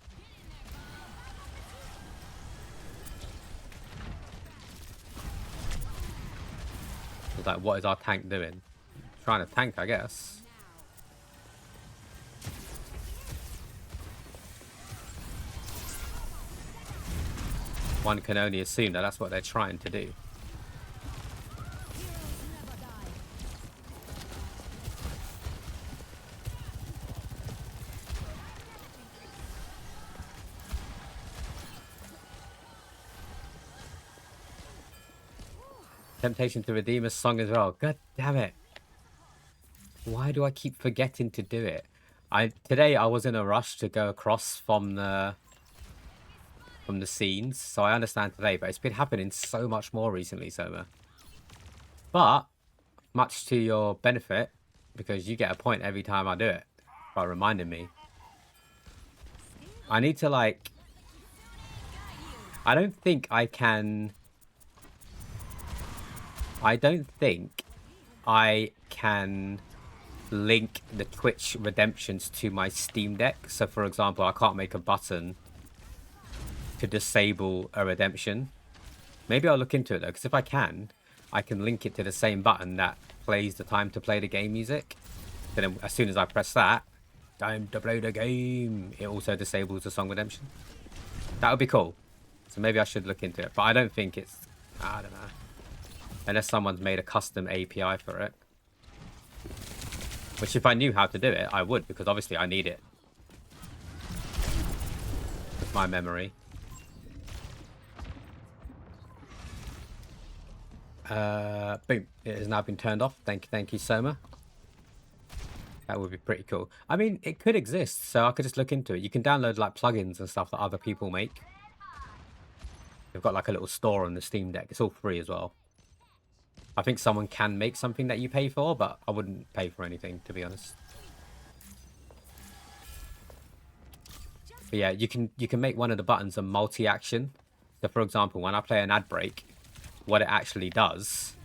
It's like, what is our tank doing? Trying to tank, I guess. One can only assume that that's what they're trying to do. Temptation to redeem a song as well. God damn it. Why do I keep forgetting to do it? Today I was in a rush to go across from the scenes, so I understand today, but it's been happening so much more recently, Soma. But much to your benefit, because you get a point every time I do it by reminding me. I need to, like, I don't think I can link the Twitch redemptions to my Steam Deck. So for example, I can't make a button to disable a redemption. Maybe I'll look into it though, because if I can link it to the same button that plays the time to play the game music. Then as soon as I press that, time to play the game, it also disables the song redemption. That would be cool. So maybe I should look into it, but I don't think it's, I don't know. Unless someone's made a custom API for it. Which if I knew how to do it, I would, because obviously I need it. With my memory. Boom. It has now been turned off. Thank you, Soma. That would be pretty cool. I mean, it could exist, so I could just look into it. You can download like plugins and stuff that other people make. They've got like a little store on the Steam Deck. It's all free as well. I think someone can make something that you pay for, but I wouldn't pay for anything, to be honest. But yeah, you can make one of the buttons a multi-action. So for example, when I play an ad break, what it actually does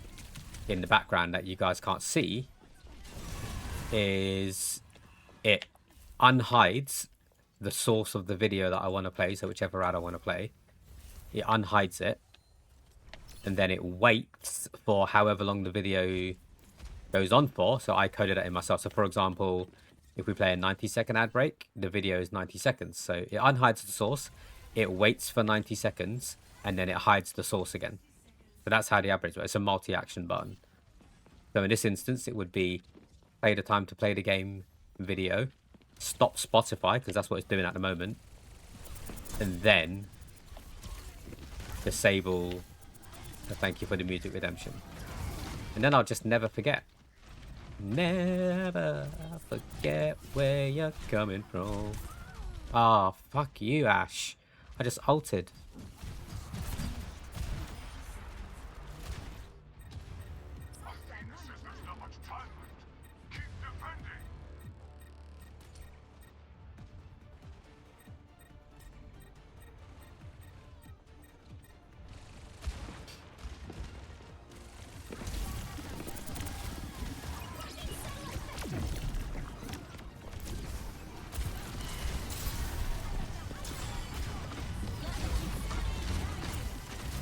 in the background that you guys can't see is it unhides the source of the video that I want to play, so whichever ad I want to play. It unhides it. And then it waits for however long the video goes on for. So I coded that in myself. So for example, if we play a 90-second ad break, the video is 90 seconds. So it unhides the source, it waits for 90 seconds, and then it hides the source again. So that's how the ad breaks work. It's a multi-action button. So in this instance, it would be play the time to play the game video, stop Spotify, because that's what it's doing at the moment, and then disable... Thank you for the music redemption. And then I'll just never forget. Never forget where you're coming from. Ah, oh, fuck you, Ash. I just ulted.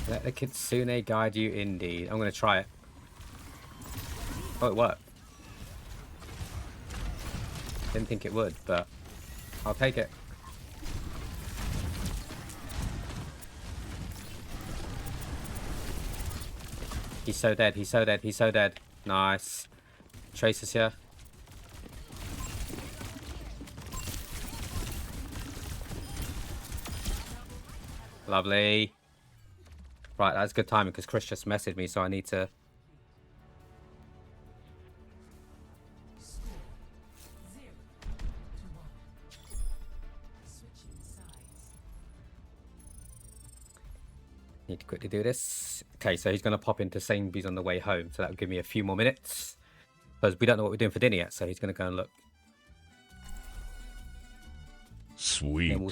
Let the kitsune guide you indeed. I'm going to try it. Oh, it worked. Didn't think it would, but I'll take it. He's so dead, he's so dead, he's so dead. Nice. Tracer's here. Lovely. Right, that's good timing because Chris just messaged me, so I need to... Need to quickly do this. Okay, so he's going to pop into Sainsbury's on the way home, so that'll give me a few more minutes. Because we don't know what we're doing for dinner yet, so he's going to go and look. Sweet. And we'll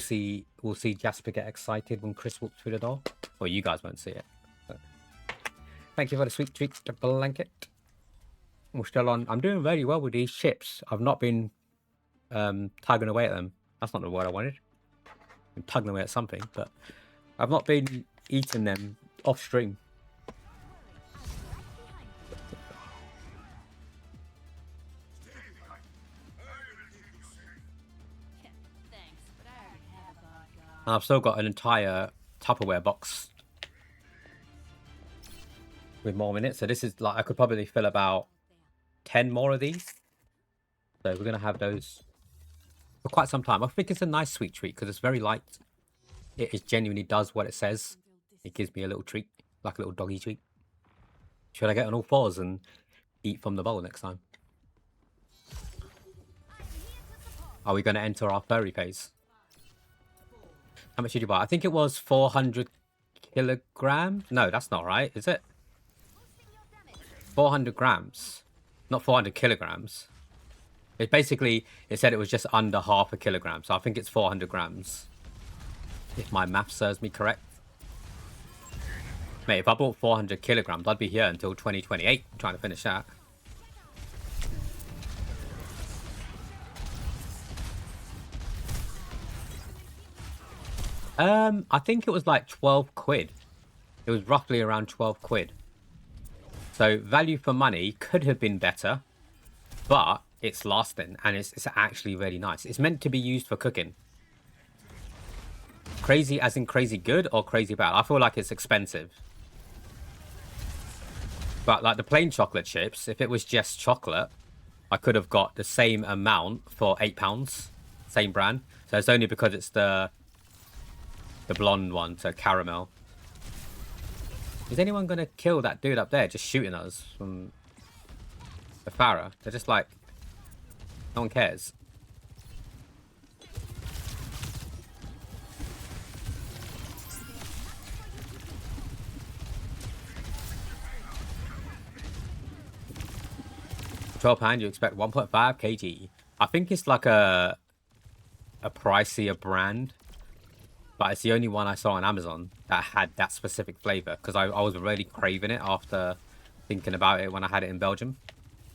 see Jasper get excited when Chris walks through the door. Well, you guys won't see it. But... Thank you for the sweet treat, the blanket. We're still on. I'm doing very well with these chips. I've not been tugging away at them. That's not the word I wanted. I'm tugging away at something, but I've not been eating them off stream. And I've still got an entire Tupperware box with more in it. So this is like, I could probably fill about 10 more of these. So we're going to have those for quite some time. I think it's a nice sweet treat because it's very light. It genuinely does what it says. It gives me a little treat, like a little doggy treat. Should I get on all fours and eat from the bowl next time? Are we going to enter our furry phase? How much did you buy? I think it was 400 kilograms. No, that's not right, is it? 400 grams. Not 400 kilograms. It basically, it said it was just under half a kilogram. So I think it's 400 grams. If my math serves me correct. Mate, if I bought 400 kilograms, I'd be here until 2028 trying to finish that. I think it was like 12 quid. It was roughly around 12 quid. So value for money could have been better, but it's lasting and it's actually really nice. It's meant to be used for cooking. Crazy as in crazy good or crazy bad? I feel like it's expensive. But like the plain chocolate chips, if it was just chocolate, I could have got the same amount for £8. Same brand. So it's only because it's the blonde one, so caramel. Is anyone going to kill that dude up there just shooting us from the Farah? They're just like, no one cares. £12, you expect 1.5 kg. I think it's like a pricier brand. But it's the only one I saw on Amazon that had that specific flavor. Because I was really craving it after thinking about it when I had it in Belgium.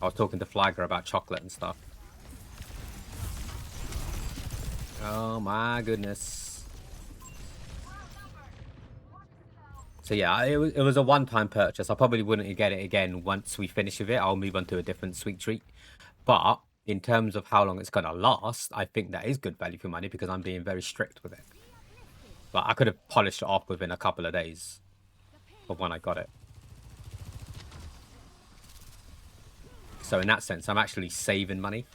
I was talking to Flagger about chocolate and stuff. Oh my goodness. So yeah, it was a one-time purchase. I probably wouldn't get it again once we finish with it. I'll move on to a different sweet treat. But in terms of how long it's going to last, I think that is good value for money because I'm being very strict with it. Like, I could have polished it off within a couple of days of when I got it. So in that sense, I'm actually saving money.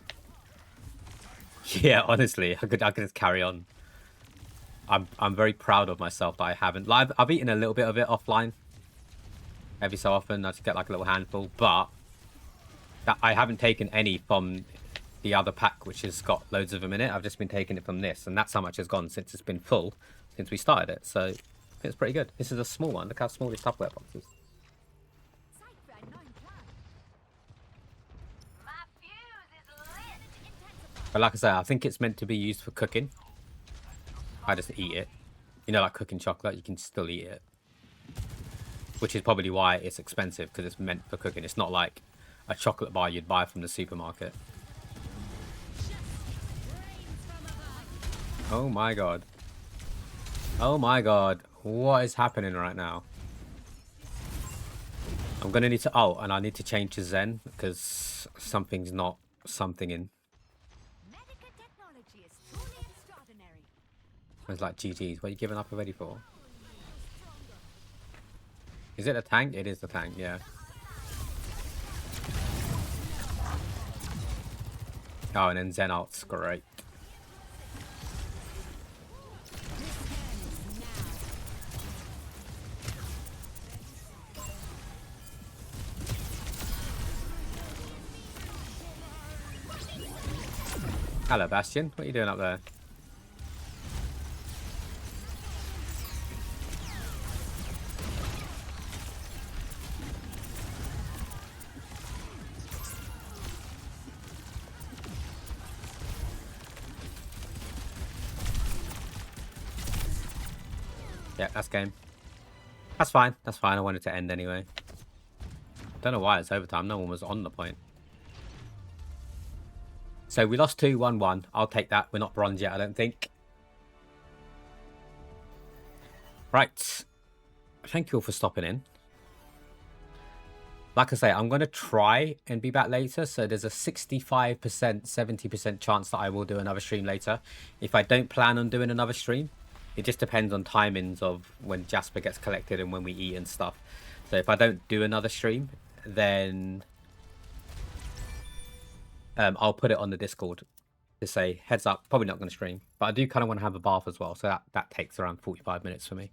Yeah, honestly, I could just carry on. I'm very proud of myself that I haven't. Like, I've eaten a little bit of it offline. Every so often, I just get like a little handful. But I haven't taken any from the other pack, which has got loads of them in it. I've just been taking it from this, and that's how much has gone since it's been full, since we started it. So it's pretty good. This is a small one. Look how small this Tupperware box is. But like I say, I think it's meant to be used for cooking. I just eat it. You know, like cooking chocolate, you can still eat it. Which is probably why it's expensive, because it's meant for cooking. It's not like a chocolate bar you'd buy from the supermarket. Oh my god. Oh my god. What is happening right now? I'm gonna need to... Oh, and I need to change to Zen, because something's not something-ing. It's like, GG's. What are you giving up already for? Is it a tank? It is the tank, yeah. Oh, and then Zen ult's great. Hello, Bastion. What are you doing up there? Yeah, that's game. That's fine. That's fine. I wanted to end anyway. Don't know why it's overtime. No one was on the point. So we lost 2-1-1. I'll take that. We're not bronze yet, I don't think. Right. Thank you all for stopping in. Like I say, I'm going to try and be back later. So there's a 65%, 70% chance that I will do another stream later. If I don't plan on doing another stream, it just depends on timings of when Jasper gets collected and when we eat and stuff. So if I don't do another stream, then I'll put it on the Discord to say, heads up, probably not going to stream. But I do kind of want to have a bath as well. So that takes around 45 minutes for me.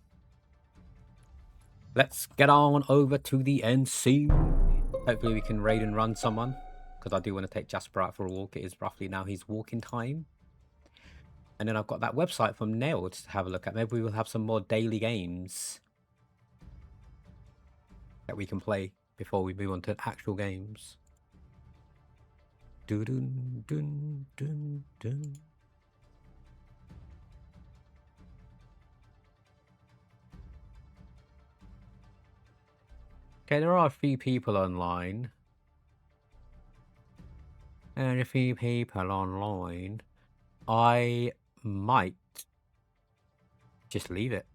Let's get on over to the end soon. Hopefully we can raid and run someone, because I do want to take Jasper out for a walk. It is roughly now his walking time. And then I've got that website from Nailed to have a look at. Maybe we will have some more daily games that we can play before we move on to actual games. Dun, dun, dun, dun, dun. Okay, there are a few people online. And a few people online. I might just leave it.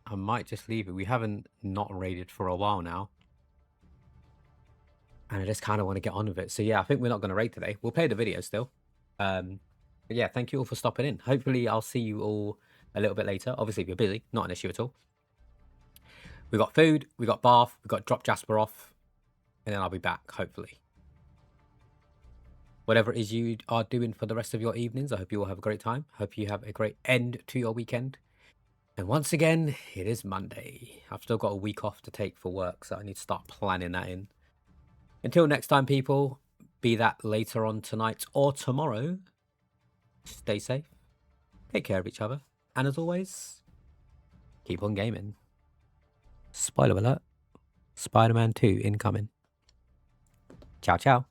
I might just leave it. We haven't not raided for a while now. And I just kind of want to get on with it. So yeah, I think we're not going to raid today. We'll play the video still. But yeah, thank you all for stopping in. Hopefully I'll see you all a little bit later. Obviously, if you're busy, not an issue at all. We got food, we got bath, we got drop Jasper off, and then I'll be back, hopefully. Whatever it is you are doing for the rest of your evenings, I hope you all have a great time. Hope you have a great end to your weekend. And once again, it is Monday. I've still got a week off to take for work, so I need to start planning that in. Until next time, people, be that later on tonight or tomorrow, stay safe, take care of each other, and as always, keep on gaming. Spoiler alert, Spider-Man 2 incoming. Ciao, ciao.